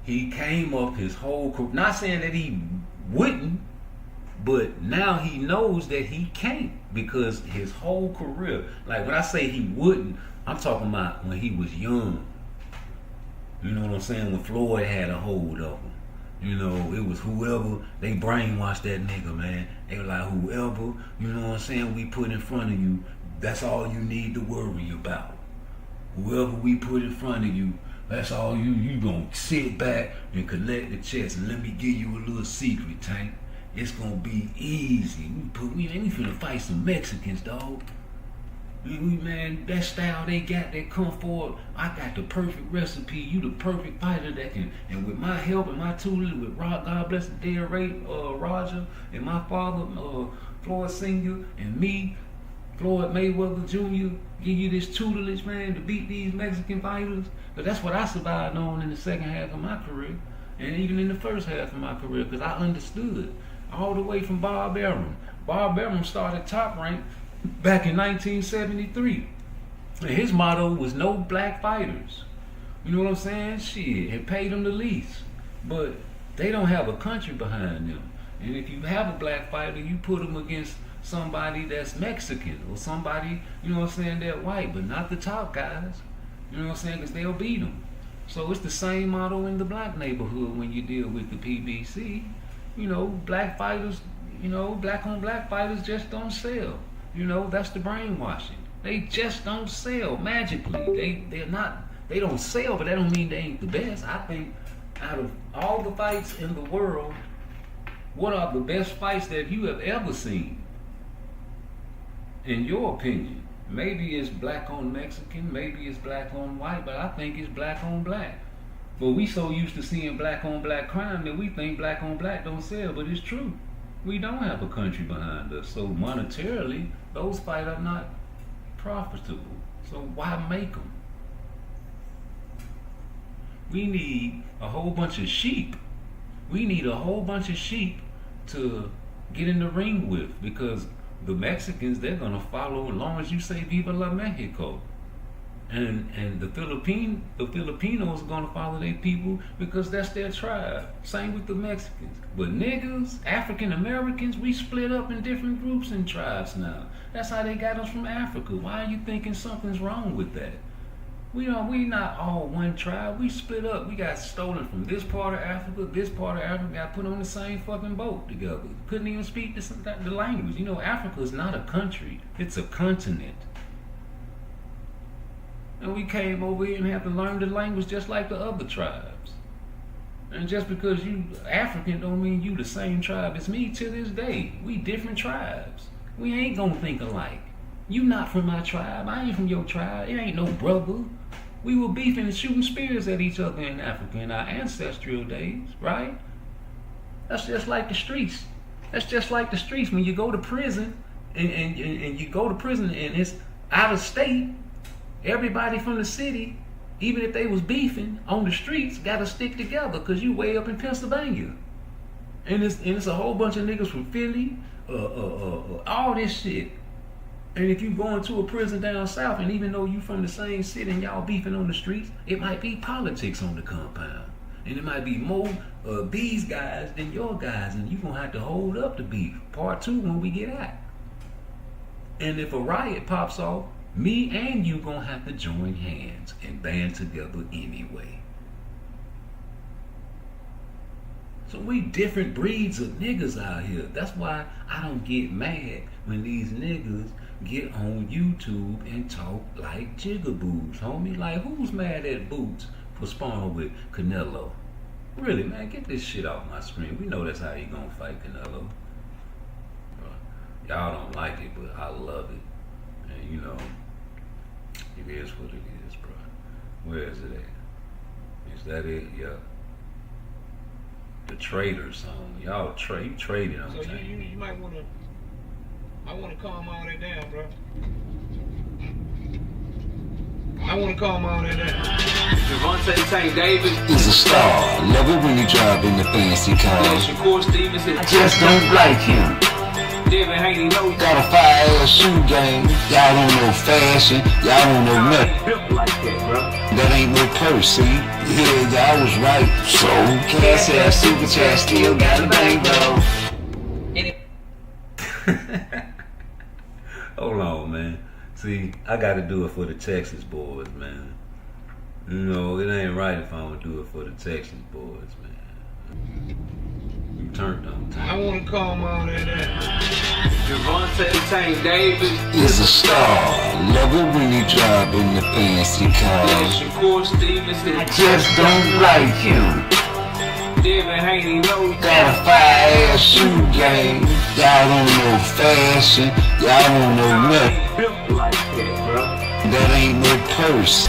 He came up his whole career. Not saying that he wouldn't, but now he knows that he can't because his whole career, like when I say he wouldn't, I'm talking about when he was young. You know what I'm saying? When Floyd had a hold of him. You know, it was whoever, they brainwashed that nigga, man. They were like, whoever, you know what I'm saying, we put in front of you, that's all you need to worry about. Whoever we put in front of you, that's all you gonna sit back and collect the checks. And let me give you a little secret, Tank. It's gonna be easy. We ain't finna fight some Mexicans, dog. Man, that style they got, that come forward, I got the perfect recipe. You the perfect fighter that can, and with my help and my tutelage, with God bless the dead Roger, and my father, Floyd Sr., and me, Floyd Mayweather Jr., give you this tutelage, man, to beat these Mexican fighters. But that's what I survived on in the second half of my career, and even in the first half of my career, because I understood all the way from Bob Arum. Bob Arum started Top Rank back in 1973. And his motto was no black fighters. You know what I'm saying? Shit, and paid them the least. But they don't have a country behind them. And if you have a black fighter, you put them against somebody that's Mexican or somebody, you know what I'm saying, that white, but not the top guys. You know what I'm saying? Because they'll beat them. So it's the same model in the black neighborhood when you deal with the PBC. You know, black fighters, you know, black on black fighters just don't sell. You know, that's the brainwashing. They just don't sell magically. They don't sell, but that don't mean they ain't the best. I think out of all the fights in the world, what are the best fights that you have ever seen? In your opinion? Maybe it's black on Mexican, maybe it's black on white, but I think it's black on black. But we so used to seeing black on black crime that we think black on black don't sell, but it's true. We don't have a country behind us, so monetarily, those fights are not profitable. So why make them? We need a whole bunch of sheep. We need a whole bunch of sheep to get in the ring with, because the Mexicans, they're gonna follow as long as you say Viva la Mexico. And the Filipinos are gonna follow their people because that's their tribe. Same with the Mexicans. But niggas, African Americans, we split up in different groups and tribes now. That's how they got us from Africa. Why are you thinking something's wrong with that? We not all one tribe. We split up. We got stolen from this part of Africa, got put on the same fucking boat together. Couldn't even speak the language. You know, Africa is not a country. It's a continent. And we came over here and had to learn the language just like the other tribes. And just because you African don't mean you the same tribe as me to this day. We different tribes. We ain't gonna think alike. You not from my tribe. I ain't from your tribe. It ain't no brother. We were beefing and shooting spears at each other in Africa in our ancestral days, right? That's just like the streets. That's just like the streets. When you go to prison and you go to prison and it's out of state, everybody from the city, even if they was beefing on the streets, gotta stick together because you way up in Pennsylvania. And it's a whole bunch of niggas from Philly, all this shit. And if you go into a prison down south, and even though you from the same city and y'all beefing on the streets, it might be politics on the compound. And it might be more these guys than your guys, and you gonna have to hold up the beef. Part 2 when we get out. And if a riot pops off, me and you gonna have to join hands and band together anyway. So we different breeds of niggas out here. That's why I don't get mad when these niggas get on YouTube and talk like jigaboos, homie. Like, who's mad at Boots for sparring with Canelo? Really, man, get this shit off my screen. We know that's how you gonna fight Canelo. Bro, y'all don't like it, but I love it. And you know, it is what it is, bro. Where is it at? Is that it? Yeah. The Trader song. Y'all you traded on So you might wanna, I wanna calm all that down, bro. I wanna calm all that down. Javante Tank Davis He's a star. Love it when you drive in the fancy car. I just don't like him. Got a fire shoe game. Y'all don't know fashion. Y'all don't know nothing. That ain't no purse, see? Yeah, y'all was right. So, cash ass super chat still got a bang though. Hold on, man. See, I gotta do it for the Texas boys, man. You know, it ain't right if I don't do it for the Texas boys, man. You turned on time. I wanna calm all that down. Javante Tank Davis Is a star. Love it when you drive in the fancy car. I just don't like him. Got a fire ass shoe game. Y'all don't know fashion. Y'all don't know nothing. That ain't no purse.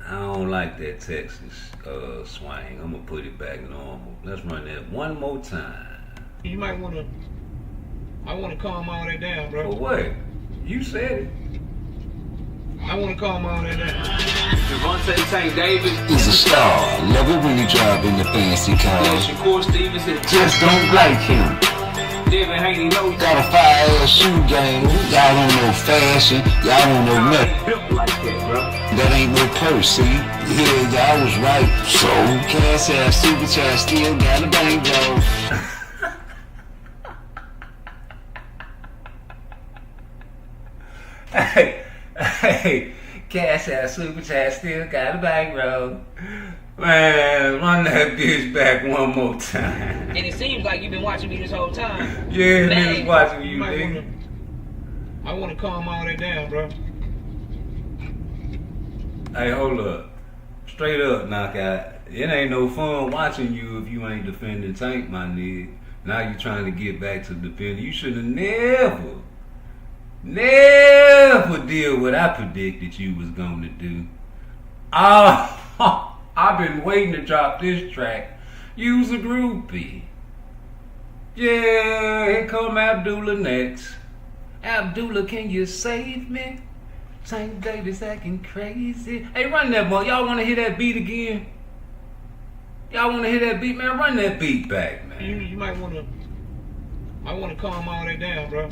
I don't like that Texas swing. I'm gonna put it back normal. Let's run that one more time. You might wanna, I wanna calm all that down, bro. For what? You said it. I wanna calm all that down. Javante Tank Davis He's a star. Love it when you drive in the fancy car. Just don't like him. Got a fire ass shoe game. Y'all don't know fashion. Y'all don't know nothing. That ain't no purse, see? Yeah, y'all was right. So, cash ass super chat still got a bang though. Hey, Cash App Super Chat still got a bankroll. Man, run that bitch back one more time. And it seems like you've been watching me this whole time. Yeah, Man, niggas watching you, might nigga. I want to calm all that down, bro. Hey, hold up. Straight up, knockout. It ain't no fun watching you if you ain't defending Tank, my nigga. Now you trying to get back to defending. You should have never did what I predicted you was going to do. Oh, I've been waiting to drop this track. Use a groupie. Yeah, here come Abdullah next. Abdullah, can you save me? Tank Davis acting crazy. Hey, run that boy. Y'all want to hear that beat again? Y'all want to hear that beat, man? Run that beat back, man. You might want to. I want to calm all that down, bro.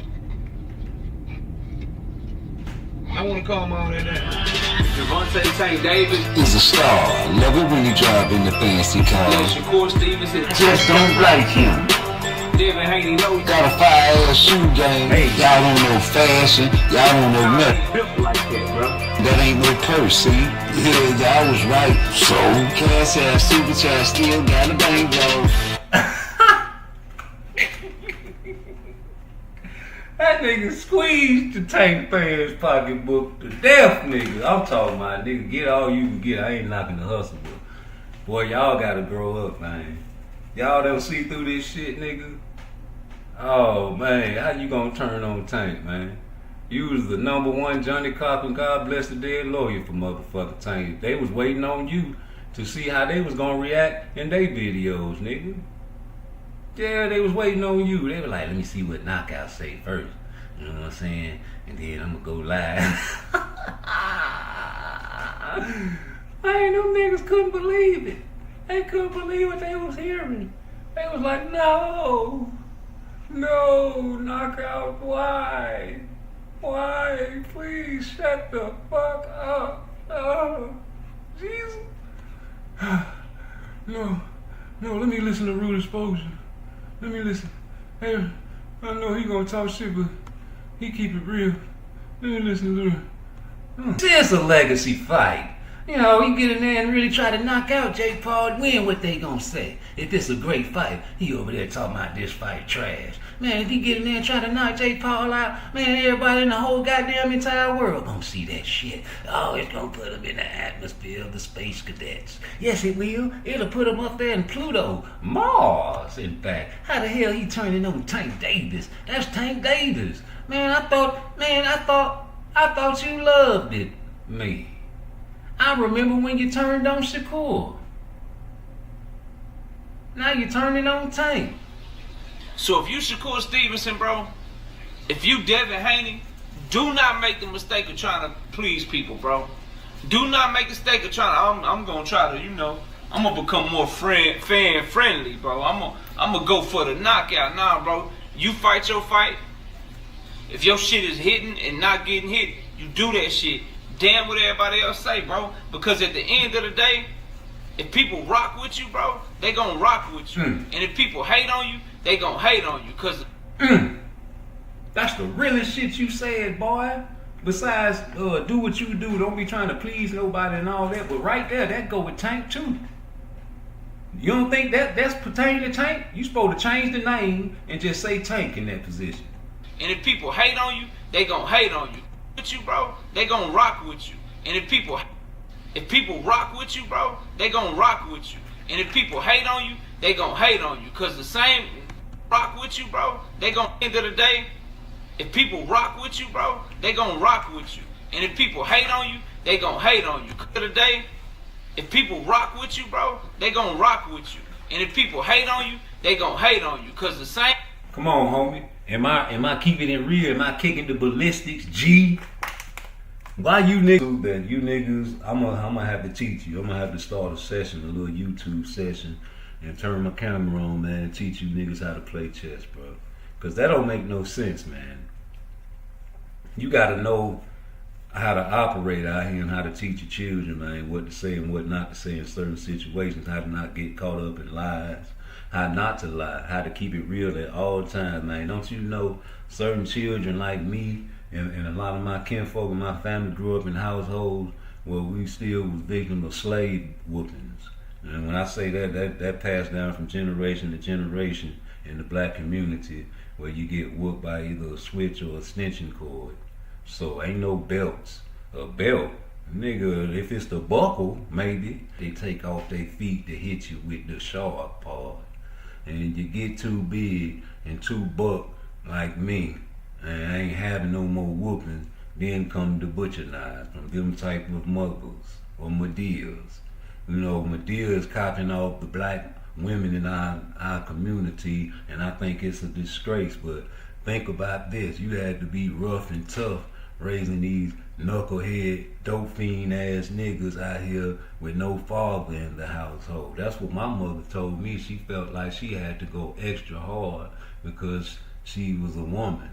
I want to calm all that down. Javante Tank Davis He's a star. Love it when you drive in the fancy car. Shakur Stevenson. Just don't like him. Devin Haney knows. Got a fire-ass shoe game. Hey, y'all don't know fashion. Y'all don't know nothing. Built like that, bro. That ain't no purse, see? Yeah, y'all was right. So, Cash App Super Chat still got a bankroll. That nigga squeezed the Tank fans pocketbook to death, nigga. I'm talking about, nigga, get all you can get. I ain't knocking the hustle, but boy, y'all gotta grow up, man. Y'all don't see through this shit, nigga. Oh, man, how you gonna turn on Tank, man? You was the #1 Johnny Cop and God bless the dead lawyer for motherfucking Tank. They was waiting on you to see how they was gonna react in their videos, nigga. Yeah, they was waiting on you. They were like, let me see what Knockout say first. You know what I'm saying? And then I'm gonna go live. Man, them niggas couldn't believe it. They couldn't believe what they was hearing. They was like, no, Knockout, why? Why? Please shut the fuck up. Oh, Jesus. No, let me listen to Rude Exposure. Let me listen. Hey, I know he gonna talk shit, but he keep it real. Let me listen to him. It's a legacy fight. You know, you get in there and really try to knock out Jake Paul, win, what they gonna say? If it's a great fight, he over there talking about this fight trash. Man, if he get in there and try to knock Jake Paul out, man, everybody in the whole goddamn entire world gonna see that shit. Oh, it's gonna put him in the atmosphere of the space cadets. Yes, it will. It'll put him up there in Pluto, Mars, in fact. How the hell he turning on Tank Davis? That's Tank Davis. Man, I thought you loved it, me. I remember when you turned on Shakur. Now you're turning on Tank. So if you Shakur Stevenson, bro, if you Devin Haney, do not make the mistake of trying to please people, bro. Do not make the mistake of trying to, I'm gonna try to, I'm gonna become more fan friendly, bro. I'm gonna go for the knockout. Nah, bro. You fight your fight. If your shit is hitting and not getting hit, you do that shit. Damn what everybody else say, bro. Because at the end of the day, if people rock with you, bro, they gonna rock with you. And if people hate on you, they gonna hate on you. Cause that's the realest shit you said, boy. Besides, do what you do. Don't be trying to please nobody and all that. But right there, that go with Tank too. You don't think that's pertaining to Tank? You supposed to change the name and just say Tank in that position. And if people hate on you, they gonna hate on you. With you, bro, they gonna rock with you. And if people rock with you, bro, they gonna rock with you. And if people hate on you, they gonna hate on you. Cause the same rock with you, bro, they gonna end of the day. If people rock with you, bro, they gonna rock with you. And if people hate on you, they gonna hate on you. Cause of the day, if people rock with you, bro, they gonna rock with you. And if people hate on you, they gonna hate on you. Cause the same. Come on, homie. Am I keeping it real? Am I kicking the ballistics? G? Why you niggas, I'm gonna have to teach you. I'm gonna have to start a session, a little YouTube session, and turn my camera on, man, and teach you niggas how to play chess, bro. Cause that don't make no sense, man. You gotta know how to operate out here and how to teach your children, man, what to say and what not to say in certain situations, how to not get caught up in lies. How not to lie, how to keep it real at all times, man. Don't you know certain children like me And a lot of my kinfolk and my family grew up in households where we still was victims of slave whoopings. And when I say that passed down from generation to generation in the black community, where you get whooped by either a switch or extension cord. So ain't no belts. A belt, nigga, if it's the buckle, maybe, they take off their feet to hit you with the sharp part. And you get too big and too buck like me, and I ain't having no more whooping, then come the butcher knives from them type of mothers or Medeas. You know, Medea is copying off the black women in our community, and I think it's a disgrace. But think about this, you had to be rough and tough raising these knucklehead, dope fiend ass niggas out here with no father in the household. That's what my mother told me. She felt like she had to go extra hard because she was a woman.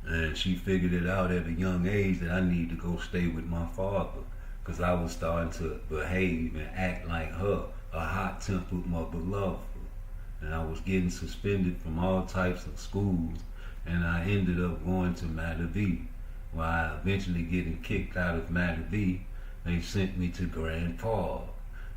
And she figured it out at a young age that I need to go stay with my father, because I was starting to behave and act like her, a hot-tempered mother lover. And I was getting suspended from all types of schools, and I ended up going to Matavi. While I eventually getting kicked out of Matavi, they sent me to Grand Park.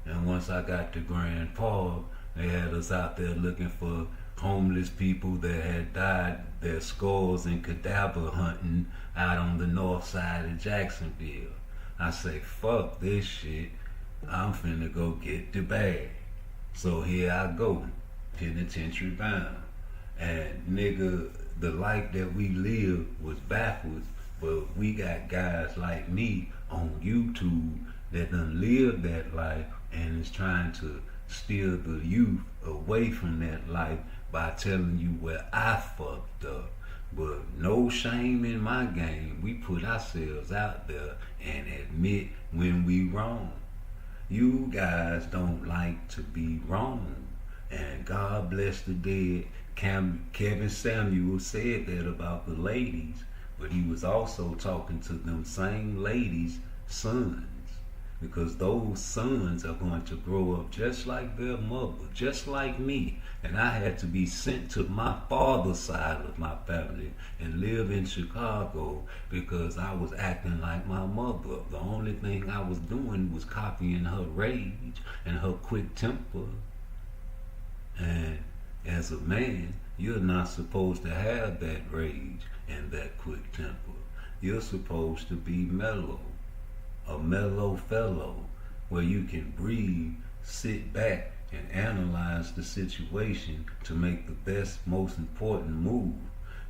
And once I got to Grand Park, they had us out there looking for homeless people that had died their skulls in cadaver hunting out on the north side of Jacksonville. I say, fuck this shit, I'm finna go get the bag. So here I go, penitentiary bound. And nigga, the life that we lived was backwards, but we got guys like me on YouTube that done lived that life and is trying to steer the youth away from that life by telling you where I fucked up. But no shame in my game. We put ourselves out there and admit when we wrong. You guys don't like to be wrong. And God bless the dead. Kevin Samuel said that about the ladies, but he was also talking to them same ladies' sons. Because those sons are going to grow up just like their mother, just like me. And I had to be sent to my father's side of my family and live in Chicago because I was acting like my mother. The only thing I was doing was copying her rage and her quick temper. And as a man, you're not supposed to have that rage and that quick temper. You're supposed to be mellow. A mellow fellow, where you can breathe, sit back, and analyze the situation to make the best, most important move.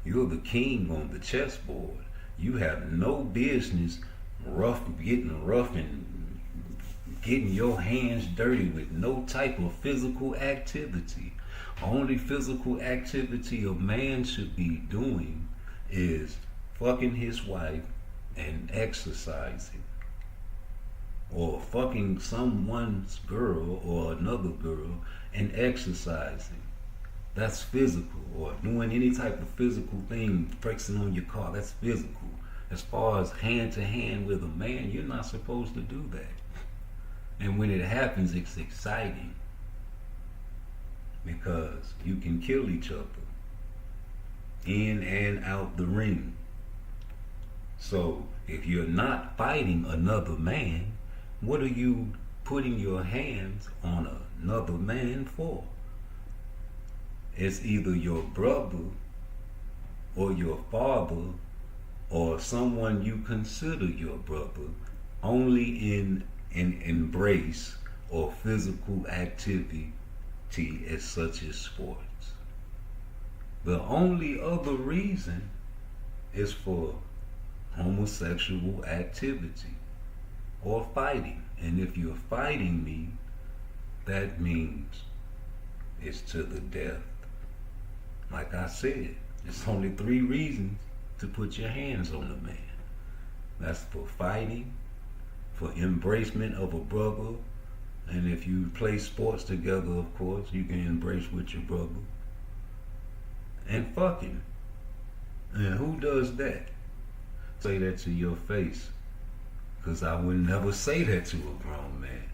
You're the king on the chessboard. You have no business getting rough and getting your hands dirty with no type of physical activity. Only physical activity a man should be doing is fucking his wife and exercising. Or fucking someone's girl or another girl and exercising. That's physical. Or doing any type of physical thing, flexing on your car, that's physical. As far as hand to hand with a man, you're not supposed to do that. And when it happens, it's exciting. Because you can kill each other in and out the ring. So if you're not fighting another man, what are you putting your hands on another man for? It's either your brother or your father or someone you consider your brother, only in an embrace or physical activity as such as sports. The only other reason is for homosexual activity or fighting. And if you're fighting me, that means it's to the death. Like I said, it's only 3 reasons to put your hands on a man. That's for fighting, for embracement of a brother, and if you play sports together, of course, you can embrace with your brother. And fucking. And who does that? Say that to your face. Because I would never say that to a grown man.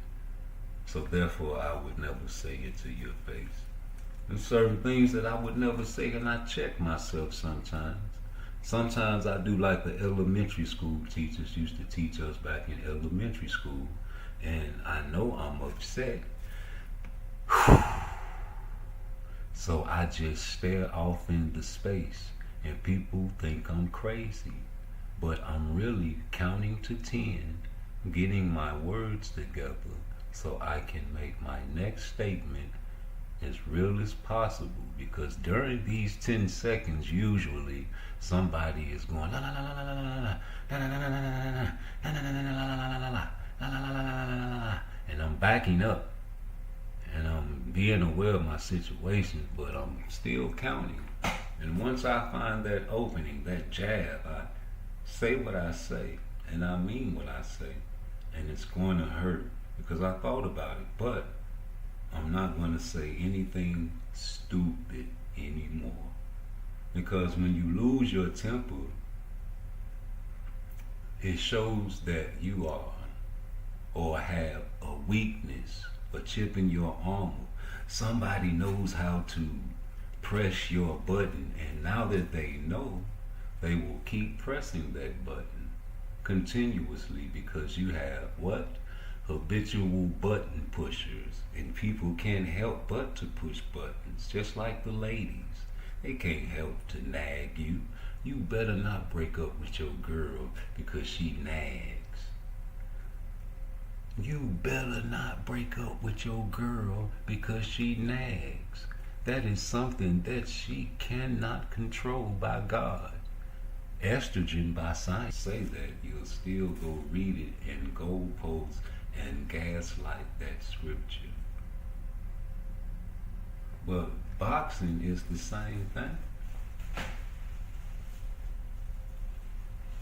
So therefore, I would never say it to your face. There's certain things that I would never say, and I check myself sometimes. Sometimes I do like the elementary school teachers used to teach us back in elementary school, and I know I'm upset. So I just stare off into space, and people think I'm crazy, but I'm really counting to 10, getting my words together so I can make my next statement as real as possible, because during these 10 seconds usually somebody is going la la la la la la la la la la la la la la, and I'm backing up and I'm being aware of my situation, but I'm still counting. And once I find that opening, that jab, I say what I say and I mean what I say, and it's going to hurt because I thought about it, but I'm not going to say anything stupid anymore. Because when you lose your temper, it shows that you are or have a weakness, a chip in your armor. Somebody knows how to press your button, and now that they know, they will keep pressing that button continuously, because you have what? Habitual button pushers, and people can't help but to push buttons, just like the ladies. They can't help to nag you. You better not break up with your girl because she nags. You better not break up with your girl because she nags. That is something that she cannot control by God. Estrogen by science say that, you'll still go read it in goalposts and gaslight that scripture. But boxing is the same thing.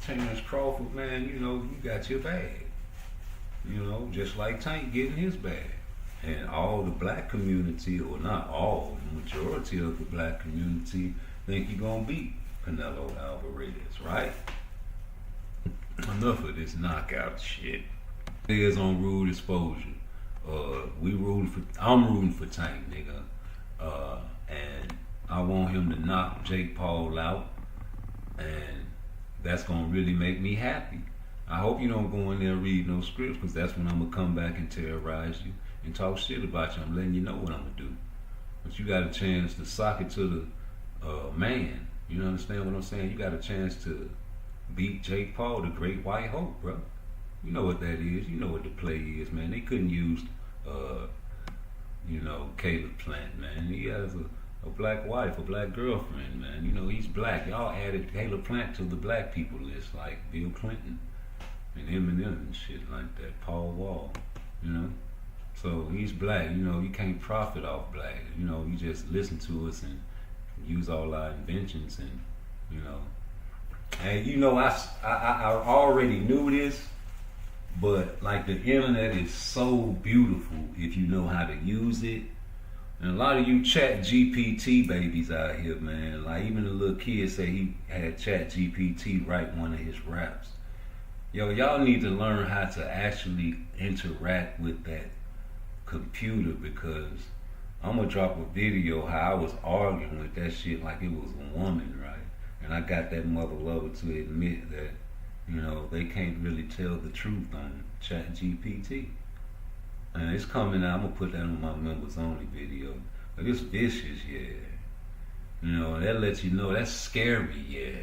Terrence Crawford, man, you know, you got your bag. You know, just like Tank getting his bag. And all the black community, or not all, the majority of the black community think he gonna beat Canelo Alvarez, right? Enough of this knockout shit. Is on rule exposure. I'm rooting for Tank, nigga. And I want him to knock Jake Paul out, and that's gonna really make me happy. I hope you don't go in there and read no scripts, because that's when I'm gonna come back and terrorize you and talk shit about you. I'm letting you know what I'm gonna do. But you got a chance to sock it to the man. You understand what I'm saying? You got a chance to beat Jake Paul, the Great White Hope, bro. You know what that is. You know what the play is, man. They couldn't use, Caleb Plant, man. He has a black wife, a black girlfriend, man. You know, he's black. Y'all added Caleb Plant to the black people list, like Bill Clinton and Eminem and shit like that. Paul Wall, you know. So he's black. You know, you can't profit off black. You know, you just listen to us and use all our inventions, and you know. And you know, I already knew this. But like, the internet is so beautiful if you know how to use it. And a lot of you Chat GPT babies out here, man, like even the little kid say he had Chat GPT write one of his raps. Yo, y'all need to learn how to actually interact with that computer, because I'm gonna drop a video how I was arguing with that shit like it was a woman, right? And I got that mother lover to admit that, you know, they can't really tell the truth on Chat GPT. And it's coming out. I'm going to put that on my members only video. But it's vicious, yeah. You know, that lets you know that's scary, yeah.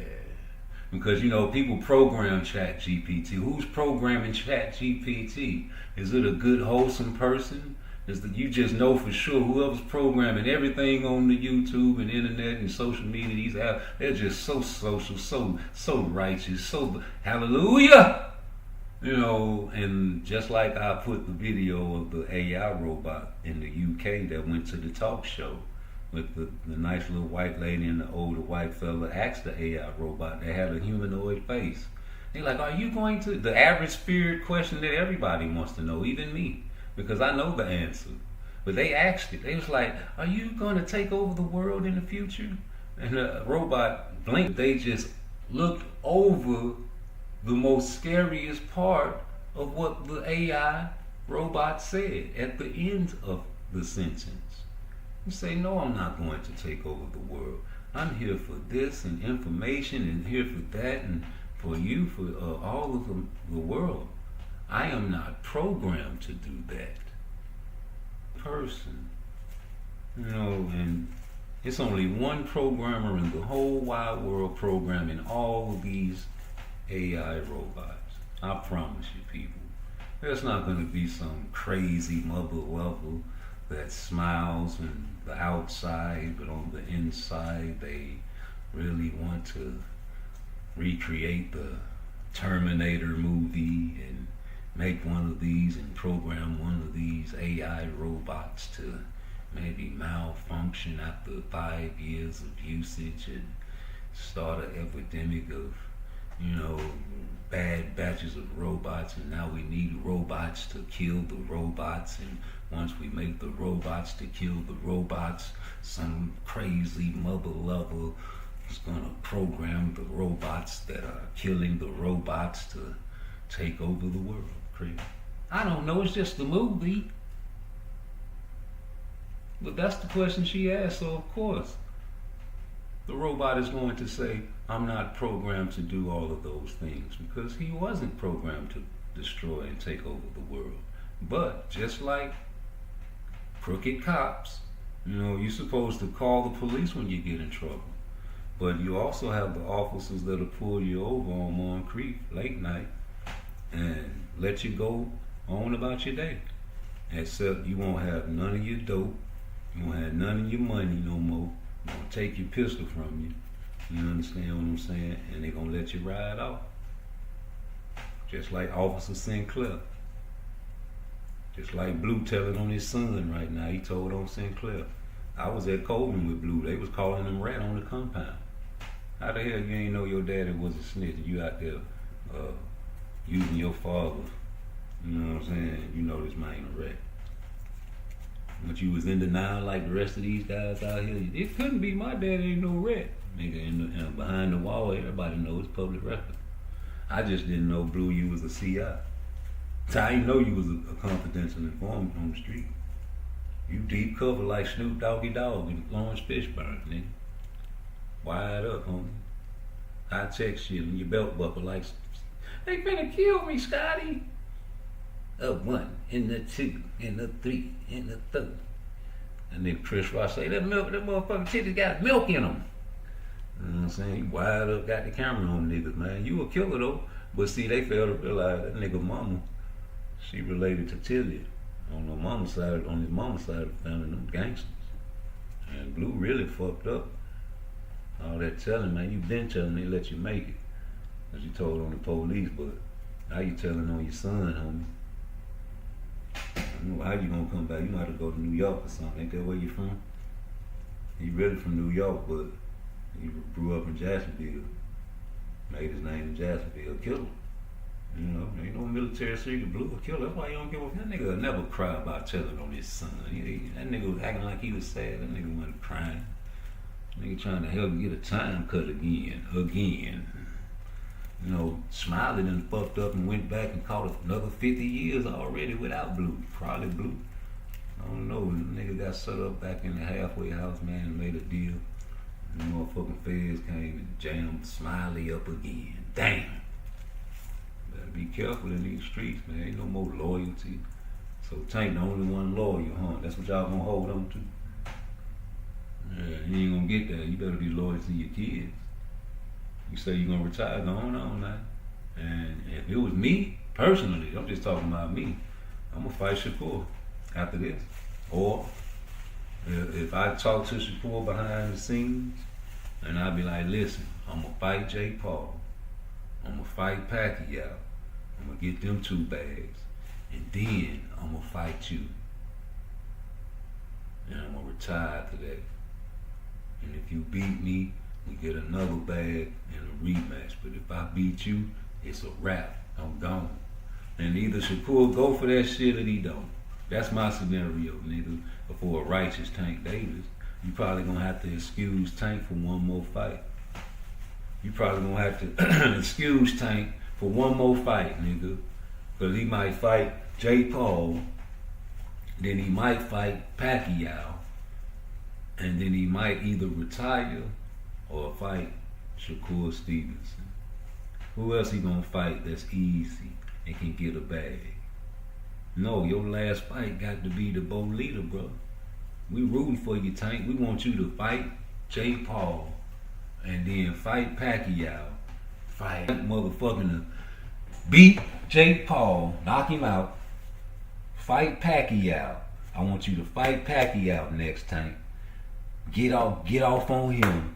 Because, you know, people program Chat GPT. Who's programming Chat GPT? Is it a good, wholesome person? Is that you just know for sure whoever's programming everything on the YouTube and internet and social media, these apps, they're just so social, so righteous, so hallelujah. You know, and just like I put the video of the AI robot in the UK that went to the talk show with the nice little white lady and the older white fella asked the AI robot that had a humanoid face. They're like, are you going to, the average spirit question that everybody wants to know, even me. Because I know the answer. But they asked it. They was like, are you going to take over the world in the future? And the robot blinked. They just looked over the most scariest part of what the AI robot said at the end of the sentence. You say, no, I'm not going to take over the world. I'm here for this and information and here for that and for you, for all of the world. I am not programmed to do that. Person. You know, and it's only one programmer in the whole wide world programming all of these AI robots. I promise you, people. There's not going to be some crazy mother lover that smiles on the outside, but on the inside they really want to recreate the Terminator movie and make one of these and program one of these AI robots to maybe malfunction after 5 years of usage and start an epidemic of, you know, bad batches of robots, and now we need robots to kill the robots, and once we make the robots to kill the robots, some crazy mother lover is gonna program the robots that are killing the robots to take over the world. Crazy. I don't know, it's just a movie. But that's the question she asked, so of course the robot is going to say, I'm not programmed to do all of those things, because he wasn't programmed to destroy and take over the world. But just like crooked cops, you know, you're supposed to call the police when you get in trouble. But you also have the officers that'll pull you over on Mon Creek late night and let you go on about your day. Except you won't have none of your dope, you won't have none of your money no more. They're gonna take your pistol from you. You understand what I'm saying? And they're gonna let you ride off. Just like Officer Sinclair. Just like Blue telling on his son right now. He told on Sinclair. I was at Coleman with Blue. They was calling him rat on the compound. How the hell you ain't know your daddy was a snitch? You out there using your father. You know what I'm saying? You know this man a rat. But you was in denial like the rest of these guys out here. It couldn't be my daddy ain't no rat. Nigga, behind the wall, everybody knows it's public record. I just didn't know, Blue, you was a CI. So I didn't know you was a confidential informant on the street. You deep cover like Snoop Doggy Dogg and Lawrence Fishburne, nigga. Wide up, homie. High tech shit in your belt buckle like, they finna kill me, Scotty. A 1, and a 2, and a 3, and a 3. And then Chris Ross say, that motherfucking titties got milk in them. You know what I'm saying? He wild up, got the camera on niggas, man. You a killer though. But see, they failed to realize that nigga mama, she related to Tilly. On his mama's side of the family, them gangsters. And Blue really fucked up. All that telling, man, you been telling, they let you make it. As you told on the police, but now you telling on your son, homie. I don't know how you gonna come back. You might have to go to New York or something. Ain't that where you from? He really from New York, but he grew up in Jacksonville. Made his name in Jacksonville. Killer. You know, ain't no military secret. Blue a killer. That's why you don't give a fuck. That nigga will never cry about telling on his son. That nigga was acting like he was sad. That nigga wasn't crying. Nigga trying to help get a time cut again. You know, Smiley done fucked up and went back and caught another 50 years already without Blue. Probably Blue. I don't know. The nigga got set up back in the halfway house, man, and made a deal. And the motherfucking feds came and jammed Smiley up again. Damn. Better be careful in these streets, man. Ain't no more loyalty. So Tank the only one loyal, huh? That's what y'all gonna hold on to? Yeah, you ain't gonna get that. You better be loyal to your kids. You say you're gonna retire, go on now. And if it was me, personally, I'm just talking about me, I'm gonna fight Shakur after this. Or if I talk to Shakur behind the scenes, and I'll be like, listen, I'm gonna fight Jake Paul, I'm gonna fight Pacquiao, I'm gonna get them 2 bags, and then I'm gonna fight you. And I'm gonna retire to that. And if you beat me, we get another bag and a rematch. But if I beat you, it's a wrap. I'm gone. And either Shakur go for that shit or he don't. That's my scenario, nigga. For a righteous Tank Davis, you probably gonna have to excuse Tank for one more fight. You probably gonna have to excuse Tank for one more fight, nigga. Because he might fight Jake Paul, then he might fight Pacquiao, and then he might either retire or fight Shakur Stevenson? Who else he gonna fight that's easy and can get a bag? No, your last fight got to be the Bolita, bro. We rooting for you, Tank. We want you to fight Jake Paul and then fight Pacquiao. Fight motherfucking beat Jake Paul, knock him out. Fight Pacquiao. I want you to fight Pacquiao next, Tank. Get off on him,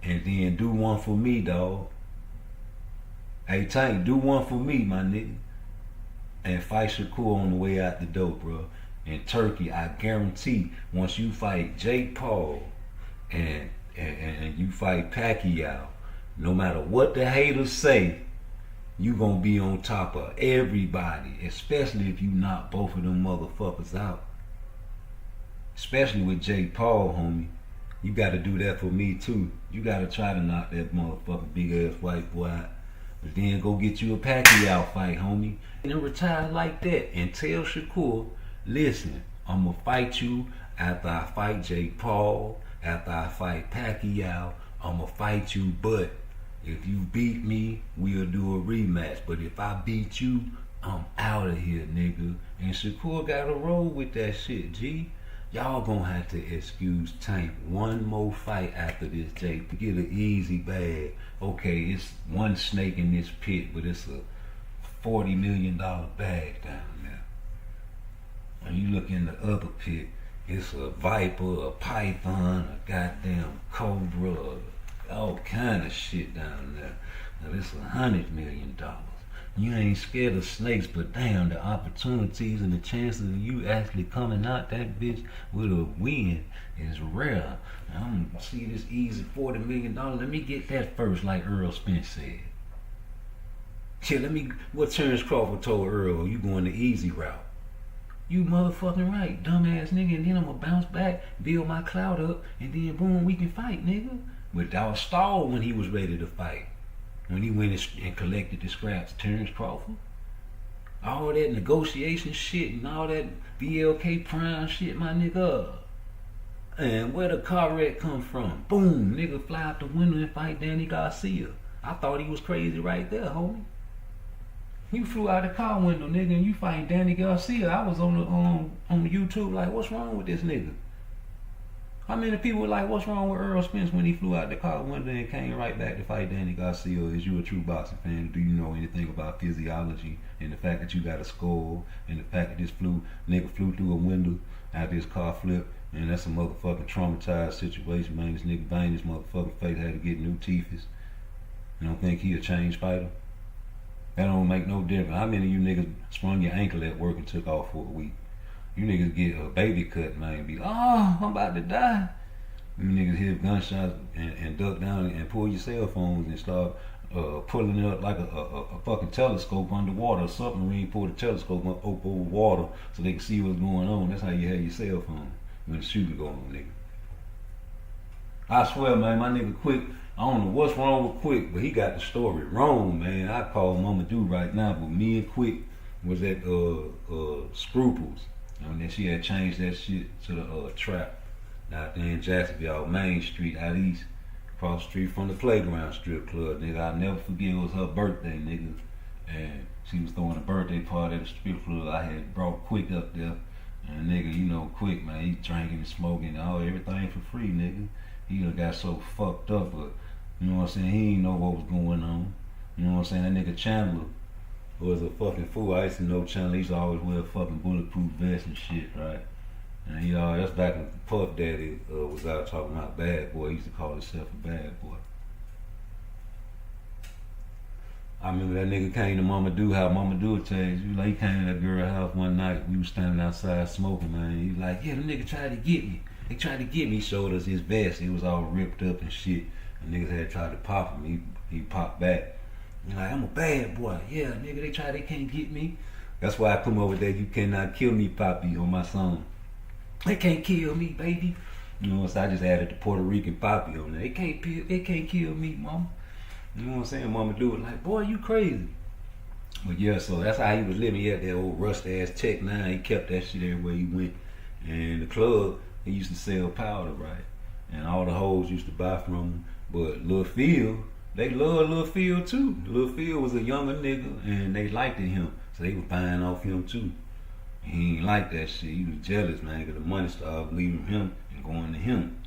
and then do one for me, dog. Hey, Tank, do one for me, my nigga. And fight Shakur on the way out the door, bro. In Turkey, I guarantee, once you fight Jake Paul and you fight Pacquiao, no matter what the haters say, you gonna be on top of everybody, especially if you knock both of them motherfuckers out. Especially with Jake Paul, homie. You gotta do that for me too. You gotta try to knock that motherfucking big ass white boy out. But then go get you a Pacquiao fight, homie. And then retire like that and tell Shakur, listen, I'ma fight you after I fight Jake Paul, after I fight Pacquiao, I'ma fight you, but if you beat me, we'll do a rematch. But if I beat you, I'm out of here, nigga. And Shakur gotta roll with that shit, G. Y'all gonna have to excuse Tank one more fight after this, Jay, to get an easy bag. Okay, it's one snake in this pit, but it's a $40 million bag down there. When you look in the other pit, it's a viper, a python, a goddamn cobra, all kind of shit down there. Now it's $100 million. You ain't scared of snakes, but damn, the opportunities and the chances of you actually coming out that bitch with a win is rare. Now, I'm gonna see this easy $40 million. Let me get that first, like Earl Spence said. Yeah, what Terrence Crawford told Earl, you going the easy route. You motherfucking right, dumbass nigga, and then I'm gonna bounce back, build my clout up, and then boom, we can fight, nigga. But I was stalled when he was ready to fight. When he went and collected the scraps, Terrence Crawford. All that negotiation shit and all that BLK prime shit, my nigga. And where the car wreck come from? Boom, nigga fly out the window and fight Danny Garcia. I thought he was crazy right there, homie. You flew out the car window, nigga, and you fighting Danny Garcia. I was on YouTube like, what's wrong with this nigga? How many people were like, what's wrong with Earl Spence when he flew out the car window and came right back to fight Danny Garcia? Is you a true boxing fan? Do you know anything about physiology and the fact that you got a skull and the fact that this nigga flew through a window after his car flipped, and that's a motherfucking traumatized situation, man. This nigga banged his motherfucking face, had to get new teeth. You don't think he a changed fighter? That don't make no difference. How many of you niggas sprung your ankle at work and took off for a week? You niggas get a baby cut, man, be like, oh, I'm about to die. You niggas hear gunshots and duck down and pull your cell phones and start pulling it up like a fucking telescope underwater. A submarine pull the telescope up over water so they can see what's going on. That's how you have your cell phone when the shooting going on, nigga. I swear, man, my nigga Quick, I don't know what's wrong with Quick, but he got the story wrong, man. I call Mama Do right now, but me and Quick was at Scruples. And then she had changed that shit to the trap out there in Jacksonville, Main Street, out east, across the street from the playground strip club, nigga. I'll never forget, it was her birthday, nigga. And she was throwing a birthday party at the strip club. I had brought Quick up there. And nigga, you know Quick, man, he drinking and smoking and everything for free, nigga. He done got so fucked up, but you know what I'm saying, he didn't know what was going on. You know what I'm saying, that nigga Chandler was a fucking fool. I used to know Chandler. He used to always wear a fucking bulletproof vest and shit, right? And that's back when Puff Daddy was out talking about bad boy. He used to call himself a bad boy. I remember that nigga came to Mama Do, how Mama Do would tell you. Like, he came to that girl's house one night. We was standing outside smoking, man. He was like, yeah, the nigga tried to get me. They tried to get me. He showed us his vest. It was all ripped up and shit. The niggas had tried to pop him. He popped back. He's like, I'm a bad boy. Yeah, nigga, they can't get me. That's why I come over there, you cannot kill me, Poppy, on my song. They can't kill me, baby. You know, so I just added the Puerto Rican Poppy on there. They can't kill me, mama. You know what I'm saying? Mama Do it like, boy, you crazy. But yeah, so that's how he was living. He had that old rust-ass Tech 9. He kept that shit everywhere he went. And the club, he used to sell powder, right? and all the hoes used to buy from him. But Lil Phil, they loved Lil Phil too. Lil Phil was a younger nigga, and they liked him, so they were buying off him too. He ain't like that shit. He was jealous, man, because the money started leaving him and going to him.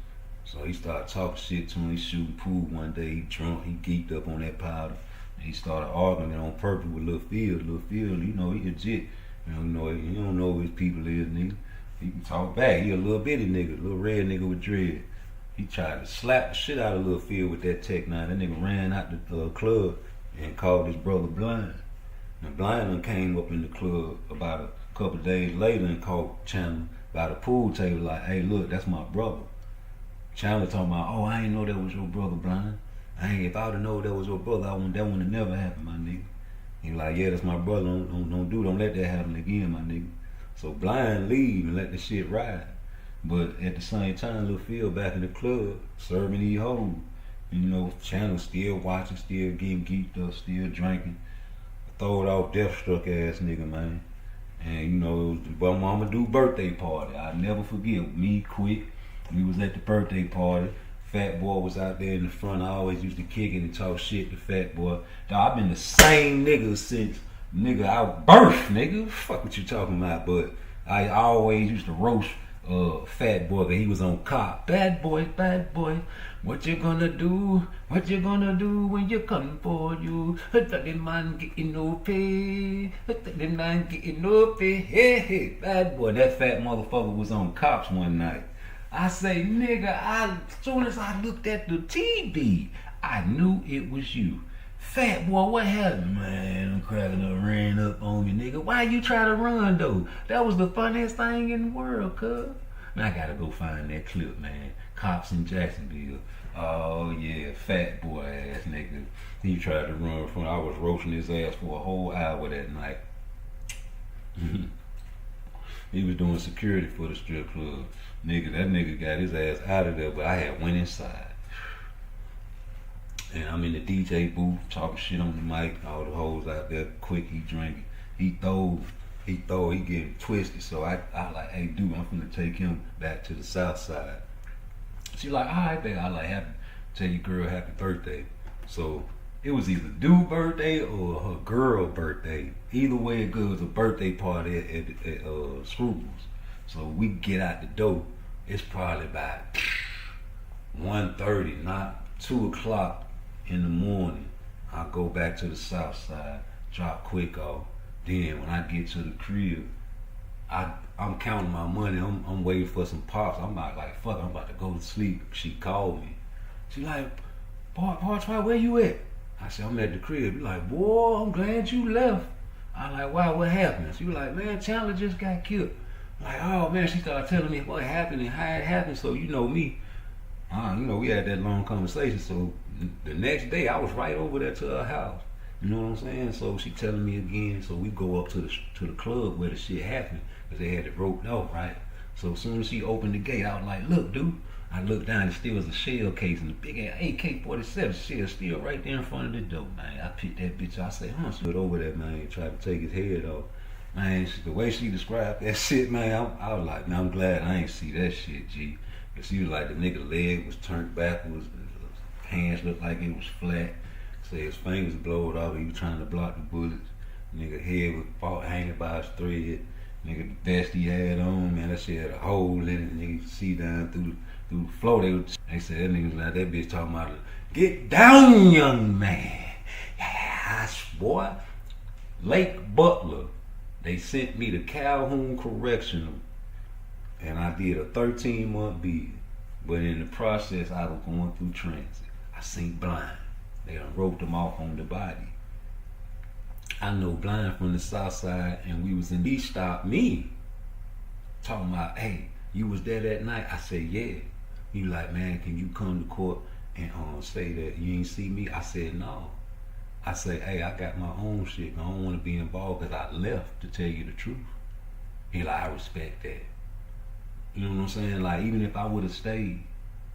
So he started talking shit to him. He shooting pool one day. He drunk. He geeked up on that powder. And he started arguing it on purpose with Lil Phil. Lil Phil, you know, he legit. You don't know who his people is, nigga. He can talk back. He a little bitty nigga, little red nigga with dread. He tried to slap the shit out of Lil Phil with that Tech 9. That nigga ran out the club and called his brother Blind. And Blind done came up in the club about a couple days later and called Chandler by the pool table like, hey, look, that's my brother. Chandler talking about, oh, I ain't know that was your brother, Blind. If I would've known that was your brother, that would've never happened, my nigga. He like, yeah, that's my brother. Don't let that happen again, my nigga. So Blind leave and let the shit ride. But at the same time, Lil Phil back in the club, serving these hoes. And, you know, Chandler still watching, still getting geeked up, still drinking. Throw it off, deathstruck ass nigga, man. And, you know, it was the mama do birthday party. I'll never forget. Me, Quick, we was at the birthday party. Fat Boy was out there in the front. I always used to kick it and talk shit to Fat Boy. Dog, I've been the same nigga since, nigga, I birthed, nigga. Fuck what you talking about. But I always used to roast Fat Boy, cause he was on cop. Bad boy, what you gonna do? What you gonna do when you come for you? That man getting no pay. That man getting no pay. Hey, bad boy. That fat motherfucker was on cops one night. I say, nigga, as soon as I looked at the TV, I knew it was you. Fat Boy, what happened? Man, I'm cracking up, ran up on me, nigga. Why you try to run, though? That was the funniest thing in the world, cuz. Man, I gotta go find that clip, man. Cops in Jacksonville. Oh, yeah, Fat Boy ass nigga. He tried to run from, I was roasting his ass for a whole hour that night. He was doing security for the strip club. Nigga, that nigga got his ass out of there, but I had went inside. And I'm in the DJ booth talking shit on the mic. All the hoes out there, Quick, he drinking. He getting twisted. So I like, hey, dude, I'm finna take him back to the south side. She like, all right, baby. I like, tell your girl happy birthday. So it was either dude birthday or her girl birthday. Either way it goes, a birthday party at Scruples. So we get out the door. It's probably about 1:30, not 2 o'clock in the morning. I go back to the south side, drop Quick off. Then when I get to the crib, I'm counting my money. I'm waiting for some pops. I'm like, fuck, I'm about to go to sleep. She called me. She like, Partwise, where you at? I said, I'm at the crib. You like, boy, I'm glad you left. I like, wow, what happened? She was like, man, Chandler just got killed. I'm like, oh man, she started telling me what happened and how it happened. So you know me, we had that long conversation. So the next day I was right over there to her house. You know what I'm saying? So she telling me again. So we go up to the club where the shit happened, because they had it roped off, right? So as soon as she opened the gate, I was like, look, dude. I looked down, and still was a shell case and a big ass AK-47 shell still right there in front of the door, man. I picked that bitch up. I said, stood over there, man, tried to take his head off. Man, the way she described that shit, man, I was like, man, I'm glad I ain't see that shit, G. Cause she was like, the nigga leg was turned backwards, his hands looked like it was flat. So his fingers blowed off, he was trying to block the bullets. Nigga head was hanging by his thread. Nigga, the vest he had on, man, that shit had a hole in it. Nigga, you could see down through the floor. They said that nigga was like, that bitch talking about, get down, young man. Yeah, boy. Lake Butler, they sent me to Calhoun Correctional, and I did a 13-month bid. But in the process, I was going through transit. I seen Blind. They done roped him off on the body. I know Blind from the south side, and we was in. He stopped me, talking about, hey, you was there that night? I said, yeah. He like, man, can you come to court and say that you ain't see me? I said, no. I say, hey, I got my own shit. I don't want to be involved because I left, to tell you the truth. He like, I respect that. You know what I'm saying? Like, even if I would have stayed,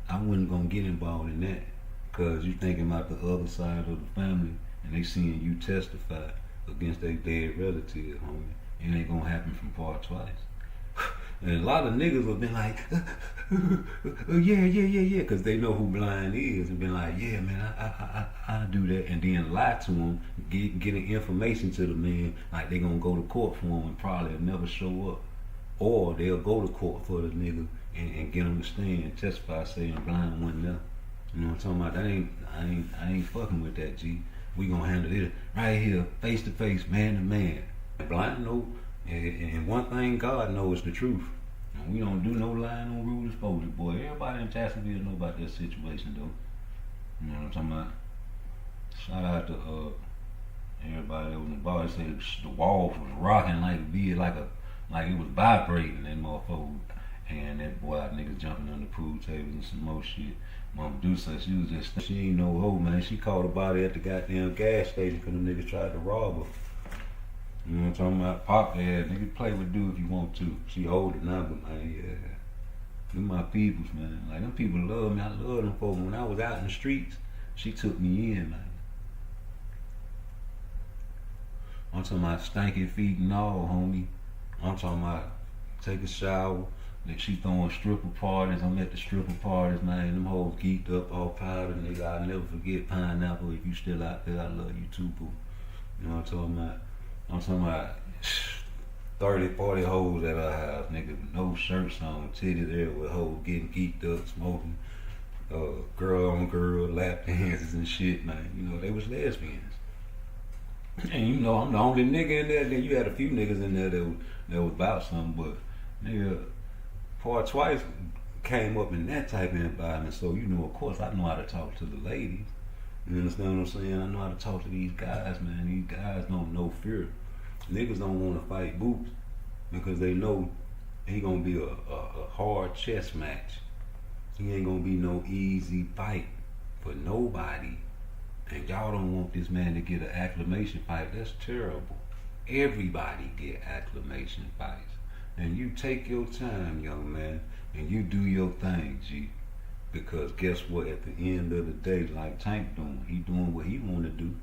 I wasn't going to get involved in that. Because you thinking about the other side of the family, and they seeing you testify against their dead relative, homie. It ain't going to happen from Part Twice. And a lot of niggas have been like, yeah, because they know who Blind is, and been like, yeah, man, I do that, and then lie to him, getting information to the man, like they gonna go to court for him and probably never show up, or they'll go to court for the nigga and get him to stand and testify saying Blind wasn't there. You know what I'm talking about? I ain't fucking with that, G. We gonna handle it right here, face to face, man to man. Blind know, and one thing God knows is the truth. And we don't do no lying on rule exposure, boy. Everybody in Jacksonville know about that situation, though. You know what I'm talking about? Shout out to everybody that was in the bar. They said the walls was rocking like it was vibrating, that motherfucker. And that boy, niggas jumping on the pool tables and some more shit. Mama Deuce said she was just, she ain't no hoe, man. She caught a body at the goddamn gas station because the niggas tried to rob her. You know what I'm talking about? Pop, yeah, nigga, play with dude if you want to. She older now, but man, yeah. Them my peoples, man. Like, them people love me. I love them folks. When I was out in the streets, she took me in, man. I'm talking about stinking feet and all, homie. I'm talking about take a shower. Like, she throwing stripper parties. I'm at the stripper parties, man. Them hoes geeked up, all powder, nigga. I'll never forget Pineapple. If you still out there, I love you too, boo. You know what I'm talking about? I'm talking about 30, 40 hoes at our house, nigga, no shirts on, titties there with hoes getting geeked up, smoking, girl on girl, lap dances and shit, man. You know, they was lesbians. And you know, I'm the only nigga in there. Then you had a few niggas in there that was about something, but nigga, PARTTWICE came up in that type of environment, so you know, of course, I know how to talk to the ladies. You understand what I'm saying? I know how to talk to these guys, man. These guys don't know fear. Niggas don't want to fight Boots because they know he gonna be a hard chess match. He ain't gonna be no easy fight for nobody. And y'all don't want this man to get an acclamation fight. That's terrible. Everybody get acclamation fights. And you take your time, young man, and you do your thing, G. Because guess what? At the end of the day, like Tank doing, he doing what he want to do.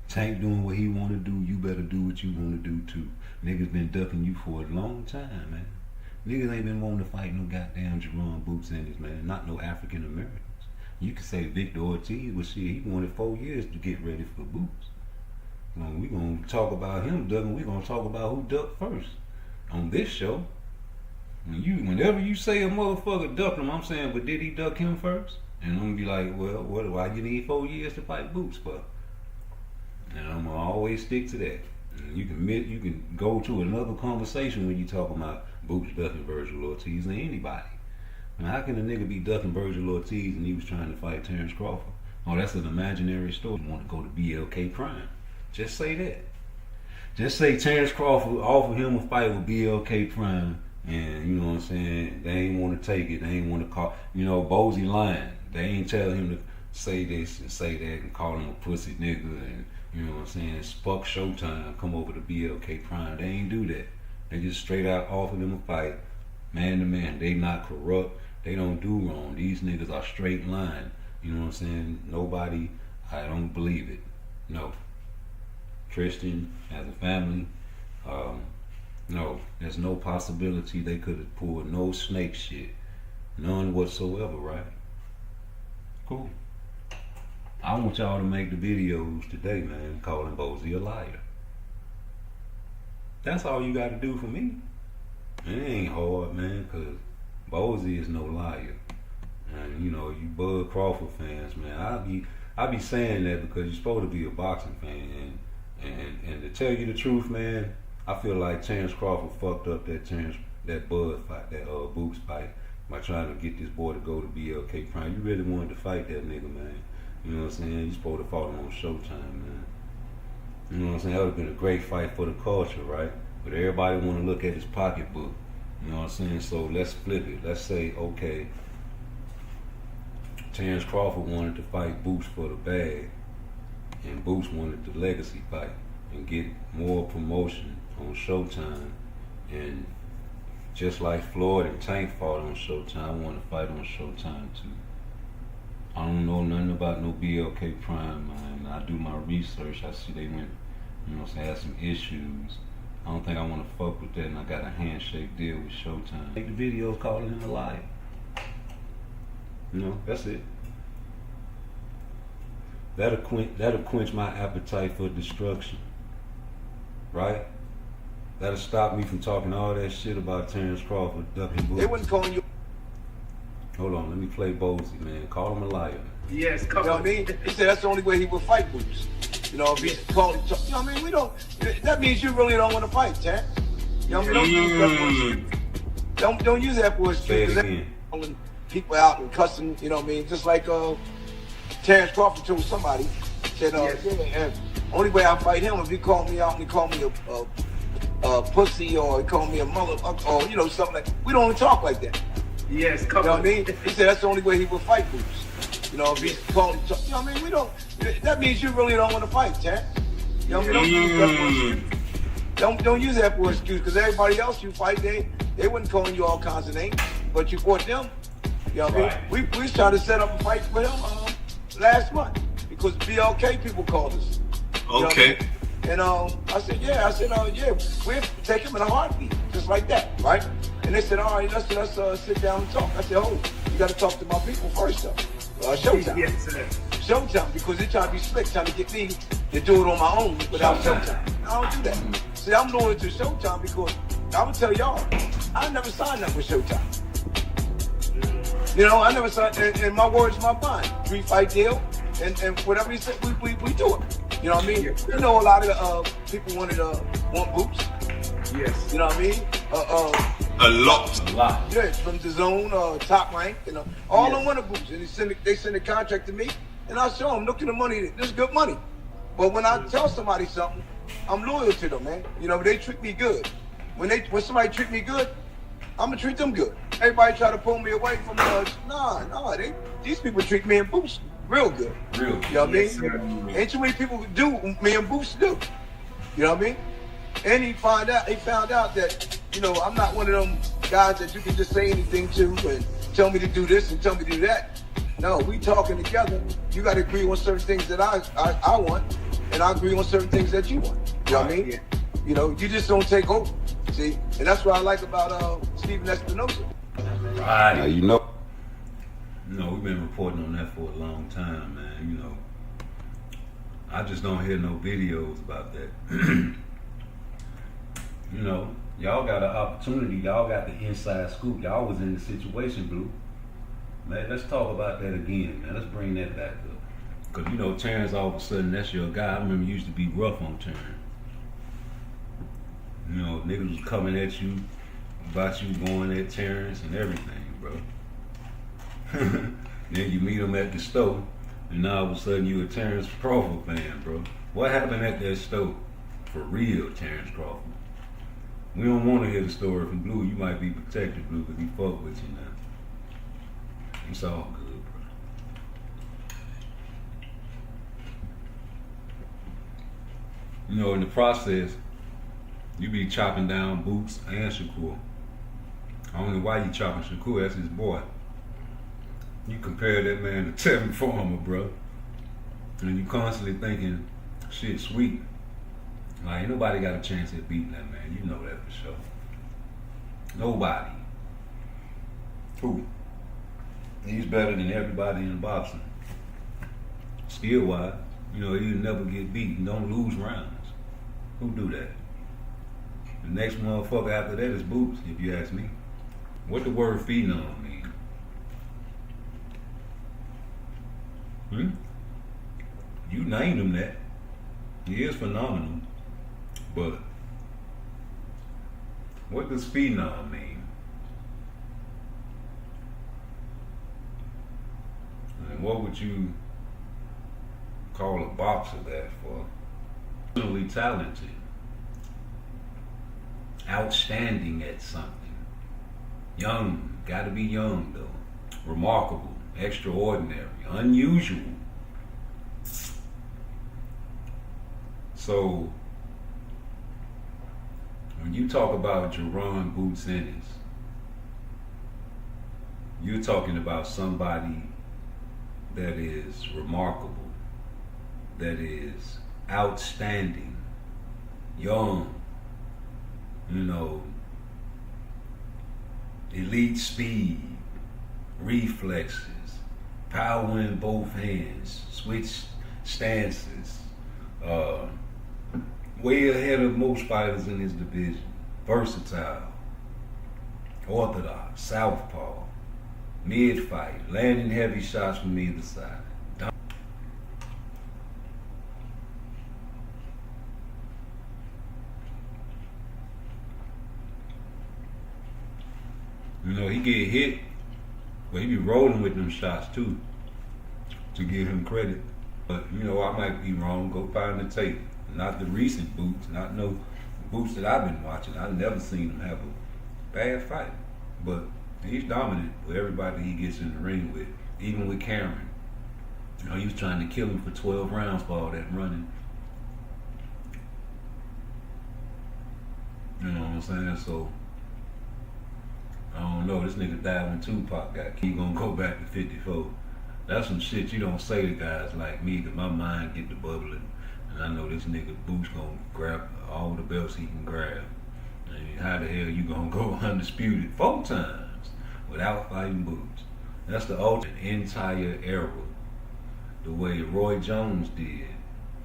Tank doing what he want to do, you better do what you want to do too. Niggas been ducking you for a long time, man. Niggas ain't been wanting to fight no goddamn Jerome Boots in this, man. Not no African Americans. You could say Victor Ortiz, but shit, he wanted 4 years to get ready for Boots. We gonna talk about him ducking, we gonna talk about who ducked first. On this show, whenever you say a motherfucker ducked him, I'm saying, but did he duck him first? And I'm gonna be like, well, why you need 4 years to fight Boots for? And I'm gonna always stick to that. And you can go to another conversation when you talk about Boots ducking Virgil Ortiz or anybody. I mean, how can a nigga be ducking Virgil Ortiz and he was trying to fight Terrence Crawford? Oh, that's an imaginary story. You want to go to BLK Prime? Just say that. Just say Terrence Crawford offered him a fight with BLK Prime, and you know what I'm saying, they ain't want to take it. They ain't want to call, you know, Bozy lying. They ain't tell him to say this and say that and call him a pussy nigga and, you know what I'm saying, fuck Showtime, come over to BLK Prime. They ain't do that. They just straight out offered him a fight, man to man. They not corrupt. They don't do wrong. These niggas are straight line. You know what I'm saying? Nobody, I don't believe it. No. Tristan as a family, no, there's no possibility they could have pulled no snake shit. None whatsoever, right? Cool. I want y'all to make the videos today, man, calling Bozy a liar. That's all you gotta do for me. It ain't hard, man, cause Bozy is no liar. And you know, you Bud Crawford fans, man, I be saying that because you're supposed to be a boxing fan, and to tell you the truth, man, I feel like Terrence Crawford fucked up that Bud fight, that Boots fight, by trying to get this boy to go to BLK Prime. You really wanted to fight that nigga, man. You know what I'm saying? You supposed to fight him on Showtime, man. You know what I'm saying? That would have been a great fight for the culture, right? But everybody want to look at his pocketbook. You know what I'm saying? So let's flip it. Let's say, okay, Terrence Crawford wanted to fight Boots for the bag, and Boots wanted the legacy fight and get more promotion on Showtime. And just like Floyd and Tank fought on Showtime, I want to fight on Showtime too. I don't know nothing about no BLK Prime, man. I do my research. I see they went, you know what I'm saying, had some issues. I don't think I want to fuck with that, and I got a handshake deal with Showtime. Make the video calling him a liar. You know, that's it. That'll quench my appetite for destruction, right? That'll stop me from talking all that shit about Terrence Crawford ducking bullets. They wouldn't call you. Hold on, let me play Bozy, man. Call him a liar. Yes, come on. You know what I mean? He said that's the only way he would fight Boots. You know, if he's called, you know what I mean? We don't. That means you really don't want to fight, Terrence. You know what I mean? Don't use that for excuse. Say it again. Calling people out and cussing. You know what I mean? Just like Terrence Crawford told somebody, said, only way I fight him if he called me out and he called me a pussy or he called me a mother or you know something like. We don't talk like that. Yes, come on. You know what I mean? He said that's the only way he would fight Boots. You know, if he's called, you know what I mean? We don't. That means you really don't want to fight, Terrence. You know what I mean? Don't use that for excuse because everybody else you fight, they wouldn't call you all kinds of names, but you fought them. You know what I mean? We was trying to set up a fight with him last month because BLK people called us. Okay. You know what I mean? And I said, yeah, we'll take him in a heartbeat, just like that, right? And they said, all right, let's sit down and talk. I said, oh, you got to talk to my people first, though. Showtime. Yes, sir. Showtime, because they trying to be slick, trying to get me to do it on my own without Showtime. I don't do that. See, I'm loyal to Showtime because I would tell y'all, I never signed up with Showtime. You know, I never signed, and my word's my bond. 3-fight deal, and whatever he said, we do it. You know what I mean? You know, a lot of people want Boots. Yes. You know what I mean? A lot. Yeah, from the zone, Top Rank, you know, all of them wanted Boots, and they send a contract to me, and I show them, look at the money, this is good money. But when I tell somebody something, I'm loyal to them, man. You know, they treat me good. When somebody treat me good, I'm gonna treat them good. Everybody try to pull me away from these people treat me and Boots real good. Real. You know what I mean? Ain't too many people do me and Boots do. You know what I mean? And he found out that, you know, I'm not one of them guys that you can just say anything to and tell me to do this and tell me to do that. No, we talking together. You got to agree on certain things that I want, and I agree on certain things that you want. You know what I mean? You know, you just don't take over. See? And that's what I like about Stephen Espinosa. Right. Now, you know, we've been reporting on that for a long time, man. You know, I just don't hear no videos about that. You know, y'all got an opportunity. Y'all got the inside scoop. Y'all was in the situation, Blue. Man, let's talk about that again, man. Let's bring that back up. Because, you know, Terrence, all of a sudden, that's your guy. I remember you used to be rough on Terrence. You know, niggas was coming at you about you going at Terrence and everything, bro. Then you meet him at the store, and now all of a sudden you a Terrence Crawford fan, bro. What happened at that store? For real, Terrence Crawford. We don't want to hear the story from Blue. You might be protected, Blue, because he fuck with you now. It's all good, bro. You know, in the process, you be chopping down Boots and Shakur. I don't know why you chopping Shakur, that's his boy. You compare that man to Tevin Farmer, bro. And you constantly thinking, shit, sweet. Like, ain't nobody got a chance at beating that man. You know that for sure. Nobody. Who? He's better than everybody in boxing. Skill-wise, you know, he'll never get beaten. Don't lose rounds. Who do that? The next motherfucker after that is Boots, if you ask me. What the word phenom mean? You named him that. He is phenomenal. But what does phenom mean? And what would you call a boxer that for? Really talented. Outstanding at something. Young, gotta be young though. Remarkable, extraordinary, unusual. So, when you talk about Jerron Boots Ennis, you're talking about somebody that is remarkable, that is outstanding, young, you know, elite speed, reflexes, power in both hands, switch stances, way ahead of most fighters in his division, versatile, orthodox, southpaw, mid-fight, landing heavy shots from either side. You know, he get hit, but he be rolling with them shots too, to give him credit. But, you know, I might be wrong. Go find the tape. Not the recent boots, not no boots that I've been watching. I've never seen him have a bad fight. But he's dominant with everybody he gets in the ring with, even with Cameron. You know, he was trying to kill him for 12 rounds for all that running. You know what I'm saying? So, I don't know. This nigga died when Tupac got killed. He gonna go back to 54. That's some shit you don't say to guys like me, that my mind get to bubbling. And I know this nigga Boots gonna grab all the belts he can grab. And how the hell you gonna go undisputed 4 times without fighting Boots? That's the ultimate entire era. The way Roy Jones did,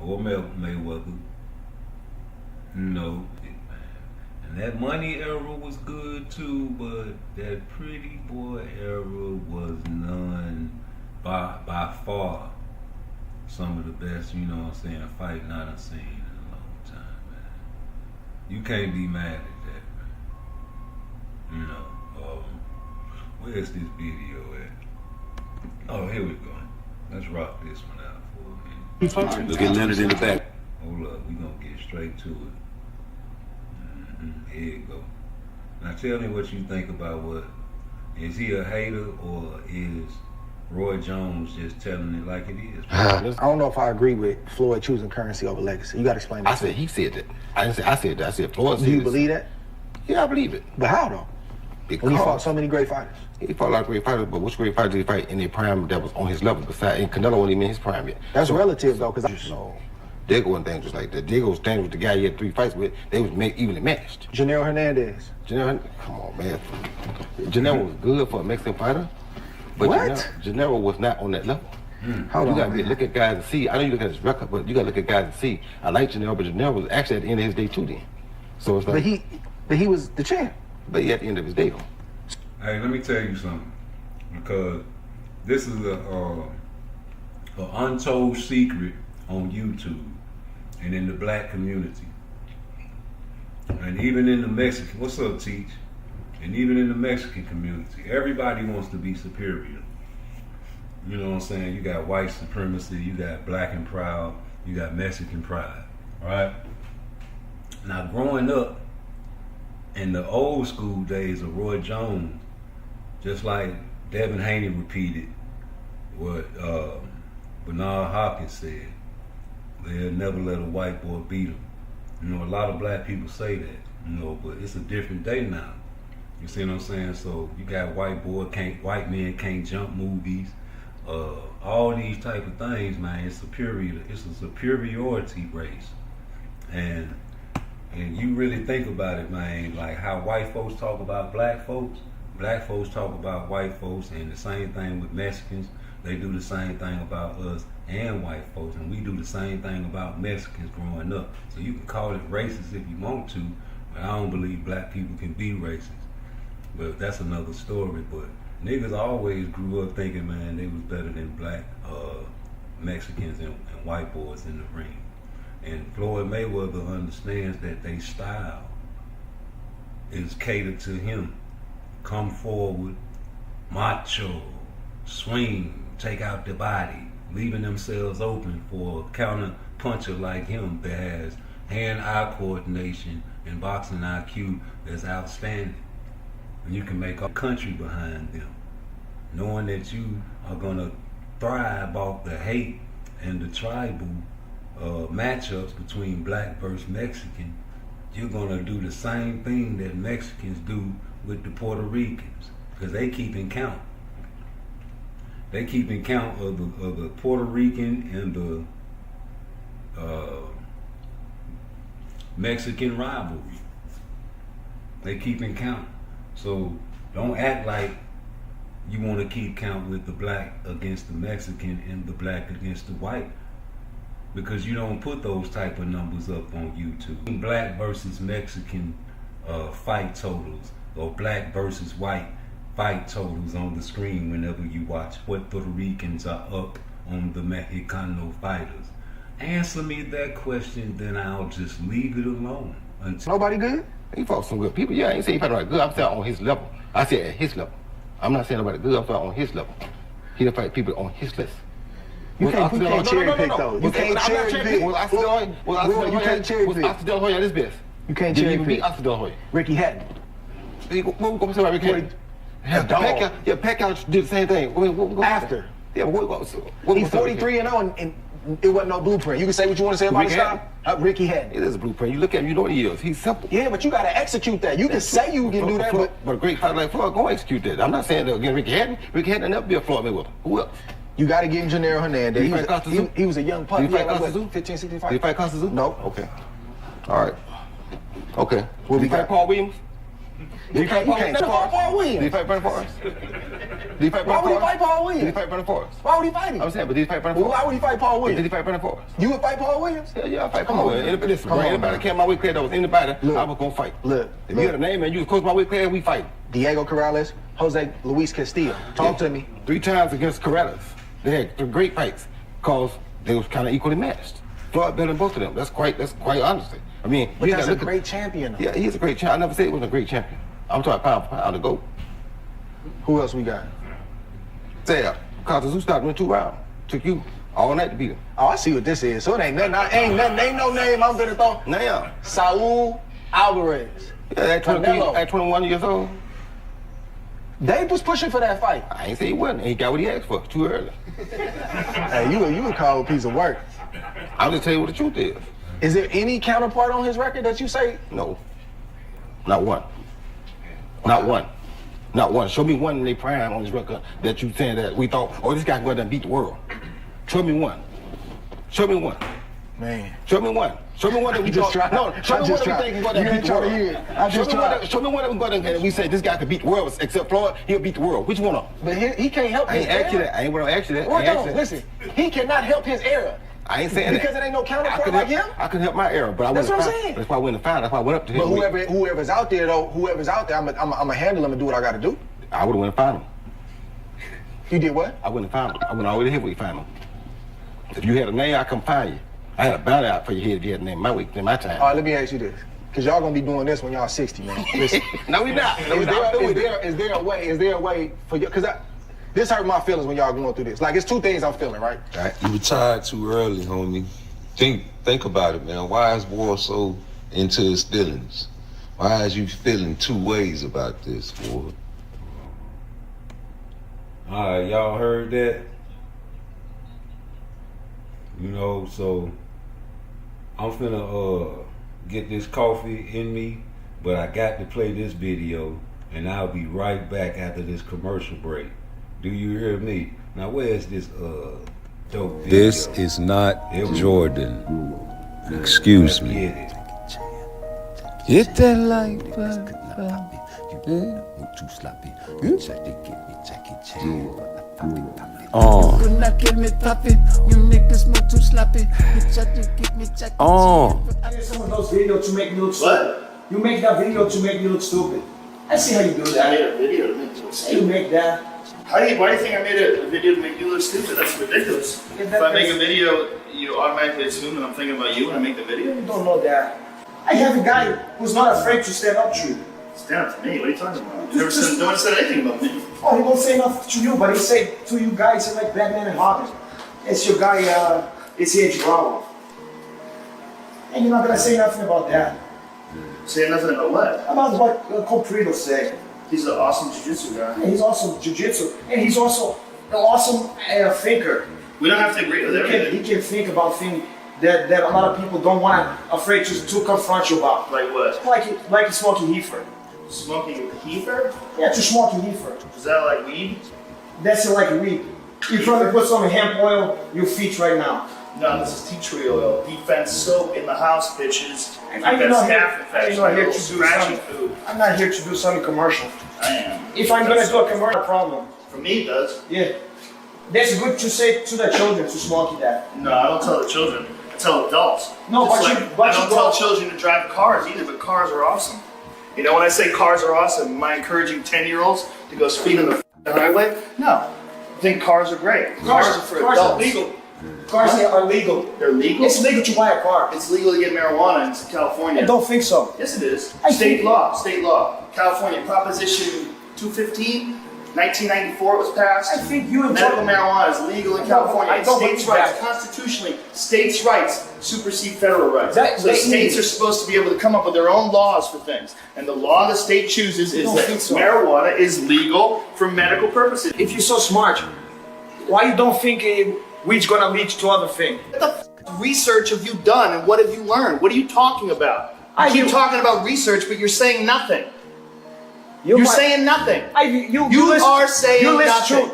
or Mayweather. You know, and that money era was good too, but that pretty boy era was none by far some of the best, you know what I'm saying, fighting I done seen in a long time, man. You can't be mad at that, man. You know, where's this video at? Oh, here we go. Let's rock this one out for a minute. Look at Leonard in the back. Hold up, we gonna get straight to it. Here you go. Now tell me what you think about what. Is he a hater or is Roy Jones just telling it like it is? I don't know if I agree with Floyd choosing currency over legacy. You got to explain that. I said he said that. I didn't say I said that. I said Floyd said Do you it. believe that? Yeah, I believe it. But how though? Because When he fought so many great fighters. He fought a lot of great fighters, but which great fighter did he fight in their prime that was on his level? Besides, and Canelo wasn't even in his prime yet. That's relative though, because no. Diego and things was like that. Diego's thing was the guy he had 3 fights with. They was evenly matched. Janelle Hernandez. Come on, man. Janelle was good for a Mexican fighter, but What? Janelle was not on that level. Hold you on, gotta man. look at guys and see. I know you look at his record, but you gotta look at guys and see. I like Janelle, but Janelle was actually at the end of his day too then. So it's like, But he was the champ. But he at the end of his day though. Hey, let me tell you something, because this is a untold secret on YouTube and in the black community, and even in the Mexican. What's up, Teach? And even in the Mexican community, everybody wants to be superior. You know what I'm saying? You got white supremacy, you got black and proud, you got Mexican pride, right? Now, growing up in the old school days of Roy Jones, just like Devin Haney repeated what Bernard Hopkins said, they'll never let a white boy beat them. You know, a lot of black people say that, you know, but it's a different day now. You see what I'm saying? So you got white men can't jump movies, all these type of things, man. It's a superiority race, and you really think about it, man. Like how white folks talk about black folks talk about white folks, and the same thing with Mexicans. They do the same thing about us and white folks, and we do the same thing about Mexicans growing up. So you can call it racist if you want to, but I don't believe black people can be racist. But that's another story. But niggas always grew up thinking, man, they was better than black Mexicans and white boys in the ring. And Floyd Mayweather understands that they style is catered to him. Come forward, macho, swing, take out the body, leaving themselves open for a counter puncher like him that has hand-eye coordination and boxing IQ that's outstanding. And you can make a country behind them, knowing that you are gonna thrive off the hate and the tribal matchups between black versus Mexican. You're gonna do the same thing that Mexicans do with the Puerto Ricans, because they keep in count. They keep in count of the Puerto Rican and the Mexican rivalry. They keeping count. So don't act like you want to keep count with the black against the Mexican and the black against the white, because you don't put those type of numbers up on YouTube. Black versus Mexican fight totals, or black versus white fight totals on the screen whenever you watch Puerto Ricans are up on the Mexicano fighters. Answer me that question, then I'll just leave it alone. Until nobody good? He fought some good people. Yeah, I ain't saying he fought nobody good. I'm saying on his level. I said at his level. I'm not saying nobody good. I'm saying on his level. He done fight people on his list. You can't cherry pick though. You can't cherry pick. You can't cherry pick. Oscar De La Hoya at his best. You can't cherry pick. Oscar De La Hoya. Ricky Hatton. What we gonna say about Ricky Hatton? Pacquiao did the same thing. After. Yeah, he's 43-0 and it wasn't no blueprint. You can say what you want to say about his style. Ricky Hatton. It is a blueprint. You look at him, you know what he is. He's simple. Yeah, but you got to execute that. You can say you can do that, but a great fighter like Floyd gonna execute that. I'm not saying that against Ricky Hatton. Ricky Hatton never be a Floyd Mayweather. Who else? You got to give him Janelle Hernandez. He was a young pup. Did he fight Costa 15, 16 fights. Did he fight Costa? No. Okay. All right. Okay. Did he fight Paul Williams? Did he fight Paul Williams? Did he fight Brandon Forrest? Why would he fight Paul Williams? Did he fight Brandon Forrest? Why would he fight him? I'm saying, but did he fight Brandon Forrest? Why would he fight Paul Williams? Did he fight Brandon Forrest? You would fight Paul Williams? Yeah, I fight Paul Williams. Anybody that came my weight class that was anybody, I was gonna fight. Look, if you had a name and you was close to my weight class, we fight. Diego Corrales, Jose Luis Castillo. Talk to me. 3 times against Corrales. They had 3 great fights because they was kind of equally matched. Floyd better than both of them. That's quite honestly. I mean, but that's a great champion. Yeah, he's a great champion. I never said he wasn't a great champion. I'm talking pound for pound to go. Who else we got? Say, Kazuzu stopped in 2 rounds. Took you all night to beat him. Oh, I see what this is. So it ain't nothing. Ain't no name I'm gonna throw. Now. Saul Alvarez. Yeah, at 21 years old. Dave was pushing for that fight. I ain't say he wasn't. He got what he asked for. Too early. Hey, you a cold piece of work. I'll just tell you what the truth is. Is there any counterpart on his record that you say? No. Not one. Not one. Not one. Show me one in their prime on his record that you saying that we thought, oh, this guy can go out there and beat the world. Show me one. Show me one. Man. Show me one. Show me one that we thought. No, show me one that we think can go out there and beat the world. Show me one that we go out there and we say this guy could beat the world, except Floyd, he'll beat the world. Which one of them? But he can't help his era. I ain't ask you that. I ain't want to ask you that. Listen, he cannot help his era. I ain't saying because that. it ain't no counterpart like him. I could help my era, but I That's what I'm saying. That's why I went to find. That's why I went up to him. But whoever's out there, I'm gonna handle him and do what I got to do. I would have went and found him. You did what? I wouldn't have found him. I went all the way to him where you found him. If you had a name, I come find you. I had a bounty out for your head if you had a name. My week, in my time. All right, let me ask you this. Because y'all gonna be doing this when y'all 60, man. Listen. No, we not. Is there a way for you? Because this hurt my feelings when y'all going through this. Like, it's 2 things I'm feeling, right? You retired too early, homie. Think about it, man. Why is War so into his feelings? Why is you feeling 2 ways about this, boy? All right, y'all heard that? You know, so I'm finna get this coffee in me, but I got to play this video, and I'll be right back after this commercial break. Do you hear me? Now, where's this dope video? This is not Jordan. Excuse me. Hit that like button. Someone does video to make me look stupid. You make that video to make me look stupid. I see how you do that. I made a video to make you look stupid. You make that. Why do you think I made a video to make you look stupid? That's ridiculous. If I make a video, you automatically assume that I'm thinking about you when I make the video? You don't know that. I have a guy who's not afraid to stand up to you. Stand up to me? What are you talking about? You never said, no one said anything about me. Oh, he won't say nothing to you, but he said to you guys like Batman and Robin. It's your guy, it's here Chihuahua. And you're not gonna say nothing about that. Say nothing about what? About what Coprido said. He's an awesome jiu-jitsu guy. And he's also jiu-jitsu, and he's also an awesome thinker. We don't have to agree with everything. He can think about things that a lot of people don't want afraid to confront you about. Like what? Like smoking heifer. Smoking heifer? Yeah, to smoking heifer. Is that like weed? That's like weed. You probably put some hemp oil in your feet right now. No, this is tea tree oil. Defense soap in the house, bitches. I'm Defense not here. staph infection. I'm not here to do Scratching some. food. I'm not here to do some commercial. I am. If I'm gonna do a commercial, problem. For me, it does. Yeah. That's good to say to the children to smoke that. No, I don't tell the children. I tell adults. No, Just but I don't tell children to drive cars either, but cars are awesome. You know, when I say cars are awesome, am I encouraging 10-year-olds to go speed on the highway? No. I think cars are great. Cars are for cars adults. are legal. Cars are legal. They're legal? It's legal to buy a car. It's legal to get marijuana in California. I don't think so. Yes, it is. State law. California Proposition 215, 1994 was passed. I think you and medical marijuana is legal in California. I don't States' believe rights, that. constitutionally, states' rights supersede federal rights. That- so that- states are supposed to be able to come up with their own laws for things. And the law the state chooses is don't that think so. marijuana is legal for medical purposes. If you're so smart, why you don't think weed's gonna lead to other things? What the research have you done and what have you learned? What are you talking about? I keep talking about research, but you're saying nothing. You're saying nothing. You are saying nothing.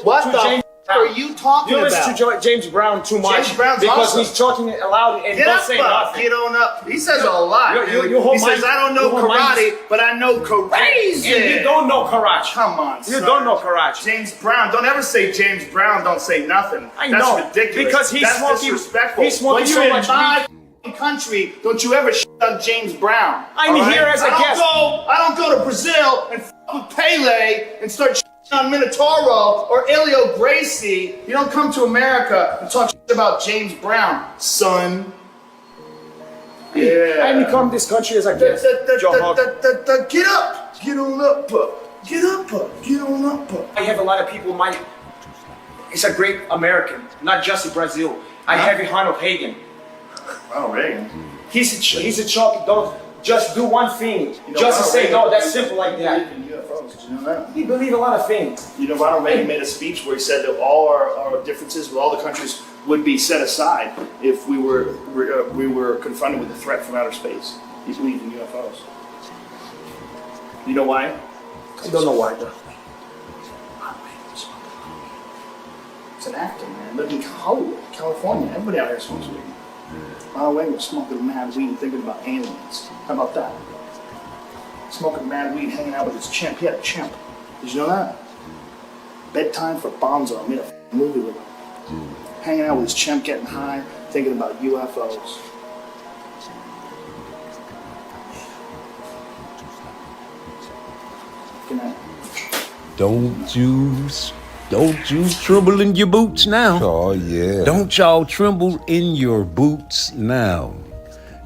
What the James are you talking you about? listen to James Brown too much. James Brown's because awesome. he's talking aloud and Get don't up, say up, nothing. get on up. He says a lot. You hold he says, my- I don't know you hold my- karate, but I know crazy. And you don't know karate. Come on, You son. don't know karate. James Brown. Don't ever say James Brown, don't say nothing. I That's know, ridiculous. because he's That's smoking- disrespectful. he's smoking when so you're much in my country, don't you ever shit on James Brown. I'm all here as a guest. I don't go to Brazil and with Pele and start shitting on Minotauro or Elio Gracie. You don't come to America and talk shit about James Brown, son. Yeah. I become this country as a guest. Get up. Get on up. Get up. Get on up. I have a lot of people. He's a great American, not just in Brazil. I have Ronald Reagan. Ronald Reagan. He's a chalk. Don't just do one thing. You know, Just to Ronald say Reagan no. That's believed- simple like he that. believed in UFOs. Did you know that? He believe a lot of things. You know, Ronald Reagan made a speech where he said that all our differences with all the countries would be set aside if we were confronted with a threat from outer space. He believed in UFOs. You know why? I don't know why though. It's an actor, man. Lived in Hollywood, California. Everybody out here smokes weed. Ronald Reagan was smoking mad weed and thinking about aliens. How about that? Smoking mad weed, hanging out with his chimp. He had a chimp. Did you know that? Bedtime for Bonzo. I made a movie with him. Hanging out with his chimp, getting high, thinking about UFOs. Good night. Don't you tremble in your boots now. Oh, yeah. Don't y'all tremble in your boots now.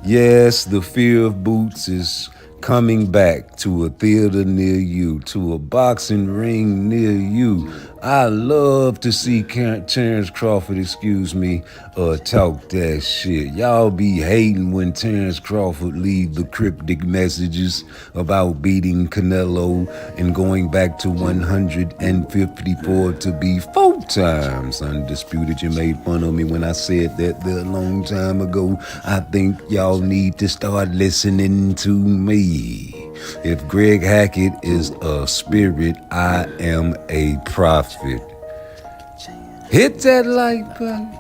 Yes, the fear of boots is coming back to a theater near you, to a boxing ring near you. I love to see Terrence Crawford, talk that shit. Y'all be hating when Terrence Crawford leave the cryptic messages about beating Canelo and going back to 154 to be 4 times undisputed. You made fun of me when I said that there a long time ago. I think y'all need to start listening to me. If Greg Hackett is a spirit, I am a prophet. Hit that like button.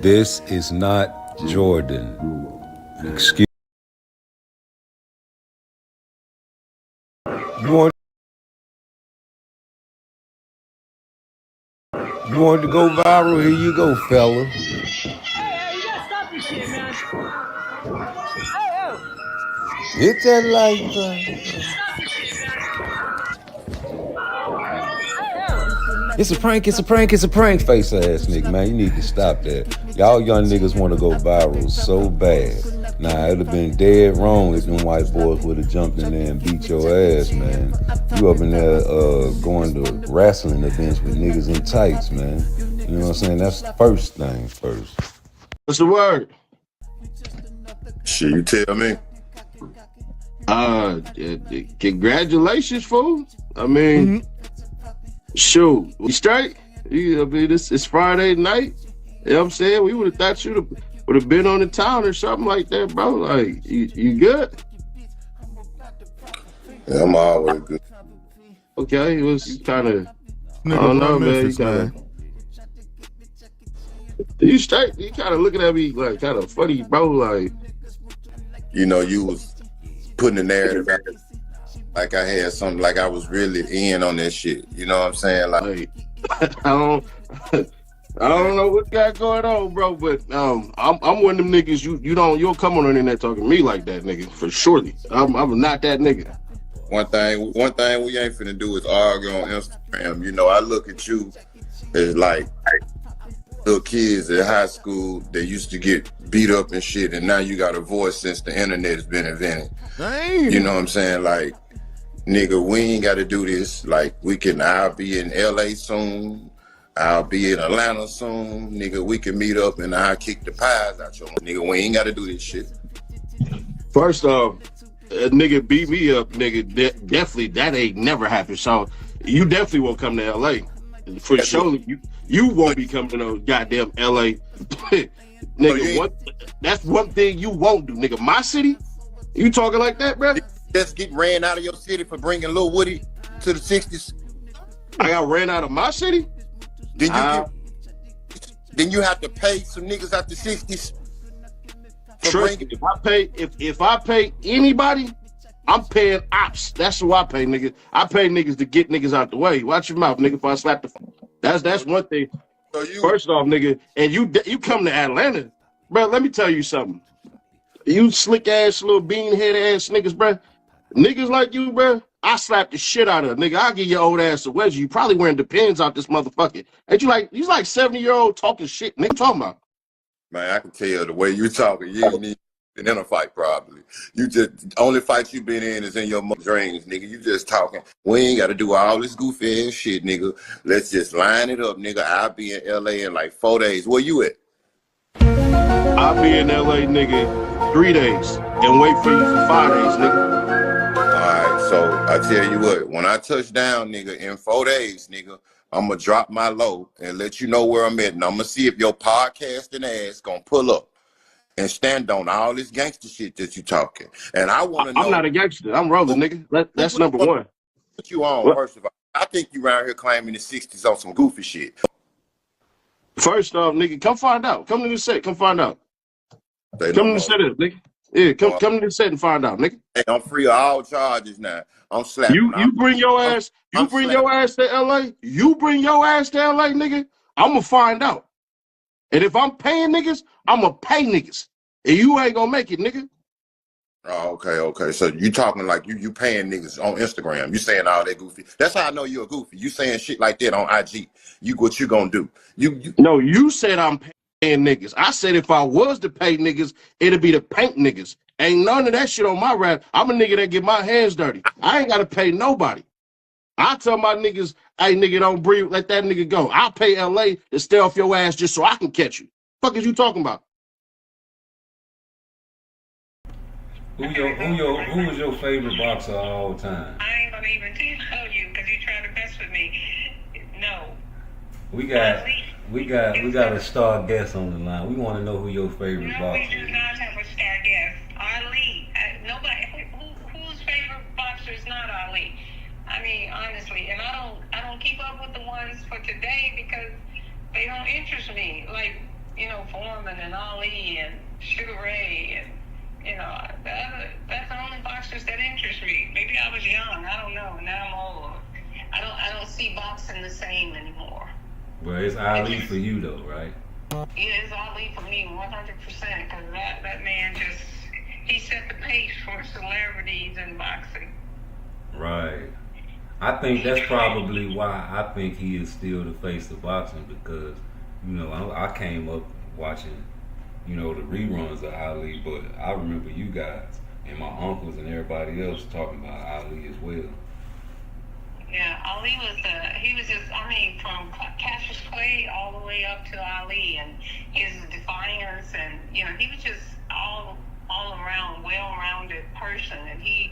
This is not Jordan. Excuse You want to go viral? Here you go, fella. Hit that like button. It's a prank, face ass nigga, man. You need to stop that. Y'all young niggas want to go viral so bad. Nah, it'd have been dead wrong if them white boys would have jumped in there and beat your ass, man. You up in there going to wrestling events with niggas in tights, man. You know what I'm saying? That's the first thing first. What's the word? Shit, you tell me. Congratulations, fool. I mean, shoot, we straight. I mean, it's Friday night. You know what I'm saying? We would have thought you would have been on the town or something like that, bro. Like, you good? Yeah, I'm always good. Okay, it was kind of I don't know, man. You kind you straight. You kind of looking at me like kind of funny, bro. Like, you know, you was putting the narrative out like I had something, like I was really in on that shit. You know what I'm saying? Like, I don't know what got going on, bro. But I'm one of them niggas. You don't come on the internet talking to me like that, nigga. For surely, I'm not that nigga. One thing we ain't finna do is argue on Instagram. You know, I look at you as like little kids in high school that used to get beat up and shit, and now you got a voice since the internet has been invented. Damn. You know what I'm saying? Like, nigga, we ain't got to do this. Like, I'll be in LA soon. I'll be in Atlanta soon. Nigga, we can meet up and I'll kick the pies out your nigga. We ain't got to do this shit. First off, a nigga beat me up, nigga. Definitely, that ain't never happened. So you definitely won't come to LA. For sure, you won't be coming to no goddamn LA. Nigga, that's one thing you won't do, nigga. My city? You talking like that, bro? Just get ran out of your city for bringing Lil Woody to the 60s. I got ran out of my city? Then you have to pay some niggas out the 60s. Trust me, if I pay anybody, I'm paying ops. That's who I pay, nigga. I pay niggas to get niggas out the way. Watch your mouth, nigga. If I slap the, that's one thing. So first off, nigga, and you come to Atlanta, bro. Let me tell you something. You slick ass little bean head ass niggas, bro. Niggas like you, bro. I slap the shit out of, nigga. I'll give your old ass a wedgie. You probably wearing Depends out this motherfucker. Ain't you like 70-year-old talking shit, nigga? Talking about. Man, I can tell the way you talking. You ain't even been in a fight, probably. You just only fight you been in is in your dreams, nigga. You just talking. We ain't got to do all this goofy ass shit, nigga. Let's just line it up, nigga. I'll be in LA in like 4 days. Where you at? I'll be in LA, nigga, 3 days and wait for you for 5 days, nigga. Alright, so I tell you what, when I touch down, nigga, in 4 days, nigga, I'm gonna drop my low and let you know where I'm at, and I'm gonna see if your podcasting ass gonna pull up and stand on all this gangster shit that you talking. And I wanna know. I'm not a gangster. I'm rolling, nigga. That's number one. Put you on, first of all. I think you around here claiming the 60s on some goofy shit. First off, nigga, come find out. Come to the set, come find out. Come to the set, nigga. Yeah, come to the set and find out, nigga. Hey, I'm free of all charges now. I'm slapping. You bring your ass. You bring your ass to LA. You bring your ass to LA, nigga. I'ma find out. And if I'm paying niggas, I'ma pay niggas. And you ain't gonna make it, nigga. Oh, okay. So you talking like you paying niggas on Instagram. You saying all that goofy. That's how I know you're a goofy. You saying shit like that on IG. What you gonna do? No, you said I'm paying niggas. I said if I was to pay niggas, it'd be to paint niggas. Ain't none of that shit on my rap. I'm a nigga that get my hands dirty. I ain't gotta pay nobody. I tell my niggas, hey nigga, don't breathe, let that nigga go. I'll pay LA to stay off your ass just so I can catch you. Fuck is you talking about? Who was your favorite boxer of all time? I ain't gonna even tell you because you trying to mess with me. No. We got a star guest on the line. We want to know who your favorite boxer is. We do not have a star guest. Ali. Nobody. Whose favorite boxer is not Ali? I mean, honestly, and I don't keep up with the ones for today because they don't interest me. Like, Foreman and Ali and Sugar Ray and that's the only boxers that interest me. Maybe I was young. I don't know. Now I'm old. I don't see boxing the same anymore. Well, it's Ali for you though, right? Yeah, it's Ali for me 100% because that man he set the pace for celebrities in boxing. Right. I think that's probably why I think he is still the face of boxing because, I came up watching, the reruns of Ali, but I remember you guys and my uncles and everybody else talking about Ali as well. Yeah, Ali was from Cassius Clay all the way up to Ali and his defiance and, he was just all around well-rounded person and he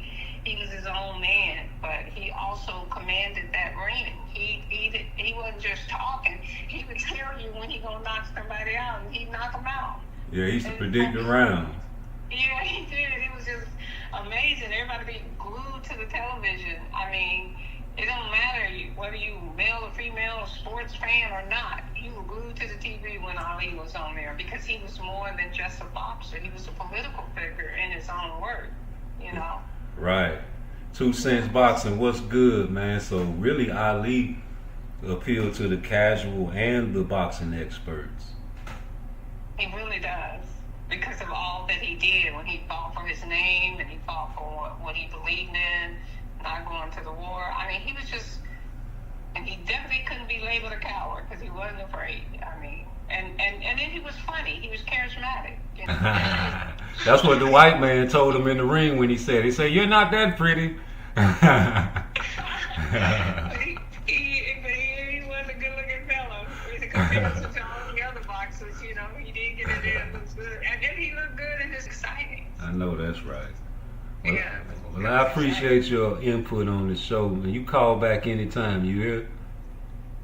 was his own man, but he also commanded that ring. He wasn't just talking. He would tell you when he gonna knock somebody out, and he'd knock them out. Yeah, he used to predict the rounds. Yeah, he did. It was just amazing. Everybody be glued to the television. I mean, it don't matter. whether you male or female, sports fan or not, you were glued to the TV when Ali was on there because he was more than just a boxer. He was a political figure in his own work, you know. Right. 2 Cents Boxing, what's good, man? So really, Ali appealed to the casual and the boxing experts. He really does, because of all that he did when he fought for his name and he fought for what he believed in, not going to the war. I mean, he was just, and he definitely couldn't be labeled a coward because he wasn't afraid. I mean, and then he was funny. He was charismatic. You know? That's what the white man told him in the ring when he said, "You're not that pretty." He wasn't a good-looking fellow. Compared to all the other boxers, you know, he did get it in. Looks good, and then he looked good and it's exciting. I know that's right. Well, Yeah. Well, I appreciate your input on the show, man. You call back anytime, you hear?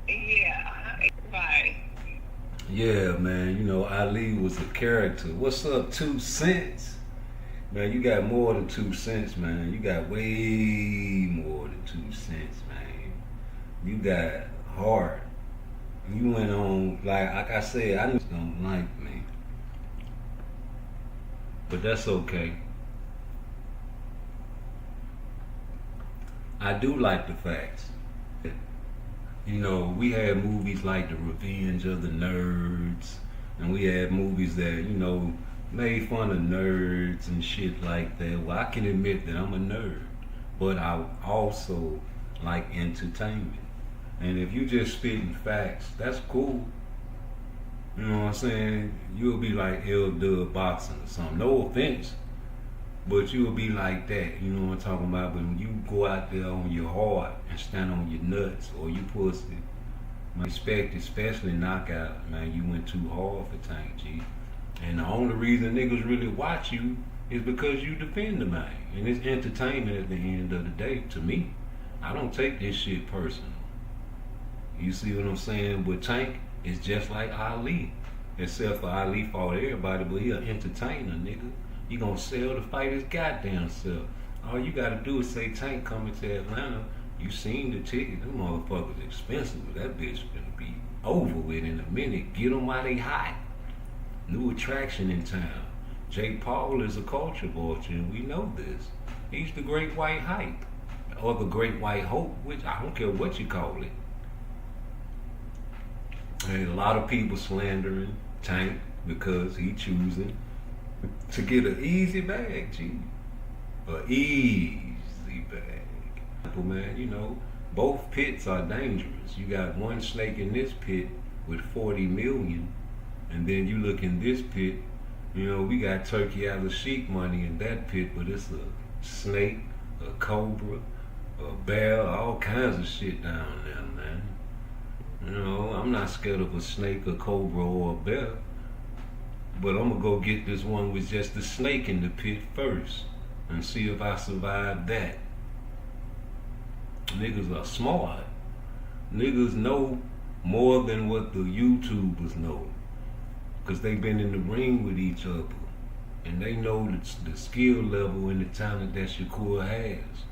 Yeah. Bye. Yeah, man. You know, Ali was a character. What's up, 2 Cents? Man, you got more than 2 cents, man. You got way more than 2 cents, man. You got heart. You went on, like I said, I just don't like me. But that's okay. I do like the facts. You know, we had movies like The Revenge of the Nerds, and we had movies that, you know, made fun of nerds and shit like that. Well, I can admit that I'm a nerd, but I also like entertainment. And if you just spitting facts, that's cool. You know what I'm saying? You'll be like L Dub Boxing or something. No offense, but you'll be like that. You know what I'm talking about? But when you go out there on your heart and stand on your nuts or you pussy, I respect, especially knockout, man, you went too hard for Tank G. And the only reason niggas really watch you is because you defend the man. And it's entertainment at the end of the day. To me, I don't take this shit personal. You see what I'm saying? But Tank is just like Ali. Except for Ali fought everybody, but he an entertainer, nigga. He gonna sell the fight his goddamn self. All you gotta do is say Tank coming to Atlanta. You seen the ticket. Them motherfuckers expensive, but that bitch gonna be over with in a minute. Get them while they hot. New attraction in town. Jake Paul is a culture vulture, and we know this. He's the great white hype. Or the great white hope, which I don't care what you call it. And a lot of people slandering Tank because he choosing to get an easy bag, G. An easy bag. Man, you know, both pits are dangerous. You got one snake in this pit with 40 million, and then you look in this pit, you know, we got Turkey Al-Sheikh money in that pit, but it's a snake, a cobra, a bear, all kinds of shit down there, man. You know, I'm not scared of a snake, a cobra, or a bear. But I'm gonna go get this one with just the snake in the pit first and see if I survive that. Niggas are smart. Niggas know more than what the YouTubers know. Because they've been in the ring with each other. And they know the skill level and the talent that Shakur has.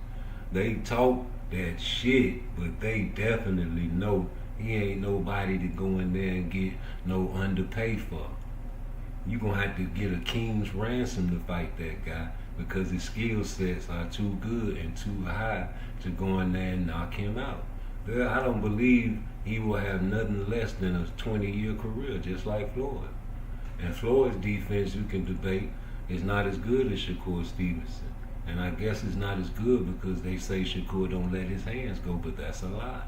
They talk that shit, but they definitely know he ain't nobody to go in there and get no underpay for. You gonna have to get a king's ransom to fight that guy because his skill sets are too good and too high to go in there and knock him out. I don't believe he will have nothing less than a 20-year career, just like Floyd. And Floyd's defense, you can debate, is not as good as Shakur Stevenson. And I guess it's not as good because they say Shakur don't let his hands go, but that's a lie.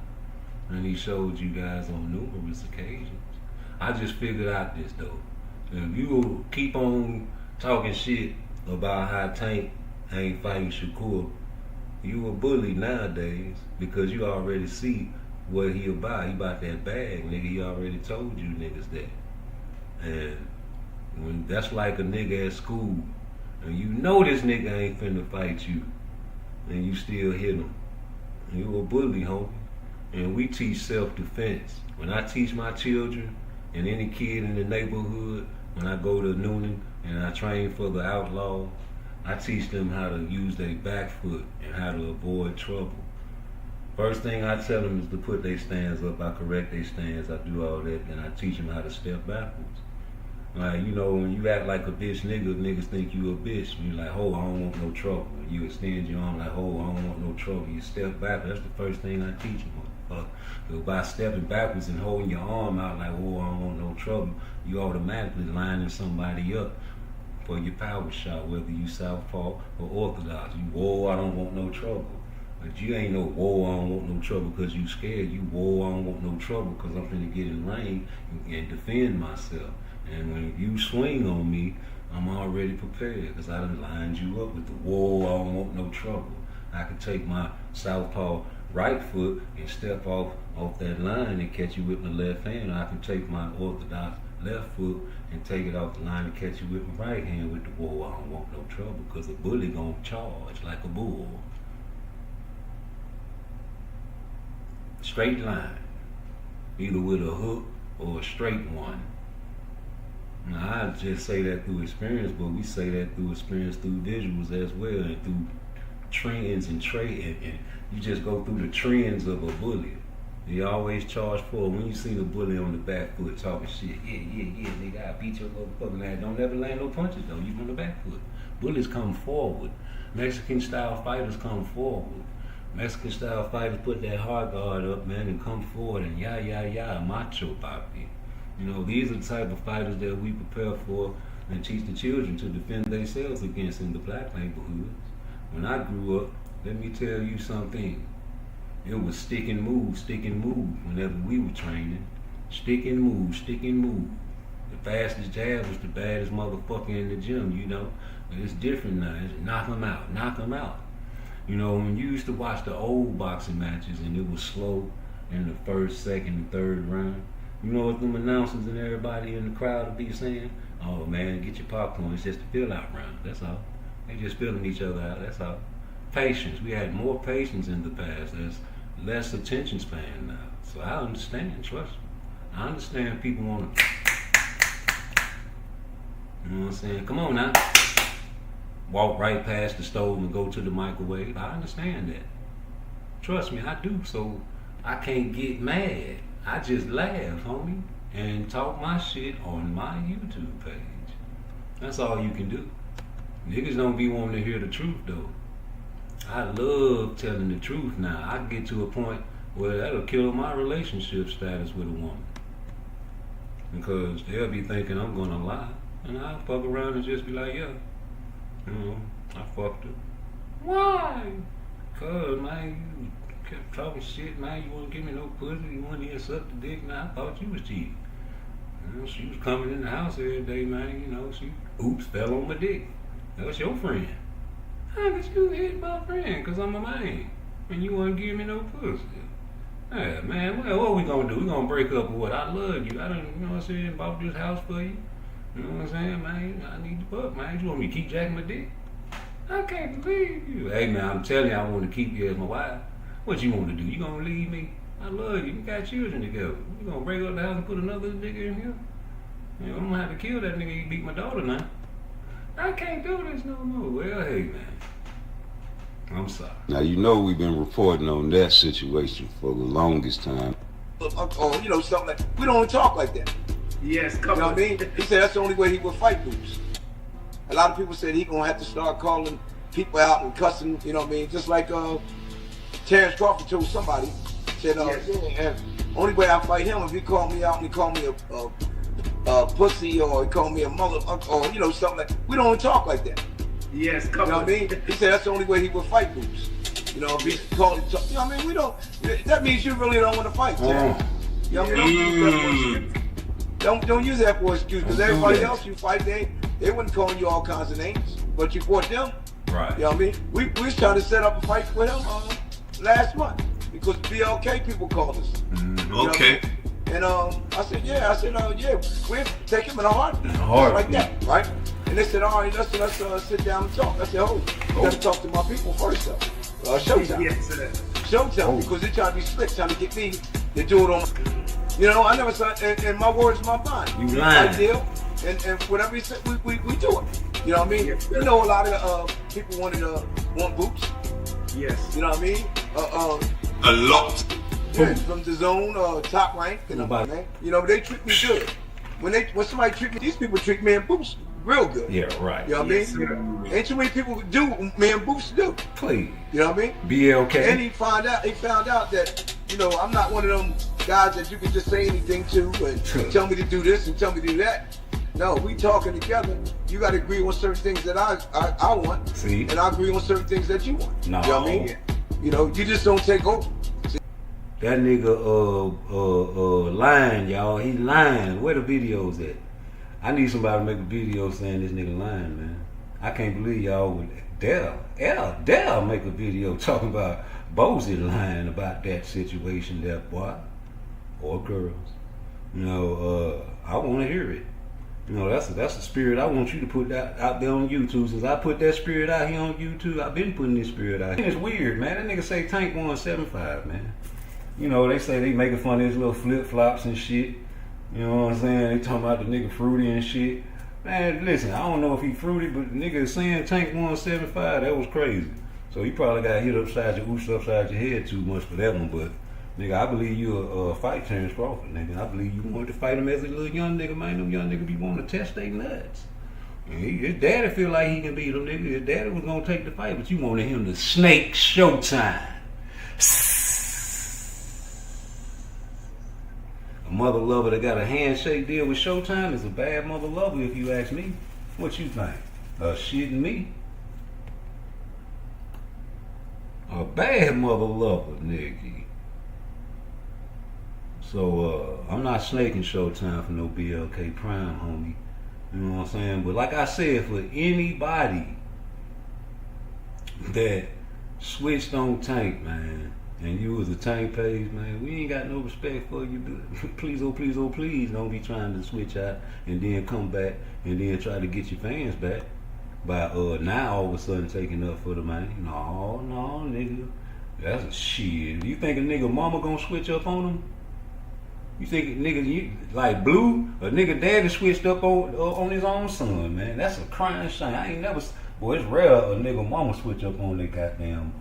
And he showed you guys on numerous occasions. I just figured out this though. If you keep on talking shit about how Tank ain't fighting Shakur, you a bully nowadays because you already see what he about. He about that bag, nigga. He already told you niggas that. And when that's like a nigga at school, and you know this nigga ain't finna fight you, and you still hit him. You a bully, homie. And we teach self-defense. When I teach my children and any kid in the neighborhood, when I go to Noonan and I train for the outlaw, I teach them how to use their back foot and how to avoid trouble. First thing I tell them is to put their stands up. I correct their stands. I do all that, and I teach them how to step backwards. Like, you know, when you act like a bitch nigga, niggas think you a bitch. When you're like, oh, I don't want no trouble. You extend your arm like, oh, I don't want no trouble. You step back. That's the first thing I teach them, motherfucker. So by stepping backwards and holding your arm out like, oh, I don't want no trouble, you automatically lining somebody up for your power shot, whether you southpaw or orthodox. You, whoa, I don't want no trouble. But you ain't no, whoa, I don't want no trouble because you scared. You, whoa, I don't want no trouble because I'm finna get in lane and defend myself. And when you swing on me, I'm already prepared because I done lined you up with the, whoa, I don't want no trouble. I can take my southpaw right foot and step off that line and catch you with my left hand. Or I can take my orthodox left foot and take it off the line and catch you with my right hand with the, whoa, I don't want no trouble, because a bully gonna charge like a bull. Straight line, either with a hook or a straight one. Now, I just say that through experience, but we say that through experience through visuals as well, and through trends and and you just go through the trends of a bully. You always charge forward. When you see the bully on the back foot talking shit, yeah, nigga, I beat your motherfucking ass. Don't ever land no punches though, you on the back foot. Bullies come forward. Mexican style fighters come forward. Mexican style fighters put that hard guard up, man, and come forward and macho papi. You know, these are the type of fighters that we prepare for and teach the children to defend themselves against in the black neighborhoods. When I grew up, let me tell you something. It was stick and move whenever we were training. Stick and move. The fastest jab was the baddest motherfucker in the gym, you know. But it's different now. It's knock him out. You know, when you used to watch the old boxing matches and it was slow in the first, second, and third round, you know what them announcers and everybody in the crowd would be saying? Oh man, get your popcorn, it's just a fill out round, that's all. They just filling each other out, that's all. Patience, we had more patience in the past. There's less attention span now. So I understand, trust me. I understand people want to, you know what I'm saying? Come on now. Walk right past the stove and go to the microwave. I understand that. Trust me, I do. So I can't get mad. I just laugh, homie, and talk my shit on my YouTube page. That's all you can do. Niggas don't be wanting to hear the truth though. I love telling the truth now. I get to a point where that'll kill my relationship status with a woman. Because they'll be thinking I'm gonna lie. And I'll fuck around and just be like, yeah, you know, I fucked her. Why? Cause man, you kept talking shit, man, you wouldn't give me no pussy, you wouldn't even suck the dick, man, I thought you was cheating. You know, she was coming in the house every day, man, you know, she, oops, fell on my dick. That's your friend. How could you hit my friend? Cause I'm a man, and you wouldn't give me no pussy. Yeah, man, well, what we gonna do? We gonna break up or what? I love you. I done, you know what I'm saying, bought this house for you. You know what I'm saying, man? I need the fuck, man. You want me to keep jacking my dick? I can't believe you. Hey, man, I'm telling you, I want to keep you as my wife. What you want to do? You gonna leave me? I love you. We got children together. You gonna break up the house and put another nigga in here? You know, I'm gonna have to kill that nigga. He beat my daughter now. I can't do this no more. Well, hey, man. I'm sorry. Now, you know we've been reporting on that situation for the longest time. Or, you know, something like, we don't talk like that. Yes, you know what I mean? He said that's the only way he would fight Boots. A lot of people said he gonna have to start calling people out and cussing, you know what I mean? Just like Terrence Crawford told somebody, said, yeah, only way I fight him if he called me out and he called me a pussy or he called me a mother, or, you know, something like, we don't talk like that. Yes, you know what I mean? He said that's the only way he would fight Boots. You know, if he called it, you know what I mean? We don't, that means you really don't want to fight, Terrence. You know what I mean? Don't use that for excuse, because everybody else you fight, they wouldn't call you all kinds of names, but you fought them. Right. You know what I mean? We was trying to set up a fight with him last month because BLK people called us. Okay. And I said, yeah, we'll take him in a heartbeat. Like that, right? And they said, all right, let's sit down and talk. I said, you gotta talk to my people first though. Showtime. Showtime, because they're trying to be slick, trying to get me to do it on. You know, I never said, and my words, my bond. You lying. I deal, and whatever he said, we do it. You know what I mean? You know, a lot of people want Boots. Yes. You know what I mean? A lot. Yeah, from the zone, top rank, and man. You know, they treat me good. When somebody treat me, these people treat me and Boots real good. Yeah, right. You know what I mean? Ain't too many people do me and Boots do. Please. You know what I mean? BLK. And he found out that, you know, I'm not one of them guys that you can just say anything to and tell me to do this and tell me to do that. No, we talking together. You got to agree on certain things that I want. See? And I agree on certain things that you want. No. You know what I mean? You know, you just don't take over. That nigga lying, y'all. He lying. Where the videos at? I need somebody to make a video saying this nigga lying, man. I can't believe y'all would dare make a video talking about Bozy lying about that situation, that boy or girls. You know, I want to hear it. You know, that's the spirit I want you to put that out there on YouTube. Since I put that spirit out here on YouTube, I've been putting this spirit out here. It's weird, man. That nigga say Tank 175, man. You know, they say they making fun of his little flip-flops and shit. You know what I'm saying? They talking about the nigga fruity and shit. Man, listen, I don't know if he fruity, but the nigga is saying Tank 175, that was crazy. So he probably got hit upside your head too much for that one, but nigga, I believe you a fight Terrence Crawford, nigga. I believe you wanted to fight him as a little young nigga, man. Them young niggas be wanting to test their nuts. His daddy feel like he can beat him, nigga. His daddy was gonna take the fight, but you wanted him to snake Showtime. A mother lover that got a handshake deal with Showtime is a bad mother lover, if you ask me. What you think? Shitting me? A bad mother lover, nigga. So, I'm not snaking Showtime for no BLK Prime, homie. You know what I'm saying? But like I said, for anybody that switched on Tank, man, and you was a Tank page, man, we ain't got no respect for you. Please, oh please, don't be trying to switch out and then come back and then try to get your fans back by now all of a sudden taking up for the man. No, nigga. That's a shit. You think a nigga mama gonna switch up on him? You think nigga like Blue, a nigga daddy switched up on his own son, man? That's a crying shame. I ain't never. Boy, it's rare a nigga mama switch up on their goddamn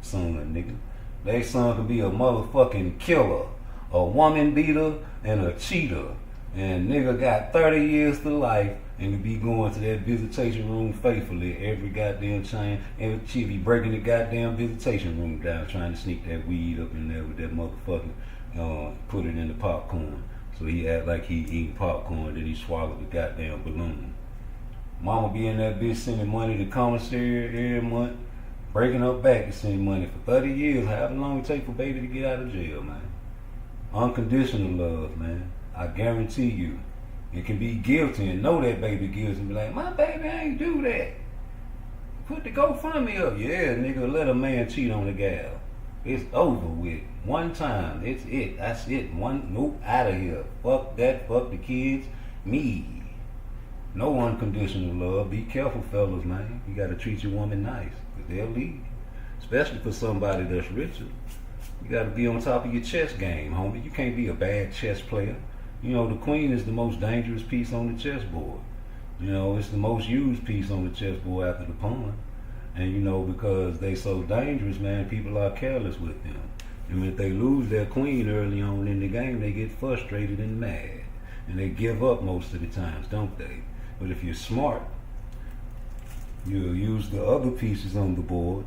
son, nigga. Their son could be a motherfucking killer, a woman beater, and a cheater. And nigga got 30 years to life and could be going to that visitation room faithfully every goddamn time. And she be breaking the goddamn visitation room down, trying to sneak that weed up in there with that motherfucker. Put it in the popcorn. So he act like he eating popcorn, then he swallowed the goddamn balloon. Mama be in that bitch sending money to commissary every month, breaking her back to send money for 30 years, however long it take for baby to get out of jail, man. Unconditional love, man. I guarantee you. It can be guilty and know that baby guilty and be like, my baby ain't do that. Put the GoFundMe up. Yeah, nigga, let a man cheat on the gal. It's over with. One time. It's it. That's it. Nope, out of here. Fuck that. Fuck the kids. Me. No unconditional love. Be careful, fellas, man. You gotta treat your woman nice, because they'll leave. Especially for somebody that's richer. You gotta be on top of your chess game, homie. You can't be a bad chess player. You know, the queen is the most dangerous piece on the chessboard. You know, it's the most used piece on the chessboard after the pawn. And you know, because they so dangerous, man, people are careless with them. And if they lose their queen early on in the game, they get frustrated and mad. And they give up most of the times, don't they? But if you're smart, you'll use the other pieces on the board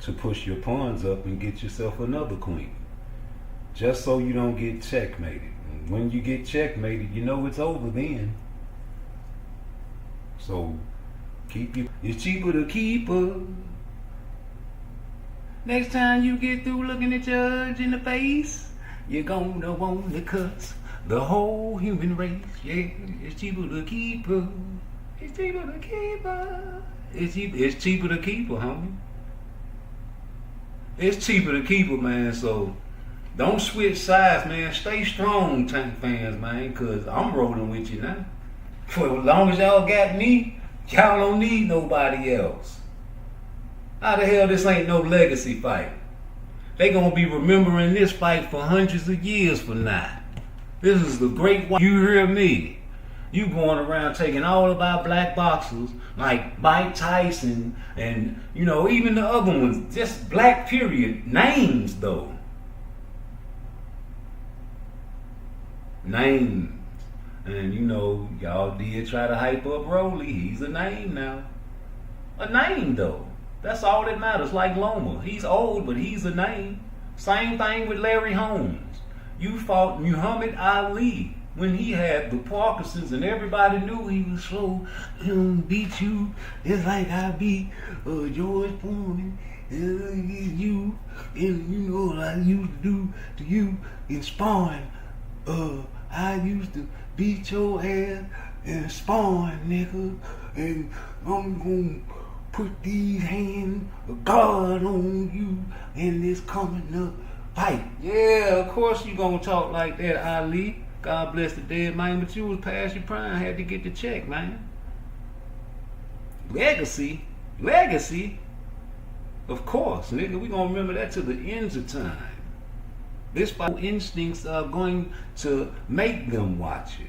to push your pawns up and get yourself another queen. Just so you don't get checkmated. And when you get checkmated, you know it's over then. So, it's cheaper to keep her. Next time you get through looking the judge in the face, you're gonna want to cuss the whole human race. Yeah, it's cheaper to keep her. It's cheaper to keep her. It's cheaper to keep her, homie. It's cheaper to keep her, man. So don't switch sides, man. Stay strong, Tank fans, man, because I'm rolling with you now. For as long as y'all got me, y'all don't need nobody else. How the hell this ain't no legacy fight? They gonna be remembering this fight for hundreds of years from now. This is the great one. You hear me? You going around taking all of our black boxers like Mike Tyson and, you know, even the other ones, just black period names though. Names. And you know, y'all did try to hype up Rolly. He's a name now. A name though. That's all that matters. Like Loma. He's old, but he's a name. Same thing with Larry Holmes. You fought Muhammad Ali when he had the Parkinson's and everybody knew he was slow. He'll beat you just like I beat George Foreman. You, and you know what I used to do to you in sparring. I used to beat your ass in sparring, nigga. And I'm gonna put these hands of God on you in this coming up fight. Yeah, of course you gonna talk like that, Ali. God bless the dead, man, but you was past your prime, had to get the check, man. Legacy. Of course, nigga, we gonna remember that to the ends of time. This fight instincts are going to make them watch it.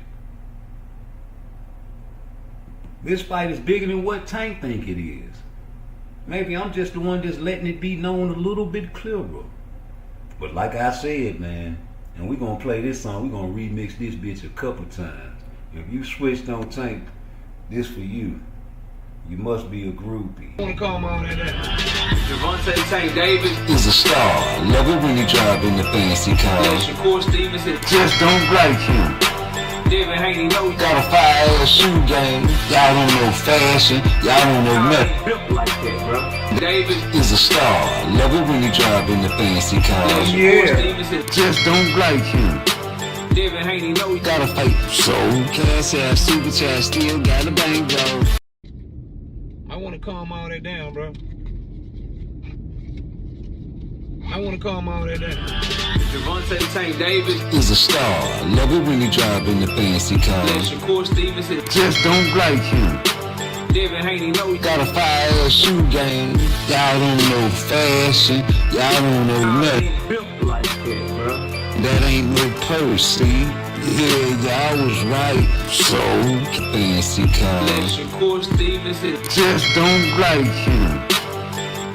This fight is bigger than what Tank think it is. Maybe I'm just the one that's letting it be known a little bit clearer. But like I said, man, and we gonna play this song, we gonna remix this bitch a couple times. If you switched on Tank, this for you. You must be a groupie. I wanna call him on that. Javante Tank Davis Is a star. Love it when you drive in the fancy car. Yeah, Shakur Stevenson. Just don't like him. David Haney know Got a fire-ass shoe game. Y'all don't know fashion. Y'all don't know nothing. built like that, bro. Davis Is a star. Love it when you drive in the fancy car. Shakur Stevenson. Just don't like him. David Haney know Gotta fight. So cash out, super chat, still got a bang, bro. I wanna calm all that down, bro. I wanna calm all that down. Javante Tank Davis. Is a star. Love it when you drive in the fancy car. Yeah, Shakur Stevenson. Just don't like him. David Haney know Got a fire-ass shoe game. Y'all don't know fashion. Y'all don't know nothing. built like that, bro. That ain't no purse, see? Yeah, y'all was right. So fancy car. Yeah, Shakur Stevenson. Just don't like him.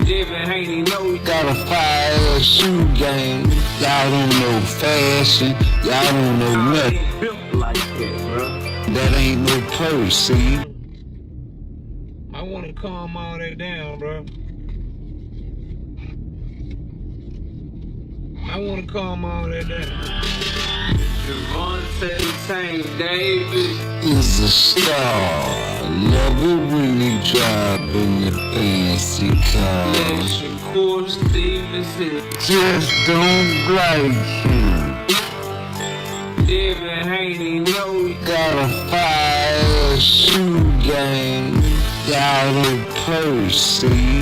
David Haney know Got a fire-ass shoe game. Y'all don't know fashion. Y'all don't know nothing. built like that, bro. That ain't no purse, see? I wanna calm all that down, bro. I wanna calm all that down. Javante Tank Davis. Is a star. Love it when you drive in the fancy Yeah, car. Shakur Stevenson. Just don't like him. David Haney know Got a fire shoe game. Y'all don't purse, see?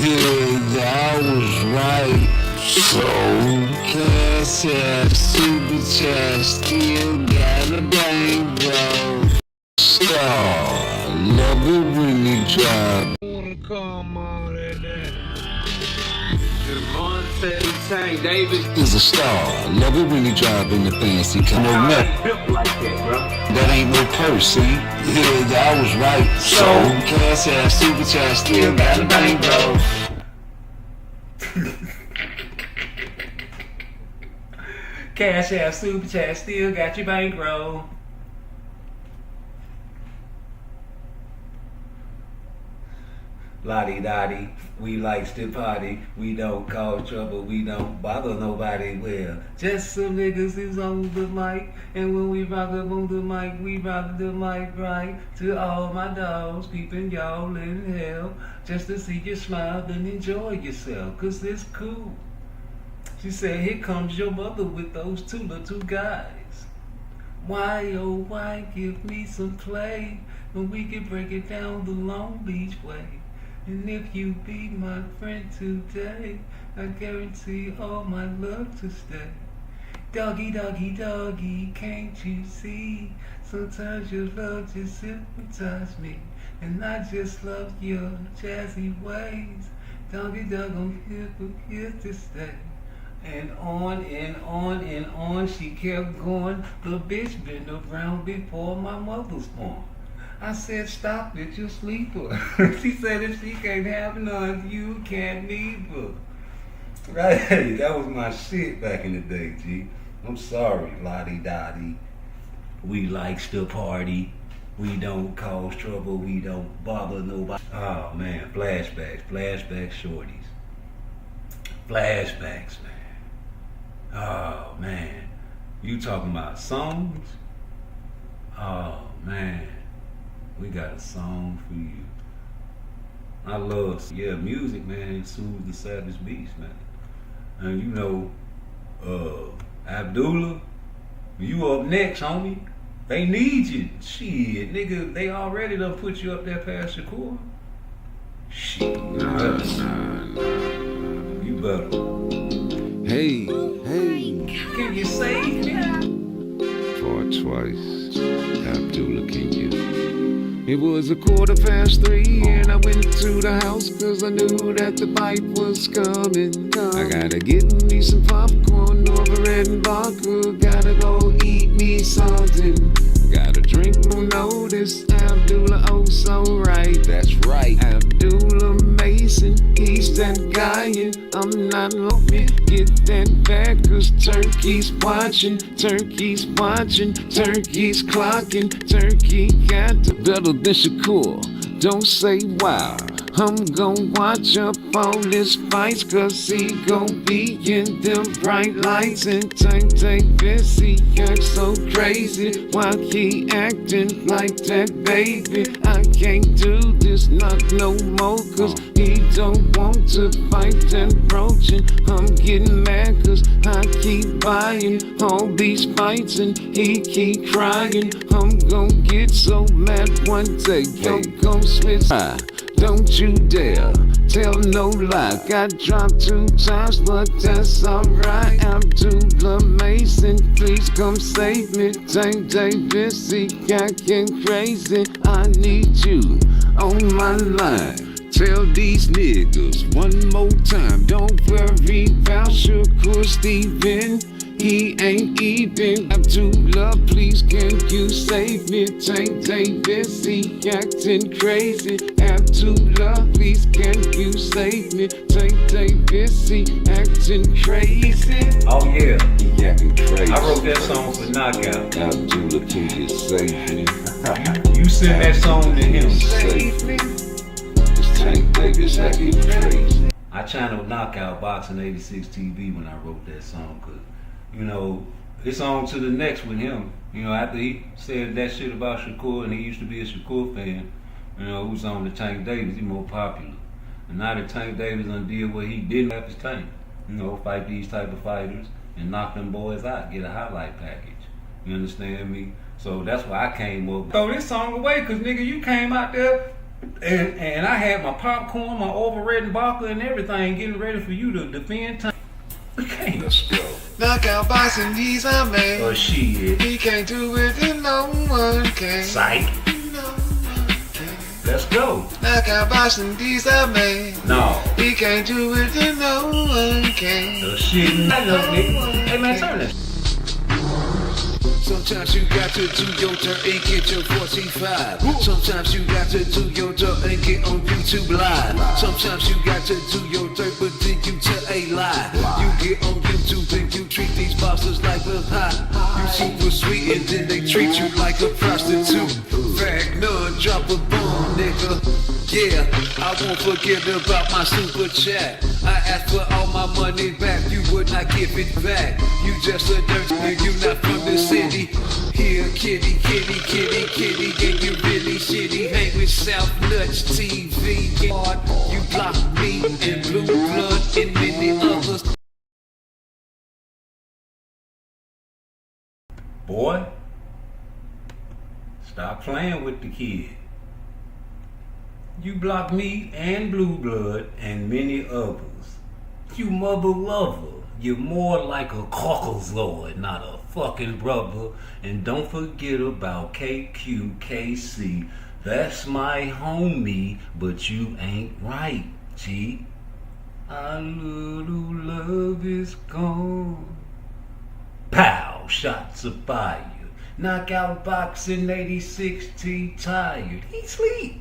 Yeah, y'all was right. So cash out, super chat, still got a bang, bro. Star, love it when you drive. I wanna calm all that down. Javante Tank Davis. Is a star, love it when you drive in the fancy car. No nothing. built like that, bro. That ain't no purse, see? Yeah, y'all was right. So cash out, super chat, still got a bang, bro. Cash out, super chat, still got your bankroll. Lottie-dottie, we likes to party. We don't cause trouble, we don't bother nobody. Well, just some niggas is on the mic. And when we rock up on the mic, we rock the mic right. To all my dogs, peeping y'all in hell. Just to see you smile and enjoy yourself, cause it's cool. She said, here comes your mother with those two little guys. Why, oh why, give me some play when we can break it down the Long Beach way. And if you be my friend today, I guarantee all my love to stay. Doggy, doggy, doggy, can't you see? Sometimes your love just hypnotize me. And I just love your jazzy ways. Doggy, dog, I'm here to stay. And on and on and on she kept going. The bitch been around before my mother was born. I said, stop it, you sleeper. She said, if she can't have none, you can't neither. Right? Hey, that was my shit back in the day, G. I'm sorry, Lottie-Dottie. We likes to party. We don't cause trouble. We don't bother nobody. Oh, man, flashbacks shorties. Flashbacks, man. Oh, man. You talking about songs? Oh, man. We got a song for you. I love, music, man, soothes the saddest beast, man. And you know, Abdullah, you up next, homie. They need you. Shit, nigga, they already done put you up there past Shakur. Shit, you better. Hey. Can you save me? PARTTWICE. Abdullah, can you? It was 3:15 and I went to the house cause I knew that the fight was coming. I gotta get me some popcorn over bread and vodka. Gotta go eat me something. Gotta drink no notice. Abdullah, oh so right. That's right. Abdullah Mason, he's that guy and I'm not lonely. Get that back cause turkey's watching. Turkey's watching. Turkey's clocking. Turkey got the better than Shakur. Don't say wow. I'm gon' watch up all his fights cause he gon' be in them bright lights. And take this, he acts so crazy. Why he acting like that, baby? I can't do this, not no more cause he don't want to fight that broaching. I'm getting mad cause I keep buying all these fights and he keep crying. I'm gon' get so mad one day, gon' switch. Don't you dare tell no lie. Got dropped 2 times, but that's alright. Abdullah Mason, please come save me. Tank Davis, he got getting crazy. I need you on my line. Tell these niggas one more time. Don't worry about Shakur Steven. He ain't even. Abdullah, please can you save me? Tank Davis, he acting crazy. Abdullah, please can you save me? Tank Davis, he acting crazy. Oh yeah, he acting crazy. I wrote that song for Knockout. Abdullah, can you save me? You send that song to him. Save me. This Tank Davis acting crazy. I channeled Knockout Boxing 86 TV when I wrote that song cause you know, it's on to the next with him. You know, after he said that shit about Shakur and he used to be a Shakur fan, you know, who's on the Tank Davis, he more popular. And now that Tank Davis done did what he didn't have his tank. You know, fight these type of fighters and knock them boys out, get a highlight package. You understand me? So that's why I came up. Throw this song away, cause nigga, you came out there and I had my popcorn, my overridden vodka and everything getting ready for you to defend Tank. Okay, let's go. Knockout boxing, he's a man. Oh shit. He can't do it and no one can. Psych. No one can. Let's go. Knockout boxing, he's a man. No. He can't do it and no one can. Oh shit. Hey man, turn this. Sometimes you got to do your dirt and get your 45. Sometimes you got to do your dirt and get on YouTube Live. Sometimes you got to do your dirt but then you tell a lie. You get on YouTube and you treat these bosses like a hot. You super sweet and then they treat you like a prostitute. Fact none, drop a bomb, nigga. Yeah, I won't forget about my super chat. I asked for all my money back, you would not give it back. You just a dirty nigga, you not from the city. Here, kitty, and you really shitty. Hang with South Nuts TV. You block me and Blue Blood and many others. Boy, stop playing with the kid. You block me and Blue Blood and many others. You mother lover. You're more like a caucus lord, not a fucking brother. And don't forget about KQKC. That's my homie, but you ain't right, G. Our little love is gone. Pow, shots of fire. Knockout boxing 86T tired. He sleep.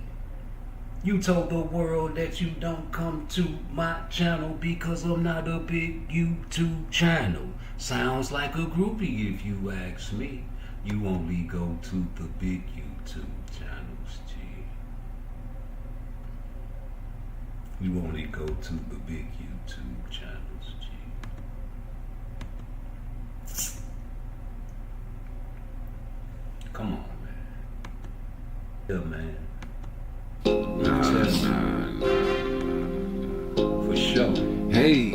You told the world that you don't come to my channel because I'm not a big YouTube channel. Sounds like a groupie if you ask me. You only go to the big YouTube channels, G. You only go to the big YouTube channels, G. Come on, man. Yeah, man. For sure. Hey.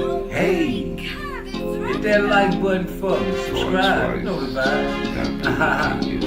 Hit that like button for me. Subscribe. You know the vibe.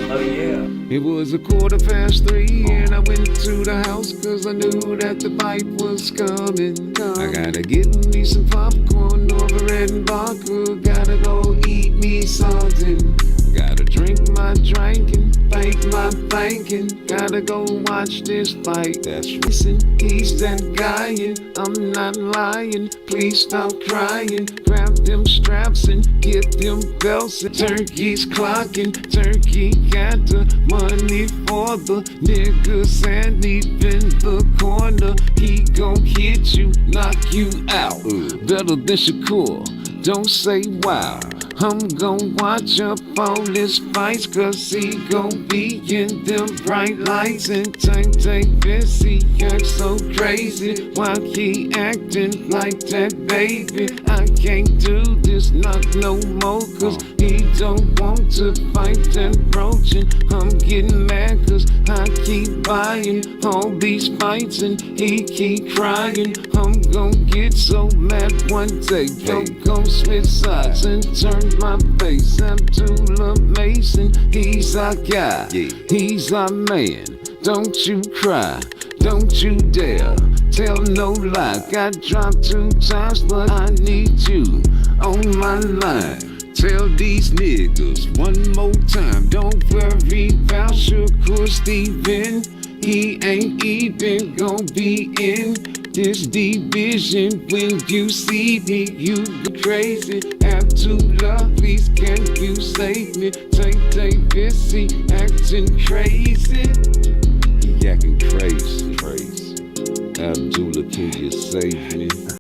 Oh, yeah. It was 3:15 and I went to the house cause I knew that the fight was coming. I gotta get me some popcorn over at vodka. Gotta go eat me something. Gotta drink my drinking, bank my banking. Gotta go watch this fight. That's listen, he's that guy and I'm not lying. Please stop crying. Grab them straps and get them belts. Turkey's clocking. Turkey got the money for the niggas and deep in the corner. He gon' hit you, knock you out. Better than Shakur. Don't say wow. I'm gon' watch up all his fights cause he gon' be in them bright lights. And take this, he acts so crazy. Why he acting like that, baby? I can't do this, not no more cause he don't want to fight that roaching. I'm getting mad cause I keep buying all these fights and he keep crying. I'm gon' get so mad one day, gon' switch sides and turn my face. Abdullah Mason, he's our guy, he's our man. Don't you cry, don't you dare tell no lie. Got dropped 2 times, but I need you on my line. Tell these niggas one more time, don't worry about Shakur Steven. He ain't even gon' be in this division. When you see me, you go crazy. Abdullah, please can you save me? Take Davis, he acting crazy. He acting crazy. Abdullah, can you save me?